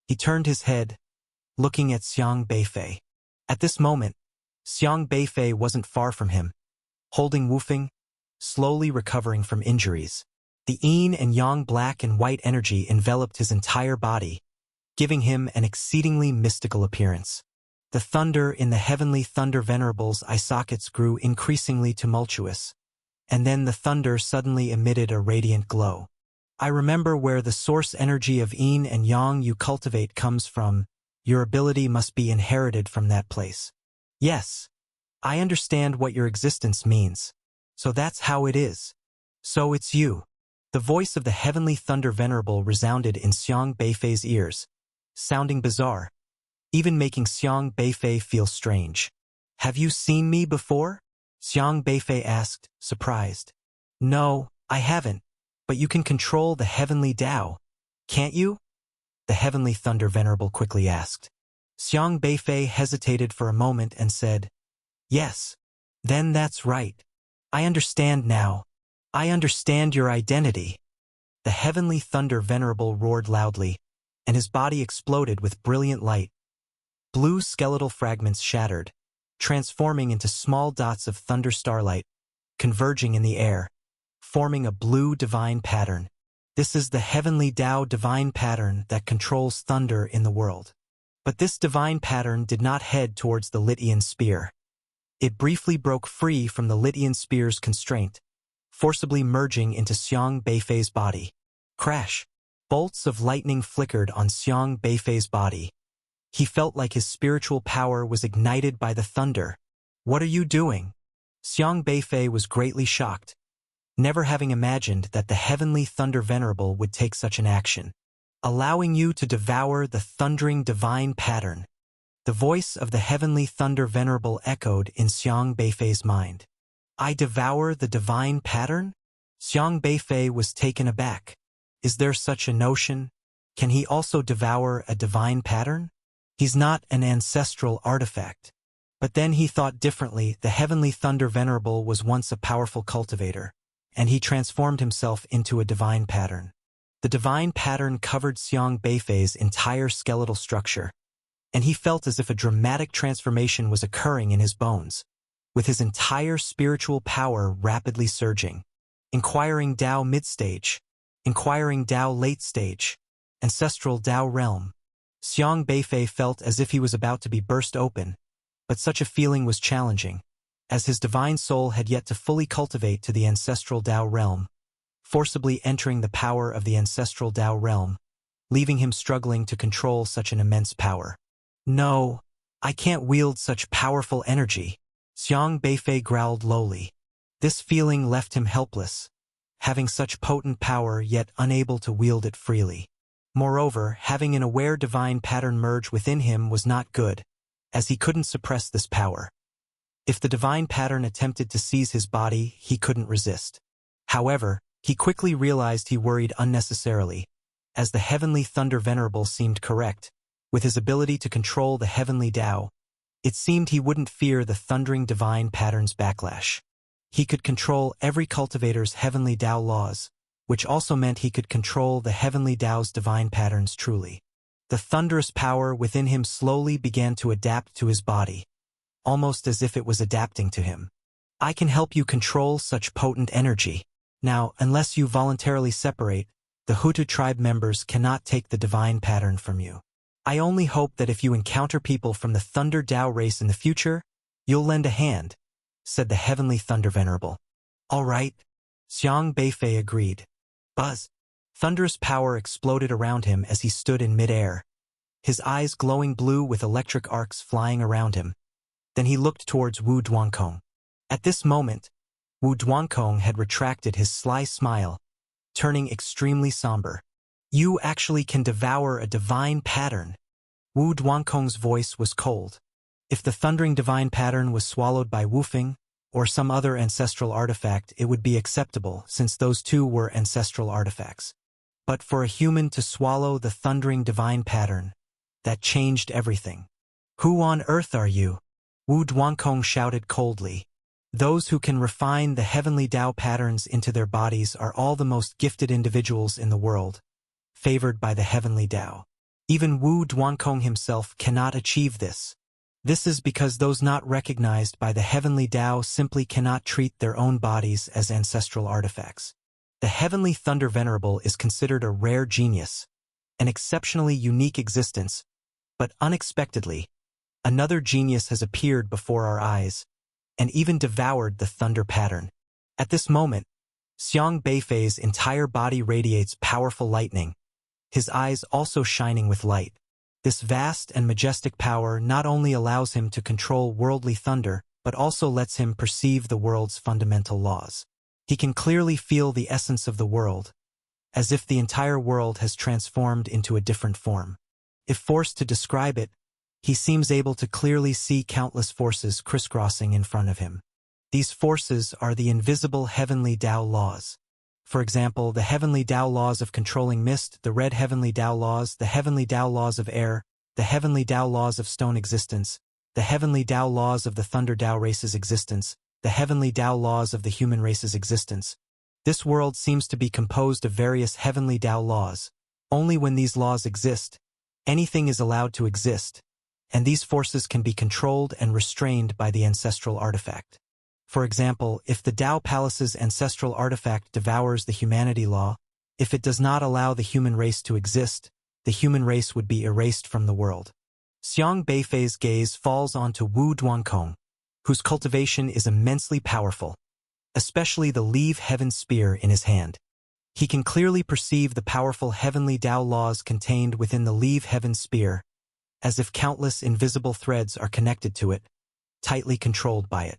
He turned his head, looking at Xiang Beifei. At this moment, Xiang Beifei wasn't far from him, holding Wufeng, slowly recovering from injuries. The yin and yang black and white energy enveloped his entire body, giving him an exceedingly mystical appearance. The thunder in the heavenly thunder venerables eye sockets grew increasingly tumultuous, and then the thunder suddenly emitted a radiant glow. I remember where the source energy of yin and yang you cultivate comes from. Your ability must be inherited from that place. Yes, I understand what your existence means. So that's how it is. So it's you. The voice of the heavenly thunder venerable resounded in Xiang Beifei's ears, sounding bizarre, even making Xiang Beifei feel strange. Have you seen me before? Xiang Beifei asked, surprised. No, I haven't, but you can control the heavenly Tao, can't you? The heavenly thunder venerable quickly asked. Xiang Beifei hesitated for a moment and said, yes. Then that's right. I understand now. I understand your identity. The heavenly thunder venerable roared loudly, and his body exploded with brilliant light. Blue skeletal fragments shattered, transforming into small dots of thunder starlight, converging in the air, forming a blue divine pattern. This is the heavenly Tao divine pattern that controls thunder in the world. But this divine pattern did not head towards the Litian spear. It briefly broke free from the Litian spear's constraint, forcibly merging into Xiang Beifei's body. Crash! Bolts of lightning flickered on Xiang Beifei's body. He felt like his spiritual power was ignited by the thunder. What are you doing? Xiang Beifei was greatly shocked, never having imagined that the heavenly thunder venerable would take such an action. Allowing you to devour the thundering divine pattern. The voice of the heavenly thunder venerable echoed in Xiang Beifei's mind. I devour the divine pattern? Xiang Beifei was taken aback. Is there such a notion? Can he also devour a divine pattern? He's not an ancestral artifact. But then he thought differently. The heavenly thunder venerable was once a powerful cultivator, and he transformed himself into a divine pattern. The divine pattern covered Xiang Beifei's entire skeletal structure, and he felt as if a dramatic transformation was occurring in his bones, with his entire spiritual power rapidly surging. Inquiring Tao mid-stage, inquiring Tao late stage, ancestral Tao realm. Xiang Beifei felt as if he was about to be burst open, but such a feeling was challenging, as his divine soul had yet to fully cultivate to the ancestral Tao realm, forcibly entering the power of the ancestral Tao realm, leaving him struggling to control such an immense power. No, I can't wield such powerful energy, Xiang Beifei growled lowly. This feeling left him helpless, having such potent power yet unable to wield it freely. Moreover, having an aware divine pattern merge within him was not good, as he couldn't suppress this power. If the divine pattern attempted to seize his body, he couldn't resist. However, he quickly realized he worried unnecessarily, as the heavenly thunder venerable seemed correct. With his ability to control the heavenly Tao, it seemed he wouldn't fear the thundering divine pattern's backlash. He could control every cultivator's heavenly Tao laws, which also meant he could control the heavenly Tao's divine patterns truly. The thunderous power within him slowly began to adapt to his body, almost as if it was adapting to him. I can help you control such potent energy. Now, unless you voluntarily separate, the Hutu tribe members cannot take the divine pattern from you. I only hope that if you encounter people from the Thunder Tao race in the future, you'll lend a hand, said the heavenly thunder venerable. All right, Xiang Beifei agreed. Buzz. Thunderous power exploded around him as he stood in mid-air, his eyes glowing blue with electric arcs flying around him. Then he looked towards Wu Duankong. At this moment, Wu Duankong had retracted his sly smile, turning extremely somber. You actually can devour a divine pattern. Wu Duankong's voice was cold. If the thundering divine pattern was swallowed by Wufeng, or some other ancestral artifact, it would be acceptable, since those two were ancestral artifacts. But for a human to swallow the thundering divine pattern, that changed everything. Who on earth are you? Wu Duankong shouted coldly. Those who can refine the heavenly Tao patterns into their bodies are all the most gifted individuals in the world, favored by the heavenly Tao. Even Wu Duankong himself cannot achieve this. This is because those not recognized by the heavenly Tao simply cannot treat their own bodies as ancestral artifacts. The heavenly thunder venerable is considered a rare genius, an exceptionally unique existence, but unexpectedly, Another genius has appeared before our eyes, and even devoured the thunder pattern. At this moment, Xiang Beifei's entire body radiates powerful lightning, his eyes also shining with light. This vast and majestic power not only allows him to control worldly thunder, but also lets him perceive the world's fundamental laws. He can clearly feel the essence of the world, as if the entire world has transformed into a different form. If forced to describe it, he seems able to clearly see countless forces crisscrossing in front of him. These forces are the invisible heavenly Tao laws. For example, the heavenly Tao laws of controlling mist, the red heavenly Tao laws, the heavenly Tao laws of air, the heavenly Tao laws of stone existence, the heavenly Tao laws of the thunder Tao race's existence, the heavenly Tao laws of the human race's existence. This world seems to be composed of various heavenly Tao laws. Only when these laws exist, anything is allowed to exist, and these forces can be controlled and restrained by the ancestral artifact. For example, if the Tao Palace's ancestral artifact devours the humanity law, if it does not allow the human race to exist, the human race would be erased from the world. Xiang Beifei's gaze falls onto Wu Duankong, whose cultivation is immensely powerful, especially the Leave Heaven spear in his hand. He can clearly perceive the powerful heavenly Tao laws contained within the Leave Heaven spear, as if countless invisible threads are connected to it, tightly controlled by it.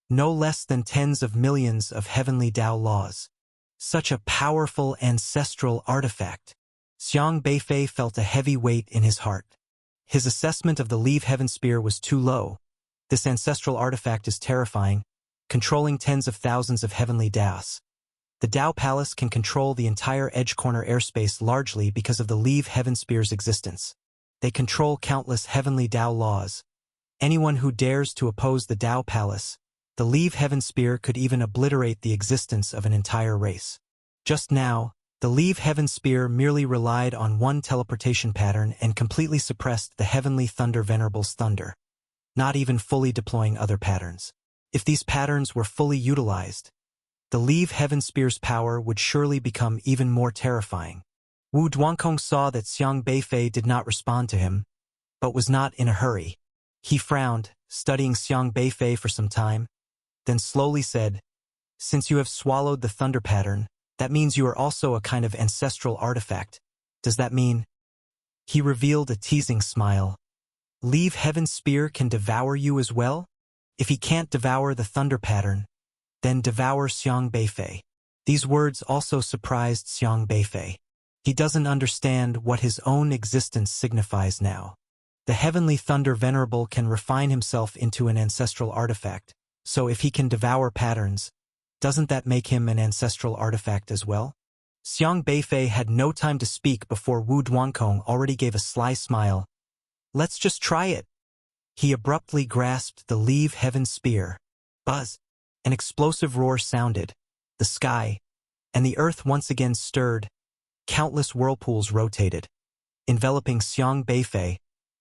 No less than tens of millions of heavenly Tao laws. Such a powerful ancestral artifact. Xiang Beifei felt a heavy weight in his heart. His assessment of the Leave Heaven spear was too low. This ancestral artifact is terrifying, controlling tens of thousands of heavenly Taos. The Tao Palace can control the entire Edge Corner airspace largely because of the Leave Heaven spear's existence. They control countless heavenly Tao laws. Anyone who dares to oppose the Tao Palace, the Leave Heaven spear could even obliterate the existence of an entire race. Just now, the Leave Heaven spear merely relied on one teleportation pattern and completely suppressed the Heavenly Thunder Venerable's thunder, not even fully deploying other patterns. If these patterns were fully utilized, the Leave Heaven spear's power would surely become even more terrifying. Wu Duankong saw that Xiang Beifei did not respond to him, but was not in a hurry. He frowned, studying Xiang Beifei for some time, then slowly said, "Since you have swallowed the thunder pattern, that means you are also a kind of ancestral artifact. Does that mean?" He revealed a teasing smile. "Leave Heaven spear can devour you as well? If he can't devour the thunder pattern, then devour Xiang Beifei." These words also surprised Xiang Beifei. He doesn't understand what his own existence signifies now. The Heavenly Thunder Venerable can refine himself into an ancestral artifact, so if he can devour patterns, doesn't that make him an ancestral artifact as well? Xiang Beifei had no time to speak before Wu Duankong already gave a sly smile. "Let's just try it." He abruptly grasped the Leave Heaven spear. Buzz! An explosive roar sounded. The sky and the earth once again stirred. Countless whirlpools rotated, enveloping Xiang Beifei,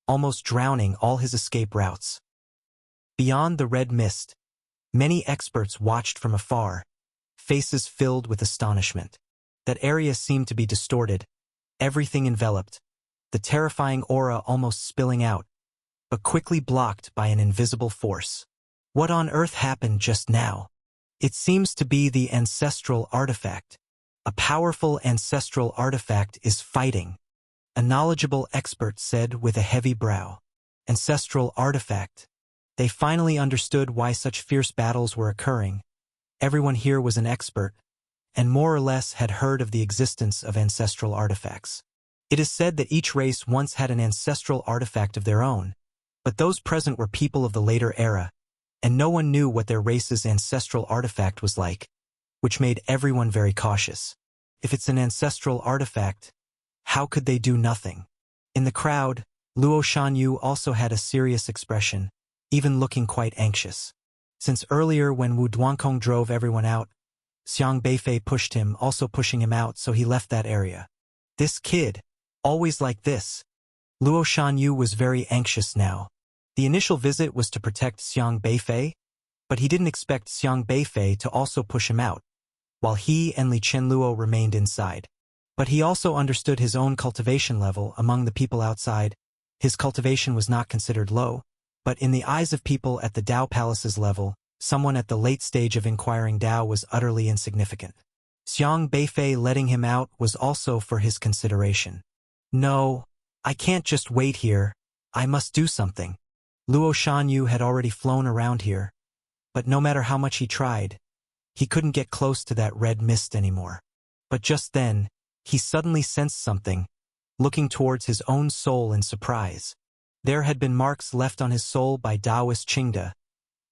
almost drowning all his escape routes. Beyond the red mist, many experts watched from afar, faces filled with astonishment. That area seemed to be distorted, everything enveloped, the terrifying aura almost spilling out, but quickly blocked by an invisible force. What on earth happened just now? It seems to be the ancestral artifact. A powerful ancestral artifact is fighting, a knowledgeable expert said with a heavy brow. Ancestral artifact. They finally understood why such fierce battles were occurring. Everyone here was an expert, and more or less had heard of the existence of ancestral artifacts. It is said that each race once had an ancestral artifact of their own, but those present were people of the later era, and no one knew what their race's ancestral artifact was like, which made everyone very cautious. If it's an ancestral artifact, how could they do nothing? In the crowd, Luo Shanyu also had a serious expression, even looking quite anxious. Since earlier when Wu Duankong drove everyone out, Xiang Beifei pushed him, also pushing him out, so he left that area. This kid, always like this. Luo Shanyu was very anxious now. The initial visit was to protect Xiang Beifei, but he didn't expect Xiang Beifei to also push him out, while he and Li Chenluo remained inside. But he also understood his own cultivation level among the people outside. His cultivation was not considered low. But in the eyes of people at the Dao Palace's level, someone at the late stage of inquiring Dao was utterly insignificant. Xiang Beifei letting him out was also for his consideration. No, I can't just wait here. I must do something. Luo Shanyu had already flown around here, but no matter how much he tried, he couldn't get close to that red mist anymore. But just then, he suddenly sensed something, looking towards his own soul in surprise. There had been marks left on his soul by Taoist Qingde.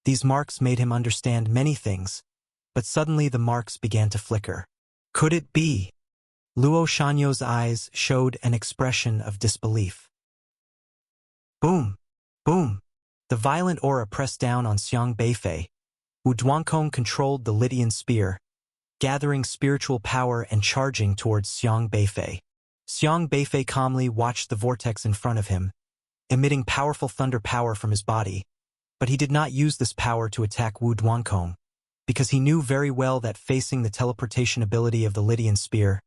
These marks made him understand many things, but suddenly the marks began to flicker. Could it be? Luo Shanyu's eyes showed an expression of disbelief. Boom! Boom! The violent aura pressed down on Xiang Beifei. Wu Duankong controlled the Lydian spear, gathering spiritual power and charging towards Xiang Beifei. Xiang Beifei calmly watched the vortex in front of him, emitting powerful thunder power from his body, but he did not use this power to attack Wu Duankong, because he knew very well that facing the teleportation ability of the Lydian spear,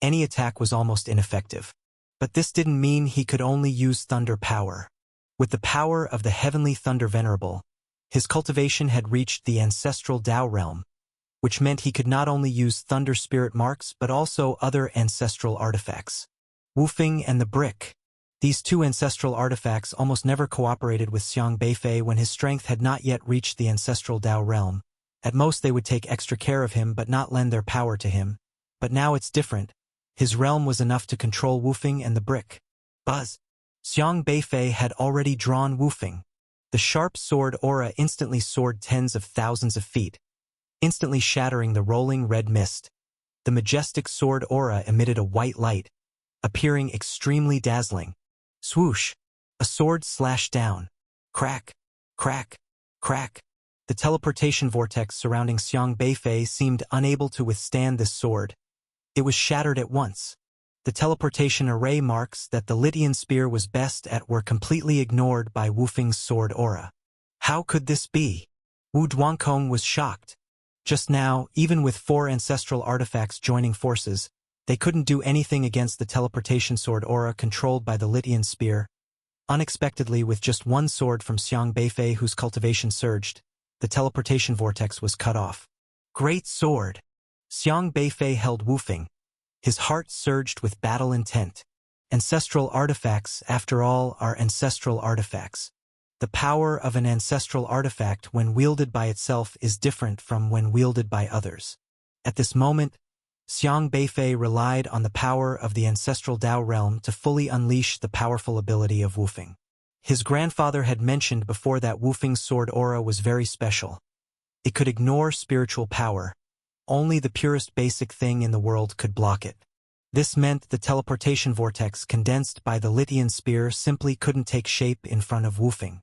any attack was almost ineffective. But this didn't mean he could only use thunder power. With the power of the heavenly Thunder Venerable, his cultivation had reached the ancestral Dao realm, which meant he could not only use thunder spirit marks but also other ancestral artifacts. Wufing and the brick. These two ancestral artifacts almost never cooperated with Xiang Beifei when his strength had not yet reached the ancestral Dao realm. At most they would take extra care of him but not lend their power to him. But now it's different. His realm was enough to control Wufing and the brick. Buzz! Xiang Beifei had already drawn Wufing. The sharp sword aura instantly soared tens of thousands of feet, instantly shattering the rolling red mist. The majestic sword aura emitted a white light, appearing extremely dazzling. Swoosh! A sword slashed down. Crack! Crack! Crack! The teleportation vortex surrounding Xiang Beifei seemed unable to withstand this sword. It was shattered at once. The teleportation array marks that the Lydian spear was best at were completely ignored by Wufing's sword aura. How could this be? Wu Duankong was shocked. Just now, even with 4 ancestral artifacts joining forces, they couldn't do anything against the teleportation sword aura controlled by the Lydian spear. Unexpectedly, with just one sword from Xiang Beifei whose cultivation surged, the teleportation vortex was cut off. Great sword! Xiang Beifei held Wufing. His heart surged with battle intent. Ancestral artifacts, after all, are ancestral artifacts. The power of an ancestral artifact when wielded by itself is different from when wielded by others. At this moment, Xiang Beifei relied on the power of the ancestral Dao realm to fully unleash the powerful ability of Wufing. His grandfather had mentioned before that Wufing's sword aura was very special. It could ignore spiritual power. Only the purest basic thing in the world could block it. This meant the teleportation vortex condensed by the Lydian spear simply couldn't take shape in front of Wufing.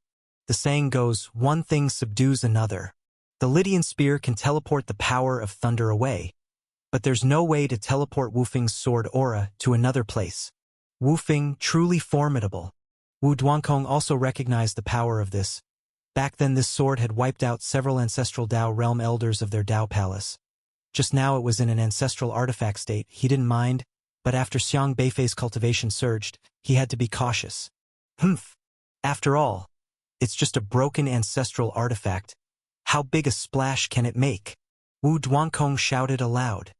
The saying goes, one thing subdues another. The Lydian spear can teleport the power of thunder away, but there's no way to teleport Wufing's sword aura to another place. Wufing, truly formidable. Wu Duankong also recognized the power of this. Back then this sword had wiped out several ancestral Dao realm elders of their Dao palace. Just now it was in an ancestral artifact state. He didn't mind, but after Xiang Beifei's cultivation surged, he had to be cautious. Humph! After all, it's just a broken ancestral artifact. How big a splash can it make? Wu Duankong shouted aloud.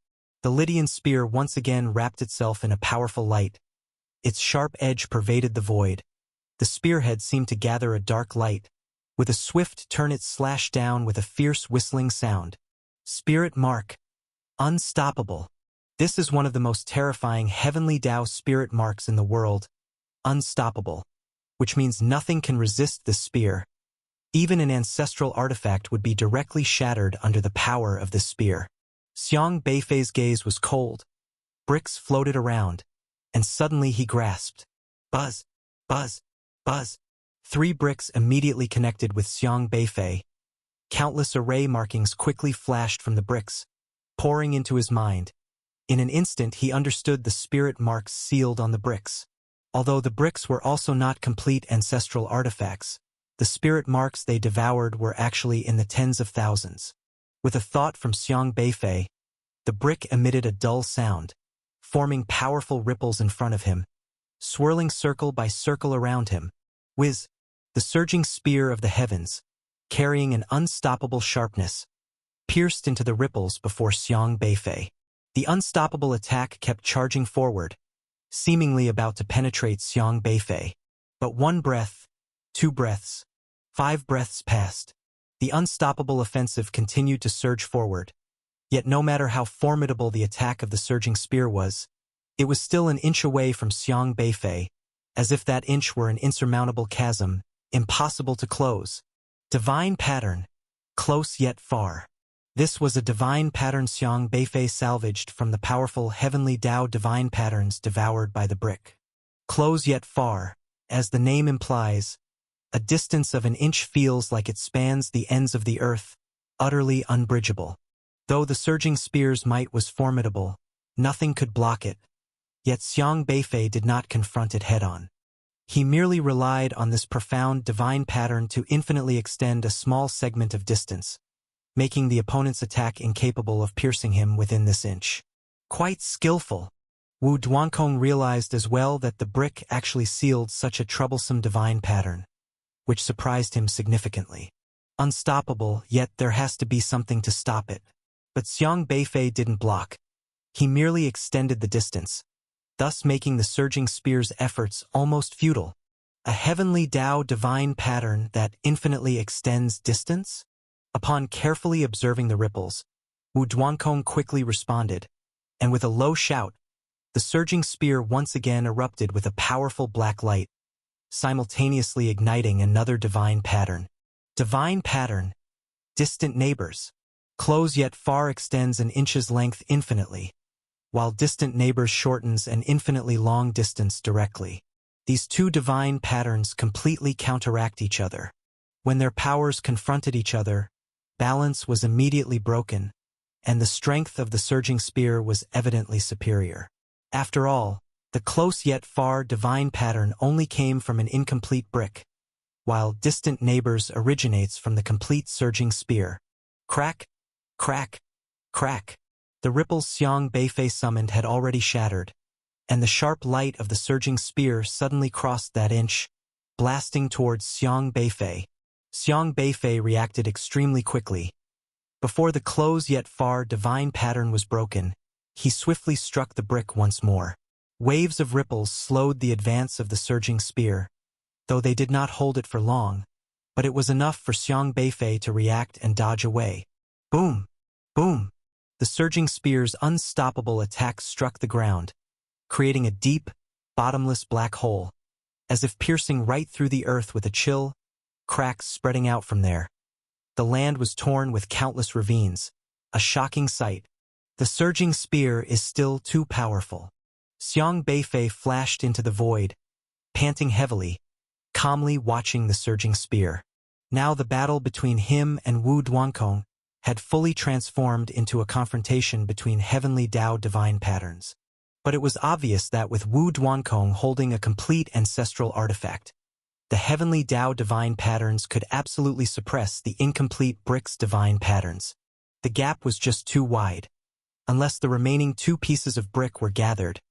The Lydian spear once again wrapped itself in a powerful light. Its sharp edge pervaded the void. The spearhead seemed to gather a dark light. With a swift turn it slashed down with a fierce whistling sound. Spirit mark. Unstoppable. This is one of the most terrifying heavenly Dao spirit marks in the world. Unstoppable. Which means nothing can resist this spear. Even an ancestral artifact would be directly shattered under the power of this spear. Xiang Beifei's gaze was cold. Bricks floated around, and suddenly he grasped. Buzz! Buzz! Buzz! 3 bricks immediately connected with Xiang Beifei. Countless array markings quickly flashed from the bricks, pouring into his mind. In an instant he understood the spirit marks sealed on the bricks. Although the bricks were also not complete ancestral artifacts, the spirit marks they devoured were actually in the tens of thousands. With a thought from Xiang Beifei, the brick emitted a dull sound, forming powerful ripples in front of him, swirling circle by circle around him. Whiz! The surging spear of the heavens, carrying an unstoppable sharpness, pierced into the ripples before Xiang Beifei. The unstoppable attack kept charging forward, seemingly about to penetrate Xiang Beifei. But one breath, 2 breaths, 5 breaths passed. The unstoppable offensive continued to surge forward. Yet no matter how formidable the attack of the surging spear was, it was still an inch away from Xiang Beifei, as if that inch were an insurmountable chasm, impossible to close. Divine pattern, close yet far. This was a divine pattern Xiang Beifei salvaged from the powerful heavenly Tao divine patterns devoured by the brick. Close yet far, as the name implies, a distance of an inch feels like it spans the ends of the earth, utterly unbridgeable. Though the surging spear's might was formidable, nothing could block it. Yet Xiang Beifei did not confront it head-on. He merely relied on this profound divine pattern to infinitely extend a small segment of distance, making the opponent's attack incapable of piercing him within this inch. Quite skillful. Wu Duankong realized as well that the brick actually sealed such a troublesome divine pattern, which surprised him significantly. Unstoppable, yet there has to be something to stop it. But Xiang Beifei didn't block. He merely extended the distance, thus making the surging spear's efforts almost futile. A heavenly Tao divine pattern that infinitely extends distance? Upon carefully observing the ripples, Wu Duankong quickly responded, and with a low shout, the surging spear once again erupted with a powerful black light, simultaneously igniting another divine pattern. Divine pattern, distant neighbors. Close yet far extends an inch's length infinitely, while distant neighbors shortens an infinitely long distance directly. These two divine patterns completely counteract each other. When their powers confronted each other, balance was immediately broken, and the strength of the surging spear was evidently superior. After all, the close yet far divine pattern only came from an incomplete brick, while distant neighbors originates from the complete surging spear. Crack, crack, crack. The ripples Xiang Beifei summoned had already shattered, and the sharp light of the surging spear suddenly crossed that inch, blasting towards Xiang Beifei. Xiang Beifei reacted extremely quickly. Before the close yet far divine pattern was broken, he swiftly struck the brick once more. Waves of ripples slowed the advance of the surging spear, though they did not hold it for long, but it was enough for Xiang Beifei to react and dodge away. Boom! Boom! The surging spear's unstoppable attack struck the ground, creating a deep, bottomless black hole, as if piercing right through the earth with a chill, cracks spreading out from there. The land was torn with countless ravines, a shocking sight. The surging spear is still too powerful. Xiang Beifei flashed into the void, panting heavily, calmly watching the surging spear. Now the battle between him and Wu Duankong had fully transformed into a confrontation between heavenly Tao divine patterns. But it was obvious that with Wu Duankong holding a complete ancestral artifact, the heavenly Tao divine patterns could absolutely suppress the incomplete brick's divine patterns. The gap was just too wide. Unless the remaining 2 pieces of brick were gathered,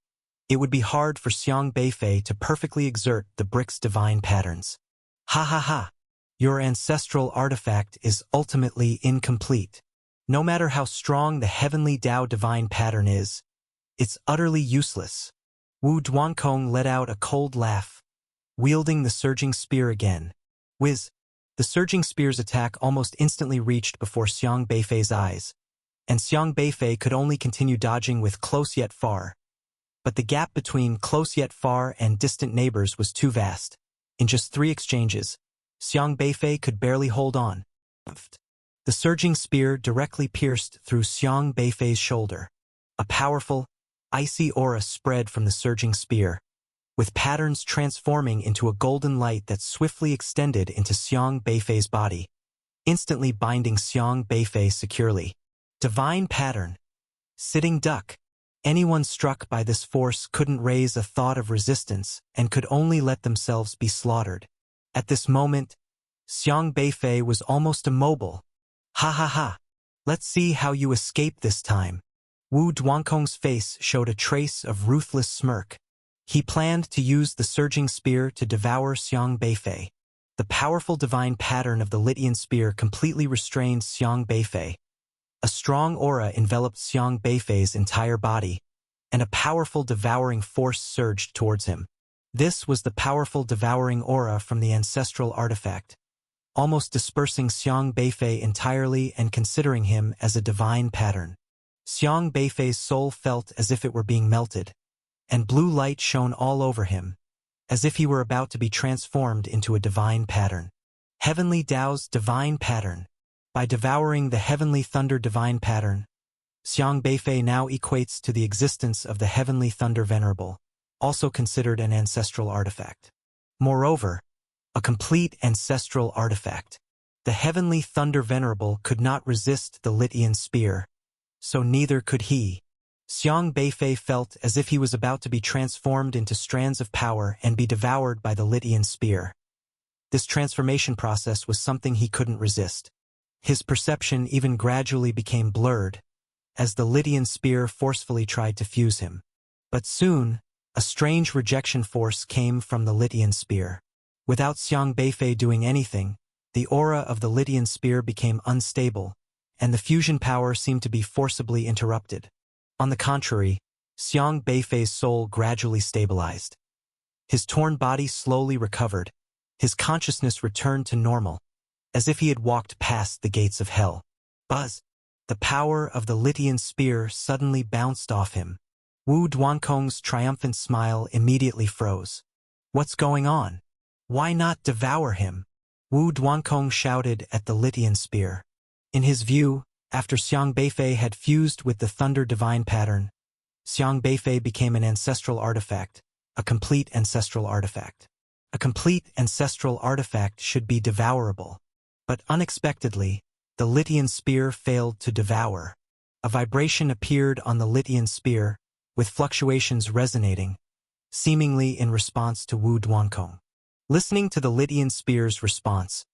it would be hard for Xiang Beifei to perfectly exert the brick's divine patterns. Ha ha ha! Your ancestral artifact is ultimately incomplete. No matter how strong the heavenly Tao divine pattern is, it's utterly useless. Wu Duankong let out a cold laugh, wielding the surging spear again. Whiz! The surging spear's attack almost instantly reached before Xiang Beifei's eyes, and Xiang Beifei could only continue dodging with close yet far. But the gap between close yet far and distant neighbors was too vast. In just 3 exchanges, Xiang Beifei could barely hold on. The surging spear directly pierced through Xiang Beifei's shoulder. A powerful, icy aura spread from the surging spear, with patterns transforming into a golden light that swiftly extended into Xiang Beifei's body, instantly binding Xiang Beifei securely. Divine pattern. Sitting duck. Anyone struck by this force couldn't raise a thought of resistance and could only let themselves be slaughtered. At this moment, Xiang Beifei was almost immobile. Ha ha ha! Let's see how you escape this time. Wu Duankong's face showed a trace of ruthless smirk. He planned to use the surging spear to devour Xiang Beifei. The powerful divine pattern of the Litian spear completely restrained Xiang Beifei. A strong aura enveloped Xiang Beifei's entire body, and a powerful devouring force surged towards him. This was the powerful devouring aura from the ancestral artifact, almost dispersing Xiang Beifei entirely and considering him as a divine pattern. Xiang Beifei's soul felt as if it were being melted, and blue light shone all over him, as if he were about to be transformed into a divine pattern. Heavenly Tao's divine pattern. By devouring the heavenly thunder divine pattern, Xiang Beifei now equates to the existence of the heavenly thunder venerable, also considered an ancestral artifact. Moreover, a complete ancestral artifact. The heavenly thunder venerable could not resist the Litian spear, so neither could he. Xiang Beifei felt as if he was about to be transformed into strands of power and be devoured by the Litian spear. This transformation process was something he couldn't resist. His perception even gradually became blurred, as the Litian spear forcefully tried to fuse him. But soon, a strange rejection force came from the Litian spear. Without Xiang Beifei doing anything, the aura of the Litian spear became unstable, and the fusion power seemed to be forcibly interrupted. On the contrary, Xiang Beifei's soul gradually stabilized. His torn body slowly recovered. His consciousness returned to normal, as if he had walked past the gates of hell. Buzz! The power of the Litian spear suddenly bounced off him. Wu Duankong's triumphant smile immediately froze. What's going on? Why not devour him? Wu Duankong shouted at the Litian spear. In his view, after Xiang Beifei had fused with the thunder divine pattern, Xiang Beifei became an ancestral artifact, a complete ancestral artifact. A complete ancestral artifact should be devourable. But unexpectedly, the Litian spear failed to devour. A vibration appeared on the Litian spear, with fluctuations resonating, seemingly in response to Wu Duankong. Listening to the Litian spear's response,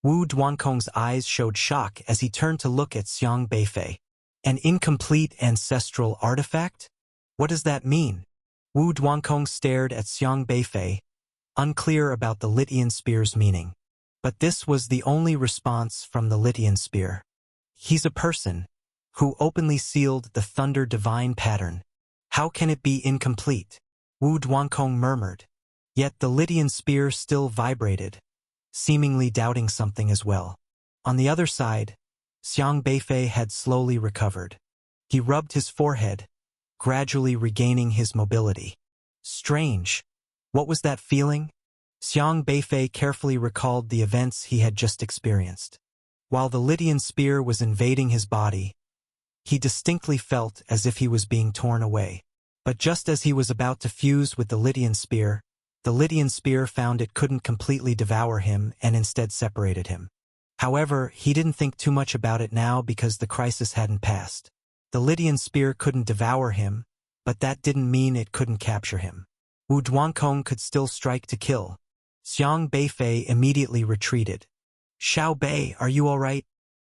Wu Duankong's eyes showed shock as he turned to look at Xiang Beifei. An incomplete ancestral artifact? What does that mean? Wu Duankong stared at Xiang Beifei, unclear about the Litian spear's meaning. But this was the only response from the Litian spear. He's a person who openly sealed the thunder divine pattern. How can it be incomplete? Wu Duankong murmured. Yet the Litian spear still vibrated, seemingly doubting something as well. On the other side, Xiang Beifei had slowly recovered. He rubbed his forehead, gradually regaining his mobility. Strange. What was that feeling? Xiang Beifei carefully recalled the events he had just experienced. While the Litian spear was invading his body, he distinctly felt as if he was being torn away. But just as he was about to fuse with the Litian spear found it couldn't completely devour him and instead separated him. However, he didn't think too much about it now because the crisis hadn't passed. The Litian spear couldn't devour him, but that didn't mean it couldn't capture him. Wu Duankong could still strike to kill. Xiang Beifei immediately retreated. Xiao Bei, are you all right?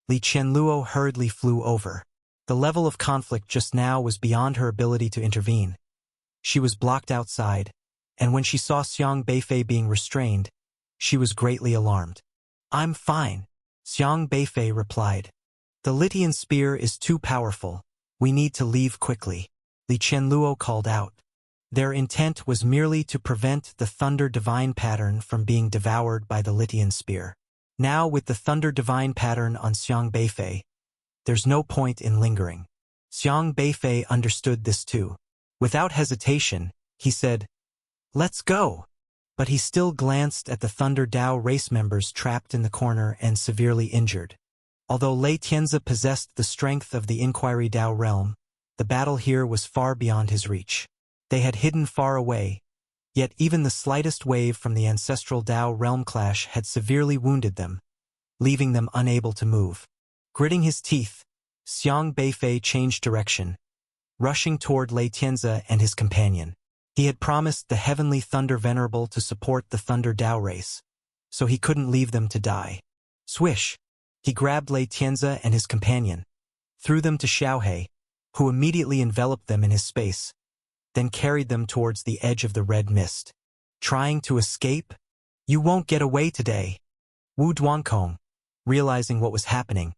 Li Qianluo hurriedly flew over. The level of conflict just now was beyond her ability to intervene. She was blocked outside, and when she saw Xiang Beifei being restrained, she was greatly alarmed. I'm fine, Xiang Beifei replied. The Litian spear is too powerful. We need to leave quickly. Li Qianluo called out. Their intent was merely to prevent the thunder divine pattern from being devoured by the Litian spear. Now with the thunder divine pattern on Xiang Beifei, there's no point in lingering. Xiang Beifei understood this too. Without hesitation, he said, "Let's go." But he still glanced at the Thunder Dao race members trapped in the corner and severely injured. Although Lei Tianzi possessed the strength of the Inquiry Dao realm, the battle here was far beyond his reach. They had hidden far away, yet even the slightest wave from the ancestral Dao realm clash had severely wounded them, leaving them unable to move. Gritting his teeth, Xiang Beifei changed direction, rushing toward Lei Tianzi and his companion. He had promised the Heavenly Thunder Venerable to support the Thunder Dao race, so he couldn't leave them to die. Swish! He grabbed Lei Tianzi and his companion, threw them to Xiaohe, who immediately enveloped them in his space, then carried them towards the edge of the red mist. Trying to escape? You won't get away today. Wu Duankong, realizing what was happening,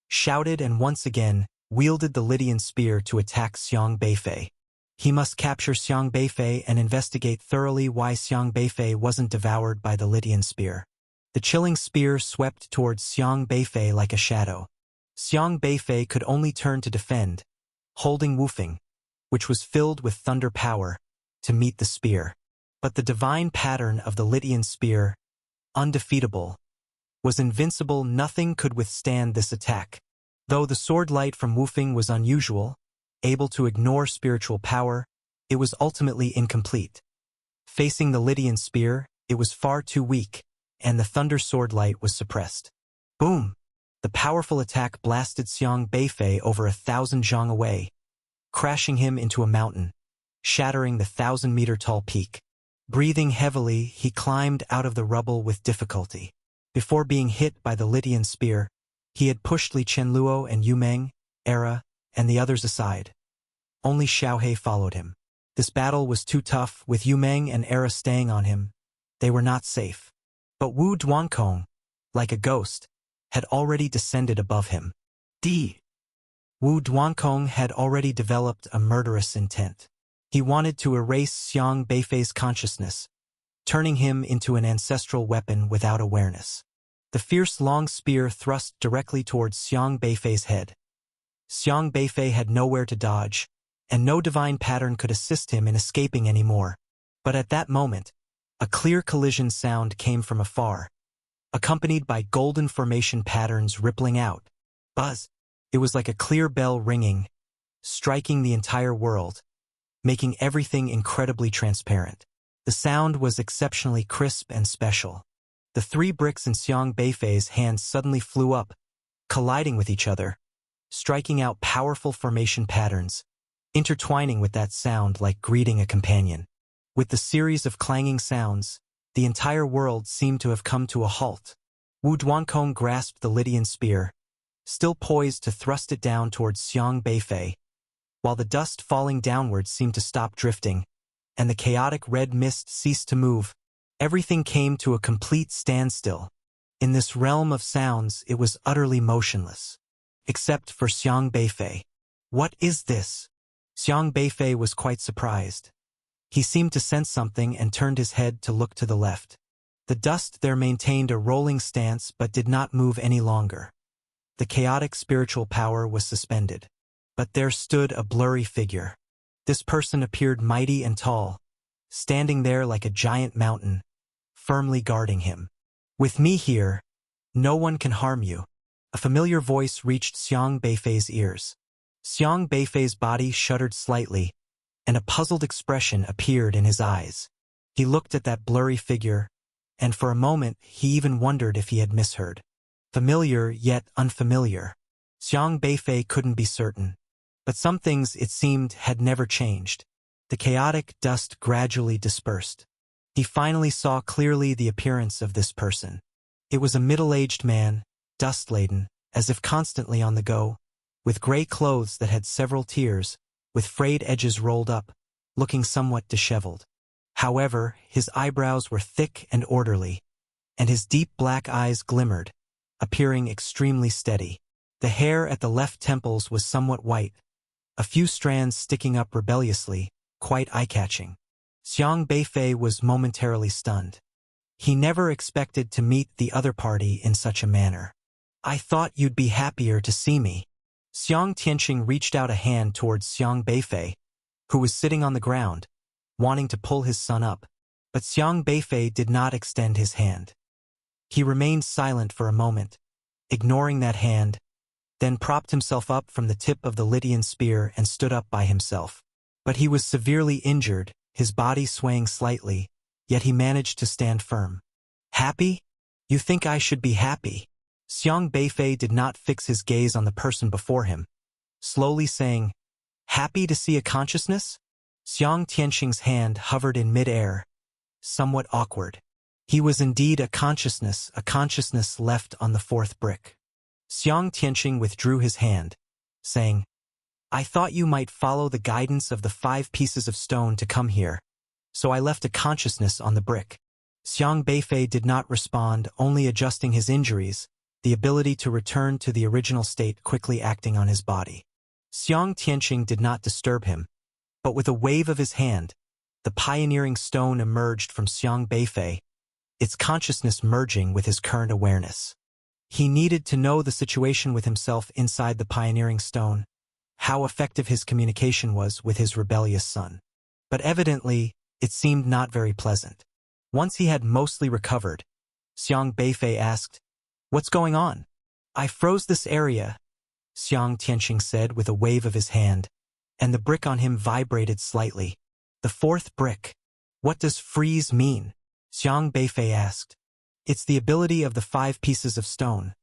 shouted and once again wielded the Lydian spear to attack Xiang Beifei. He must capture Xiang Beifei and investigate thoroughly why Xiang Beifei wasn't devoured by the Lydian spear. The chilling spear swept towards Xiang Beifei like a shadow. Xiang Beifei could only turn to defend, holding Wufeng, which was filled with thunder power, to meet the spear. But the divine pattern of the Lydian spear, undefeatable, was invincible. Nothing could withstand this attack. Though the sword light from Wufeng was unusual, able to ignore spiritual power, it was ultimately incomplete. Facing the Lydian spear, it was far too weak, and the thunder sword light was suppressed. Boom! The powerful attack blasted Xiang Beifei over 1,000 zhang away, crashing him into a mountain, shattering the 1,000-meter-tall peak. Breathing heavily, he climbed out of the rubble with difficulty. Before being hit by the Lydian spear, he had pushed Li Chenluo and Yu Meng, Era, and the others aside. Only Xiaohe followed him. This battle was too tough, with Yu Meng and Era staying on him. They were not safe. But Wu Duankong, like a ghost, had already descended above him. Wu Duankong had already developed a murderous intent. He wanted to erase Xiang Beifei's consciousness, turning him into an ancestral weapon without awareness. The fierce long spear thrust directly towards Xiang Beifei's head. Xiang Beifei had nowhere to dodge, and no divine pattern could assist him in escaping anymore. But at that moment, a clear collision sound came from afar, accompanied by golden formation patterns rippling out. Buzz! It was like a clear bell ringing, striking the entire world, making everything incredibly transparent. The sound was exceptionally crisp and special. The 3 bricks in Xiang Beifei's hand suddenly flew up, colliding with each other, striking out powerful formation patterns, intertwining with that sound like greeting a companion. With the series of clanging sounds, the entire world seemed to have come to a halt. Wu Duankong grasped the Lydian spear, still poised to thrust it down towards Xiang Beifei, while the dust falling downwards seemed to stop drifting, and the chaotic red mist ceased to move. Everything came to a complete standstill. In this realm of sounds, it was utterly motionless. Except for Xiang Beifei. What is this? Xiang Beifei was quite surprised. He seemed to sense something and turned his head to look to the left. The dust there maintained a rolling stance but did not move any longer. The chaotic spiritual power was suspended. But there stood a blurry figure. This person appeared mighty and tall, standing there like a giant mountain, firmly guarding him. With me here, no one can harm you. A familiar voice reached Xiang Beifei's ears. Xiang Beifei's body shuddered slightly, and a puzzled expression appeared in his eyes. He looked at that blurry figure, and for a moment he even wondered if he had misheard. Familiar yet unfamiliar. Xiang Beifei couldn't be certain. But some things, it seemed, had never changed. The chaotic dust gradually dispersed. He finally saw clearly the appearance of this person. It was a middle-aged man, dust-laden, as if constantly on the go, with gray clothes that had several tiers, with frayed edges rolled up, looking somewhat disheveled. However, his eyebrows were thick and orderly, and his deep black eyes glimmered, appearing extremely steady. The hair at the left temples was somewhat white, a few strands sticking up rebelliously, quite eye-catching. Xiang Beifei was momentarily stunned. He never expected to meet the other party in such a manner. I thought you'd be happier to see me. Xiang Tianqing reached out a hand towards Xiang Beifei, who was sitting on the ground, wanting to pull his son up, but Xiang Beifei did not extend his hand. He remained silent for a moment, ignoring that hand, then propped himself up from the tip of the Lydian spear and stood up by himself. But he was severely injured, his body swaying slightly, yet he managed to stand firm. Happy? You think I should be happy? Xiang Beifei did not fix his gaze on the person before him, slowly saying, Happy to see a consciousness? Xiang Tianqing's hand hovered in mid-air, somewhat awkward. He was indeed a consciousness left on the 4th brick. Xiang Tianqing withdrew his hand, saying, I thought you might follow the guidance of the 5 pieces of stone to come here, so I left a consciousness on the brick. Xiang Beifei did not respond, only adjusting his injuries, the ability to return to the original state quickly acting on his body. Xiang Tianqing did not disturb him, but with a wave of his hand, the pioneering stone emerged from Xiang Beifei, its consciousness merging with his current awareness. He needed to know the situation with himself inside the pioneering stone, how effective his communication was with his rebellious son. But evidently, it seemed not very pleasant. Once he had mostly recovered, Xiang Beifei asked, "What's going on?" "I froze this area," Xiang Tianqing said with a wave of his hand, and the brick on him vibrated slightly. "The fourth brick. What does freeze mean?" Xiang Beifei asked. "It's the ability of the 5 pieces of stone,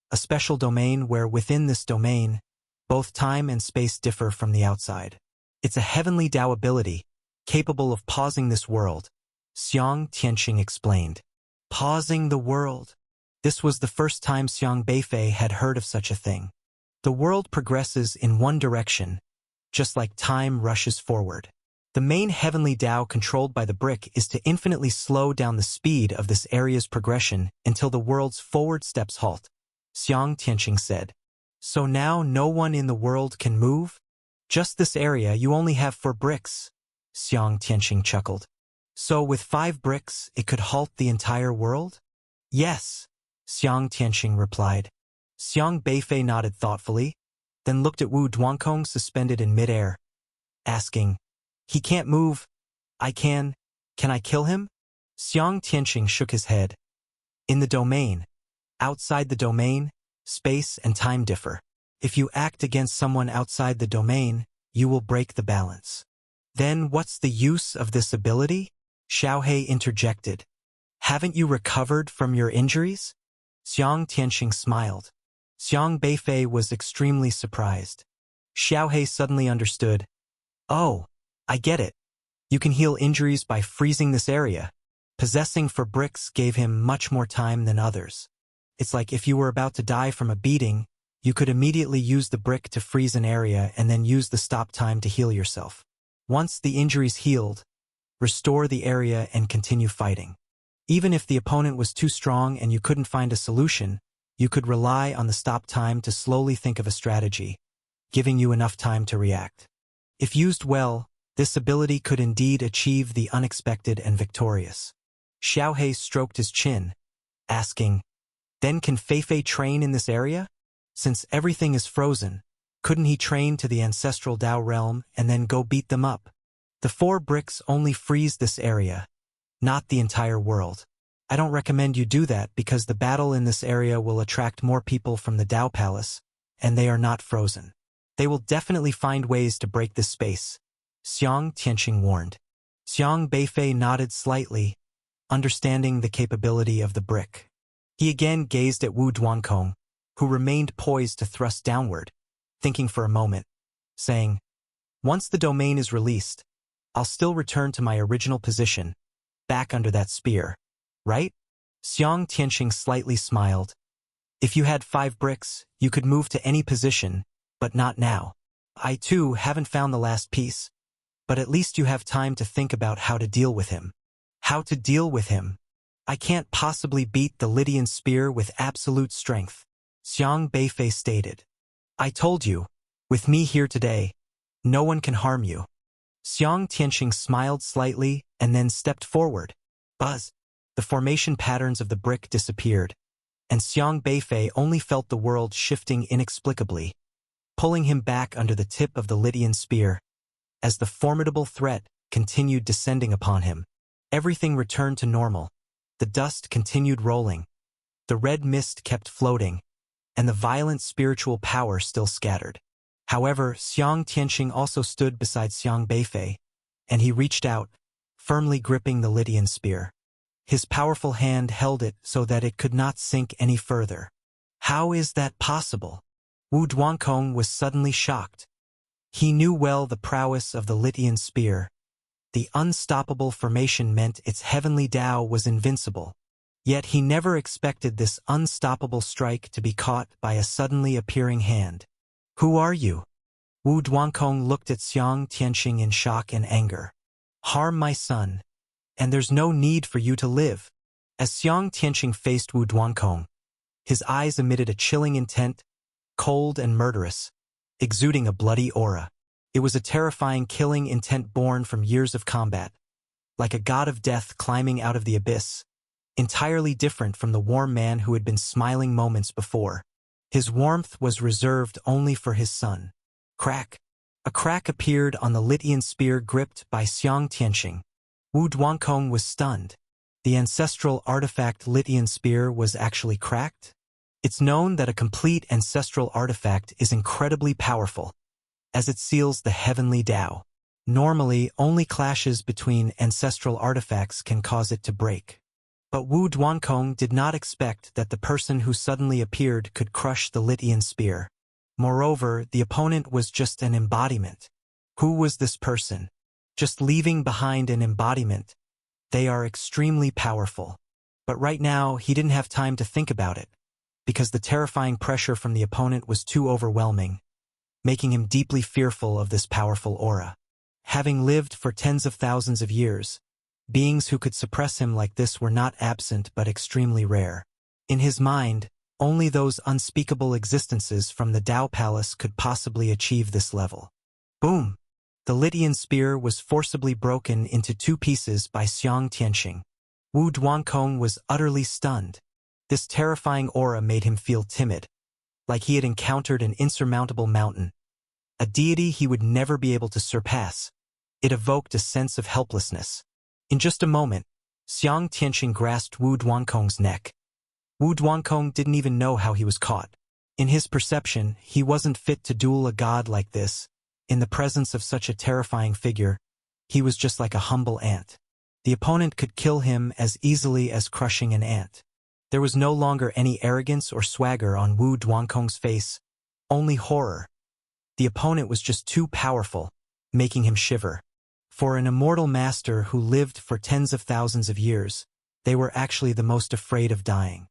a special domain where within this domain, both time and space differ from the outside. It's a heavenly Tao ability, capable of pausing this world," Xiang Tianqing explained. Pausing the world. This was the first time Xiang Beifei had heard of such a thing. The world progresses in one direction, just like time rushes forward. The main heavenly Tao controlled by the brick is to infinitely slow down the speed of this area's progression until the world's forward steps halt, Xiang Tianqing said. "So now no one in the world can move? Just this area you only have 4 bricks," Xiang Tianqing chuckled. "So with 5 bricks it could halt the entire world?" "Yes," Xiang Tianqing replied. Xiang Beifei nodded thoughtfully, then looked at Wu Duankong suspended in midair, asking, "He can't move. I can. Can I kill him?" Xiang Tianqing shook his head. "In the domain. Outside the domain, space and time differ. If you act against someone outside the domain, you will break the balance." "Then what's the use of this ability?" Xiaohei interjected. "Haven't you recovered from your injuries?" Xiang Tianqing smiled. Xiang Beifei was extremely surprised. Xiaohei suddenly understood. "Oh, I get it. You can heal injuries by freezing this area." Possessing 4 bricks gave him much more time than others. It's like if you were about to die from a beating, you could immediately use the brick to freeze an area and then use the stop time to heal yourself. Once the injuries healed, restore the area and continue fighting. Even if the opponent was too strong and you couldn't find a solution, you could rely on the stop time to slowly think of a strategy, giving you enough time to react. If used well, this ability could indeed achieve the unexpected and victorious. Xiaohei stroked his chin, asking, "Then can Feifei train in this area? Since everything is frozen, couldn't he train to the ancestral Tao realm and then go beat them up?" "The 4 bricks only freeze this area, not the entire world. I don't recommend you do that because the battle in this area will attract more people from the Tao Palace, and they are not frozen. They will definitely find ways to break this space," Xiang Tianqing warned. Xiang Beifei nodded slightly, understanding the capability of the brick. He again gazed at Wu Duankong, who remained poised to thrust downward, thinking for a moment, saying, "Once the domain is released, I'll still return to my original position, back under that spear, right?" Xiang Tianqing slightly smiled. "If you had 5 bricks, you could move to any position, but not now. I too haven't found the last piece, but at least you have time to think about how to deal with him." "How to deal with him? I can't possibly beat the Lydian spear with absolute strength," Xiang Beifei stated. "I told you, with me here today, no one can harm you." Xiang Tianqing smiled slightly and then stepped forward. Buzz! The formation patterns of the brick disappeared, and Xiang Beifei only felt the world shifting inexplicably, pulling him back under the tip of the Lydian spear. As the formidable threat continued descending upon him, everything returned to normal. The dust continued rolling, the red mist kept floating, and the violent spiritual power still scattered. However, Xiang Tianqing also stood beside Xiang Beifei, and he reached out, firmly gripping the Lydian spear. His powerful hand held it so that it could not sink any further. How is that possible? Wu Duankong was suddenly shocked. He knew well the prowess of the Lydian spear. The unstoppable formation meant its heavenly Tao was invincible. Yet he never expected this unstoppable strike to be caught by a suddenly appearing hand. "Who are you?" Wu Duankong looked at Xiang Tianqing in shock and anger. "Harm my son, and there's no need for you to live," As Xiang Tianqing faced Wu Duankong, his eyes emitted a chilling intent, cold and murderous, exuding a bloody aura. It was a terrifying killing intent born from years of combat, like a god of death climbing out of the abyss, entirely different from the warm man who had been smiling moments before. His warmth was reserved only for his son. Crack! A crack appeared on the Litian spear gripped by Xiang Tianqing. Wu Duankong was stunned. The ancestral artifact Litian spear was actually cracked? It's known that a complete ancestral artifact is incredibly powerful, as it seals the heavenly Tao. Normally, only clashes between ancestral artifacts can cause it to break. But Wu Duankong did not expect that the person who suddenly appeared could crush the Litian spear. Moreover, the opponent was just an embodiment. Who was this person? Just leaving behind an embodiment. They are extremely powerful. But right now, he didn't have time to think about it, because the terrifying pressure from the opponent was too overwhelming, making him deeply fearful of this powerful aura. Having lived for tens of thousands of years, beings who could suppress him like this were not absent but extremely rare. In his mind, only those unspeakable existences from the Tao Palace could possibly achieve this level. Boom! The Litian spear was forcibly broken into 2 pieces by Xiang Tianqing. Wu Duankong was utterly stunned. This terrifying aura made him feel timid, like he had encountered an insurmountable mountain, a deity he would never be able to surpass. It evoked a sense of helplessness. In just a moment, Xiang Tianqing grasped Wu Duankong's neck. Wu Duankong didn't even know how he was caught. In his perception, he wasn't fit to duel a god like this. In the presence of such a terrifying figure, he was just like a humble ant. The opponent could kill him as easily as crushing an ant. There was no longer any arrogance or swagger on Wu Duankong's face, only horror. The opponent was just too powerful, making him shiver. For an immortal master who lived for tens of thousands of years, they were actually the most afraid of dying.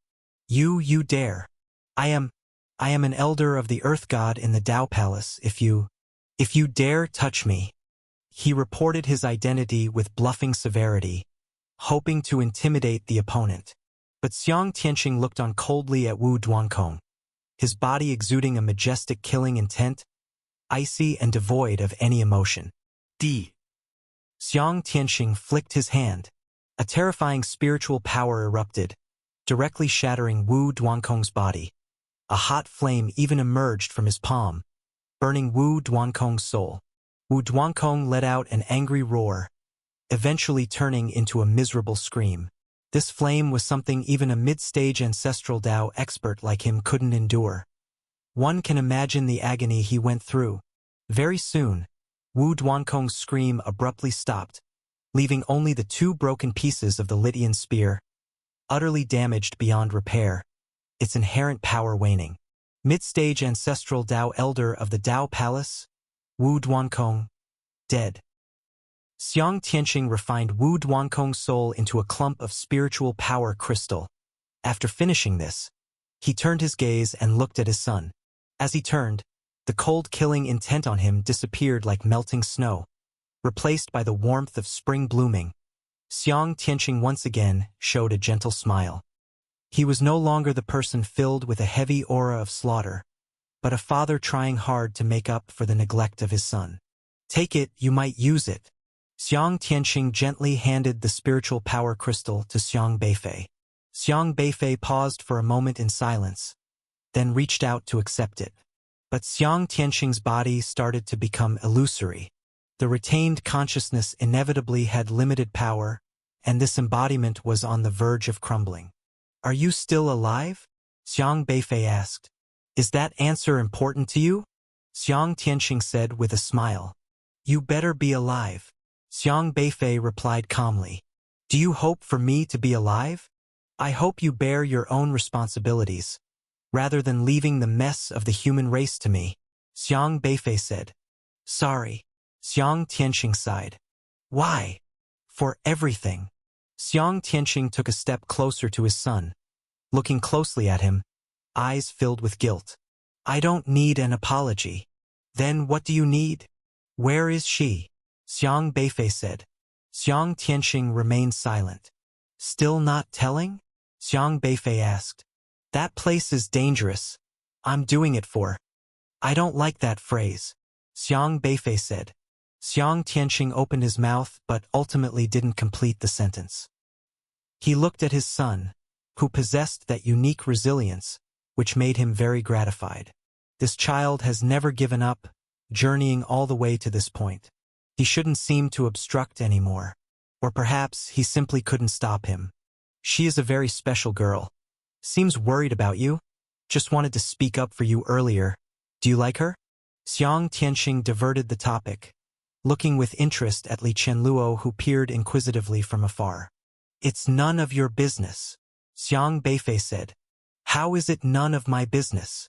You dare. I am an elder of the Earth God in the Tao Palace. If you dare touch me. He reported his identity with bluffing severity, hoping to intimidate the opponent. But Xiang Tianqing looked on coldly at Wu Duankong, his body exuding a majestic killing intent, icy and devoid of any emotion. Xiang Tianqing flicked his hand. A terrifying spiritual power erupted, directly shattering Wu Duankong's body. A hot flame even emerged from his palm, burning Wu Duankong's soul. Wu Duankong let out an angry roar, eventually turning into a miserable scream. This flame was something even a mid-stage ancestral Tao expert like him couldn't endure. One can imagine the agony he went through. Very soon, Wu Duankong's scream abruptly stopped, leaving only the 2 broken pieces of the Litian spear, utterly damaged beyond repair, its inherent power waning. Mid-stage ancestral Tao elder of the Tao Palace, Wu Duankong, dead. Xiang Tianqing refined Wu Duankong's soul into a clump of spiritual power crystal. After finishing this, he turned his gaze and looked at his son. As he turned, the cold killing intent on him disappeared like melting snow, replaced by the warmth of spring blooming. Xiang Tianqing once again showed a gentle smile. He was no longer the person filled with a heavy aura of slaughter, but a father trying hard to make up for the neglect of his son. Take it, you might use it. Xiang Tianqing gently handed the spiritual power crystal to Xiang Beifei. Xiang Beifei paused for a moment in silence, then reached out to accept it. But Xiang Tianqing's body started to become illusory. The retained consciousness inevitably had limited power, and this embodiment was on the verge of crumbling. Are you still alive? Xiang Beifei asked. Is that answer important to you? Xiang Tianqing said with a smile. You better be alive. Xiang Beifei replied calmly. Do you hope for me to be alive? I hope you bear your own responsibilities, rather than leaving the mess of the human race to me, Xiang Beifei said. Sorry. Xiang Tianqing sighed. Why? For everything. Xiang Tianqing took a step closer to his son, looking closely at him, eyes filled with guilt. I don't need an apology. Then what do you need? Where is she? Xiang Beifei said. Xiang Tianqing remained silent. Still not telling? Xiang Beifei asked. That place is dangerous. I'm doing it for. I don't like that phrase. Xiang Beifei said. Xiang Tianqing opened his mouth but ultimately didn't complete the sentence. He looked at his son, who possessed that unique resilience, which made him very gratified. This child has never given up, journeying all the way to this point. He shouldn't seem to obstruct anymore. Or perhaps he simply couldn't stop him. She is a very special girl. Seems worried about you. Just wanted to speak up for you earlier. Do you like her? Xiang Tianqing diverted the topic, looking with interest at Li Qianluo, who peered inquisitively from afar. It's none of your business, Xiang Beifei said. How is it none of my business?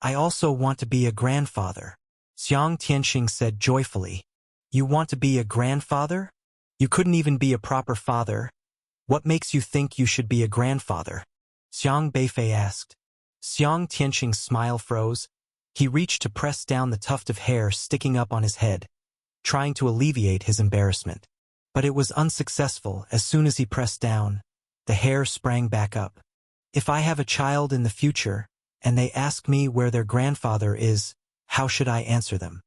I also want to be a grandfather, Xiang Tianqing said joyfully. You want to be a grandfather? You couldn't even be a proper father. What makes you think you should be a grandfather? Xiang Beifei asked. Xiang Tianqing's smile froze. He reached to press down the tuft of hair sticking up on his head, trying to alleviate his embarrassment. But it was unsuccessful. As soon as he pressed down, the hair sprang back up. If I have a child in the future, and they ask me where their grandfather is, how should I answer them?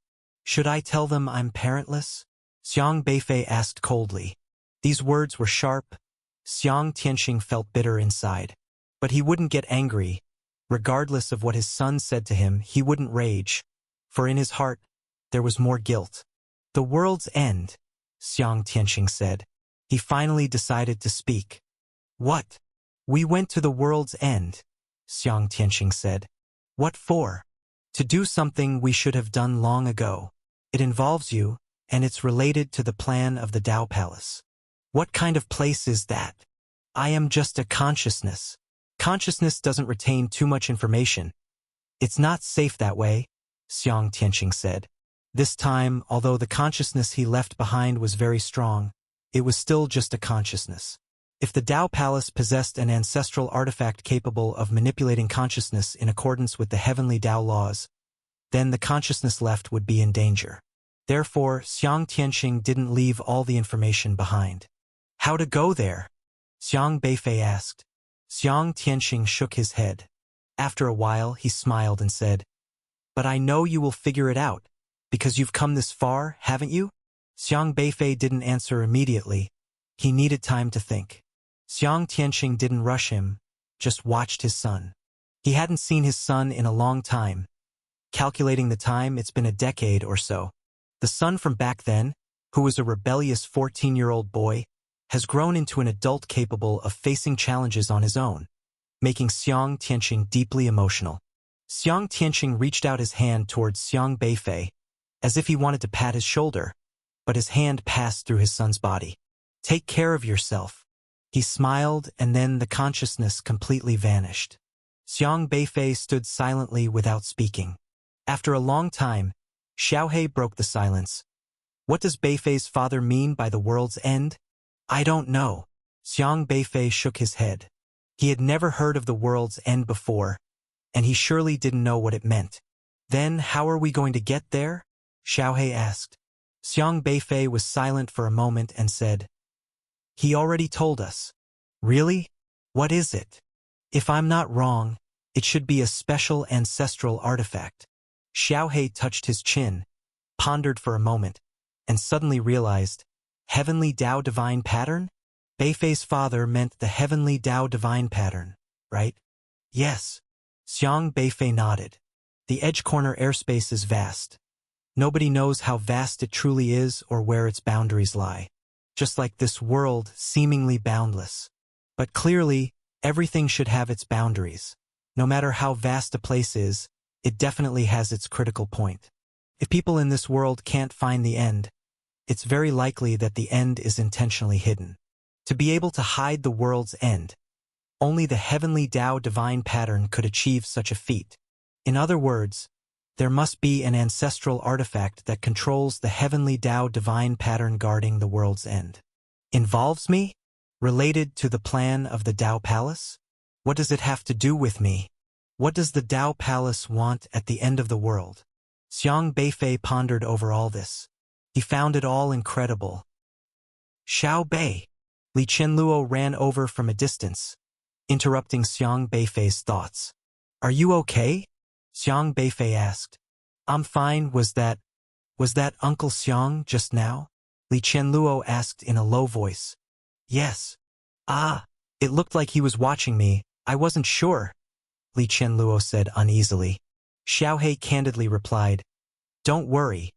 Should I tell them I'm parentless? Xiang Beifei asked coldly. These words were sharp. Xiang Tianqing felt bitter inside. But he wouldn't get angry. Regardless of what his son said to him, he wouldn't rage. For in his heart, there was more guilt. The world's end, Xiang Tianqing said. He finally decided to speak. What? We went to the world's end, Xiang Tianqing said. What for? To do something we should have done long ago. It involves you, and it's related to the plan of the Dao Palace. What kind of place is that? I am just a consciousness. Consciousness doesn't retain too much information. It's not safe that way, Xiang Tianqing said. This time, although the consciousness he left behind was very strong, it was still just a consciousness. If the Dao Palace possessed an ancestral artifact capable of manipulating consciousness in accordance with the heavenly Dao laws, then the consciousness left would be in danger. Therefore, Xiang Tianqing didn't leave all the information behind. How to go there? Xiang Beifei asked. Xiang Tianqing shook his head. After a while, he smiled and said, But I know you will figure it out, because you've come this far, haven't you? Xiang Beifei didn't answer immediately. He needed time to think. Xiang Tianqing didn't rush him, just watched his son. He hadn't seen his son in a long time. Calculating the time, it's been a decade or so. The son from back then, who was a rebellious 14-year-old boy, has grown into an adult capable of facing challenges on his own, making Xiang Tianqing deeply emotional. Xiang Tianqing reached out his hand towards Xiang Beifei, as if he wanted to pat his shoulder, but his hand passed through his son's body. Take care of yourself. He smiled, and then the consciousness completely vanished. Xiang Beifei stood silently without speaking. After a long time, Xiaohei broke the silence. What does Beifei's father mean by the world's end? I don't know. Xiang Beifei shook his head. He had never heard of the world's end before, and he surely didn't know what it meant. Then how are we going to get there? Xiaohei asked. Xiang Beifei was silent for a moment and said, He already told us. Really? What is it? If I'm not wrong, it should be a special ancestral artifact. Xiaohei touched his chin, pondered for a moment, and suddenly realized, Heavenly Dao Divine Pattern? Beifei's father meant the Heavenly Dao Divine Pattern, right? Yes. Xiang Beifei nodded. The edge corner airspace is vast. Nobody knows how vast it truly is or where its boundaries lie. Just like this world, seemingly boundless. But clearly, everything should have its boundaries. No matter how vast a place is, it definitely has its critical point. If people in this world can't find the end, it's very likely that the end is intentionally hidden. To be able to hide the world's end, only the Heavenly Dao Divine Pattern could achieve such a feat. In other words, there must be an ancestral artifact that controls the Heavenly Dao Divine Pattern guarding the world's end. Involves me? Related to the plan of the Dao Palace? What does it have to do with me? What does the Dao Palace want at the end of the world? Xiang Beifei pondered over all this. He found it all incredible. Xiao Bei, Li Qianluo ran over from a distance, interrupting Xiang Beifei's thoughts. Are you okay? Xiang Beifei asked. I'm fine. Was that Uncle Xiang just now? Li Qianluo asked in a low voice. Yes. Ah, it looked like he was watching me. I wasn't sure, Li Qianluo said uneasily. Xiaohei candidly replied, Don't worry.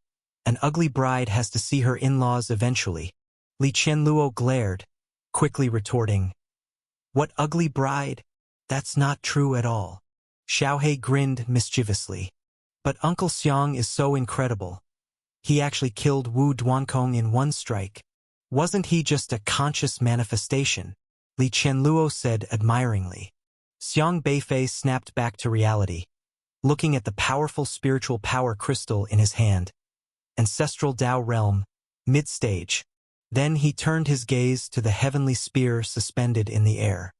An ugly bride has to see her in-laws eventually. Li Qianluo glared, quickly retorting, What ugly bride? That's not true at all. Xiaohei grinned mischievously. But Uncle Xiang is so incredible. He actually killed Wu Duankong in one strike. Wasn't he just a conscious manifestation? Li Qianluo said admiringly. Xiang Beifei snapped back to reality, looking at the powerful spiritual power crystal in his hand. Ancestral Dao realm, mid-stage. Then he turned his gaze to the heavenly spear suspended in the air.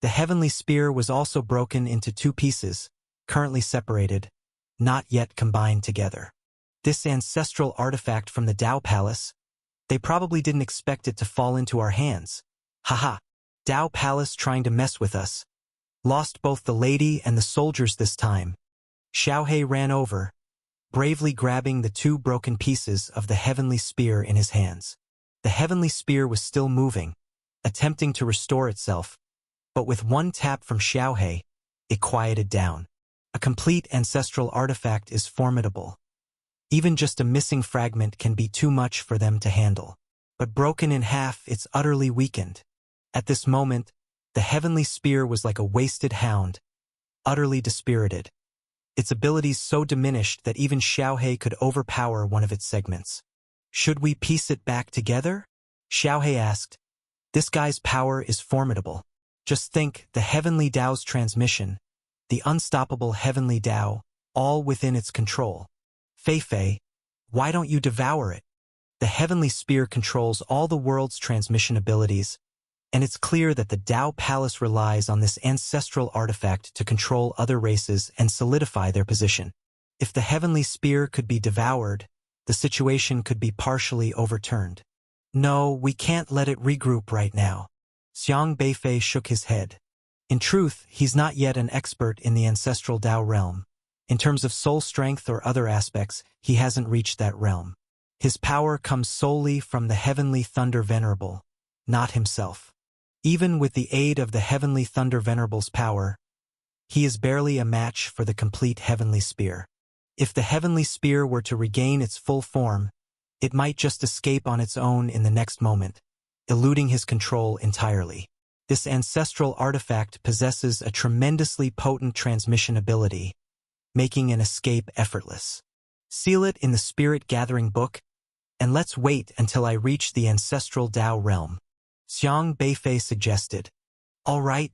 The heavenly spear was also broken into two pieces, currently separated, not yet combined together. This ancestral artifact from the Dao Palace, they probably didn't expect it to fall into our hands. Haha, Dao Palace trying to mess with us. Lost both the lady and the soldiers this time. Xiaohei ran over, bravely grabbing the two broken pieces of the heavenly spear in his hands. The heavenly spear was still moving, attempting to restore itself, but with one tap from Xiaohei, it quieted down. A complete ancestral artifact is formidable. Even just a missing fragment can be too much for them to handle. But broken in half, it's utterly weakened. At this moment, the heavenly spear was like a wasted hound, utterly dispirited. Its abilities so diminished that even Xiaohei could overpower one of its segments. Should we piece it back together? Xiaohei asked. This guy's power is formidable. Just think, the heavenly Dao's transmission, the unstoppable heavenly Dao, all within its control. Feifei, why don't you devour it? The heavenly spear controls all the world's transmission abilities, and it's clear that the Dao Palace relies on this ancestral artifact to control other races and solidify their position. If the heavenly spear could be devoured, the situation could be partially overturned. No, we can't let it regroup right now. Xiang Beifei shook his head. In truth, he's not yet an expert in the ancestral Dao realm. In terms of soul strength or other aspects, he hasn't reached that realm. His power comes solely from the heavenly Thunder Venerable, not himself. Even with the aid of the heavenly Thunder Venerable's power, he is barely a match for the complete heavenly spear. If the heavenly spear were to regain its full form, it might just escape on its own in the next moment, eluding his control entirely. This ancestral artifact possesses a tremendously potent transmission ability, making an escape effortless. Seal it in the Spirit Gathering Book, and let's wait until I reach the ancestral Dao realm. Xiang Beifei suggested. All right.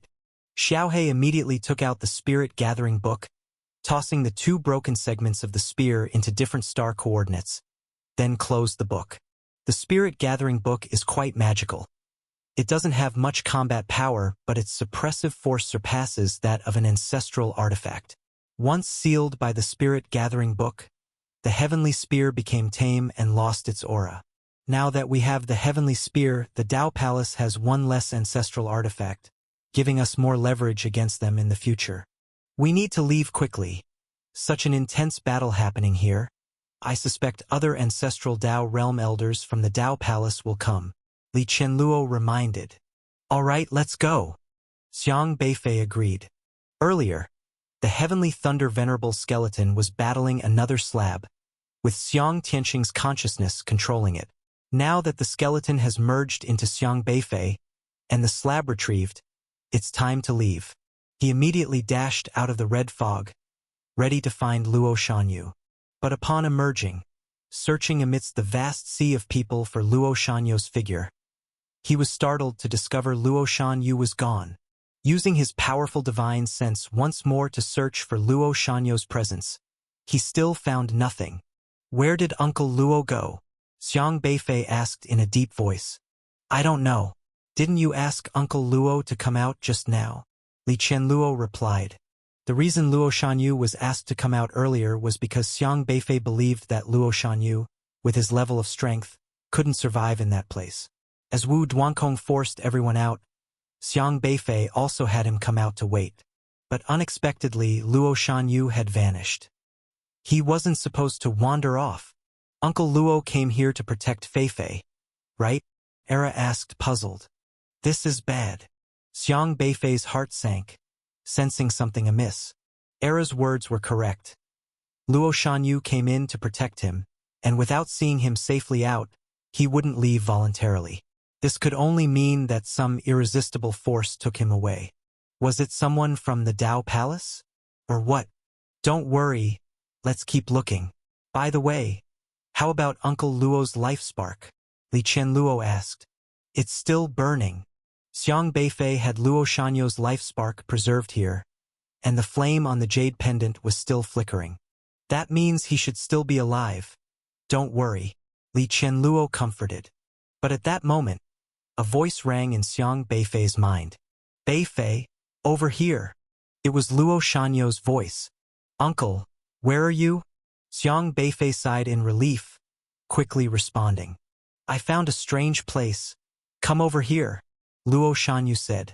Xiaohei immediately took out the Spirit Gathering Book, tossing the two broken segments of the spear into different star coordinates, then closed the book. The Spirit Gathering Book is quite magical. It doesn't have much combat power, but its suppressive force surpasses that of an ancestral artifact. Once sealed by the Spirit Gathering Book, the heavenly spear became tame and lost its aura. Now that we have the heavenly spear, the Dao Palace has one less ancestral artifact, giving us more leverage against them in the future. We need to leave quickly. Such an intense battle happening here. I suspect other ancestral Dao realm elders from the Dao Palace will come. Li Qianluo reminded. All right, let's go. Xiang Beifei agreed. Earlier, the heavenly Thunder Venerable skeleton was battling another slab, with Xiang Tianqing's consciousness controlling it. Now that the skeleton has merged into Xiang Beifei, and the slab retrieved, it's time to leave. He immediately dashed out of the red fog, ready to find Luo Shanyu. But upon emerging, searching amidst the vast sea of people for Luo Shanyu's figure, he was startled to discover Luo Shanyu was gone. Using his powerful divine sense once more to search for Luo Shanyu's presence, he still found nothing. Where did Uncle Luo go? Xiang Beifei asked in a deep voice. I don't know. Didn't you ask Uncle Luo to come out just now? Li Qianluo replied. The reason Luo Shanyu was asked to come out earlier was because Xiang Beifei believed that Luo Shanyu, with his level of strength, couldn't survive in that place. As Wu Duankong forced everyone out, Xiang Beifei also had him come out to wait. But unexpectedly, Luo Shanyu had vanished. He wasn't supposed to wander off. Uncle Luo came here to protect Feifei, right? Era asked, puzzled. This is bad. Xiang Beifei's heart sank, sensing something amiss. Era's words were correct. Luo Shanyu came in to protect him, and without seeing him safely out, he wouldn't leave voluntarily. This could only mean that some irresistible force took him away. Was it someone from the Dao Palace? Or what? Don't worry, let's keep looking. By the way, how about Uncle Luo's life spark? Li Qianluo asked. It's still burning. Xiang Beifei had Luo Shanyu's life spark preserved here, and the flame on the jade pendant was still flickering. That means he should still be alive. Don't worry, Li Qianluo comforted. But at that moment, a voice rang in Xiang Beifei's mind. Beifei, over here. It was Luo Shanyu's voice. Uncle, where are you? Xiang Beifei sighed in relief, quickly responding. I found a strange place. Come over here, Luo Shanyu said.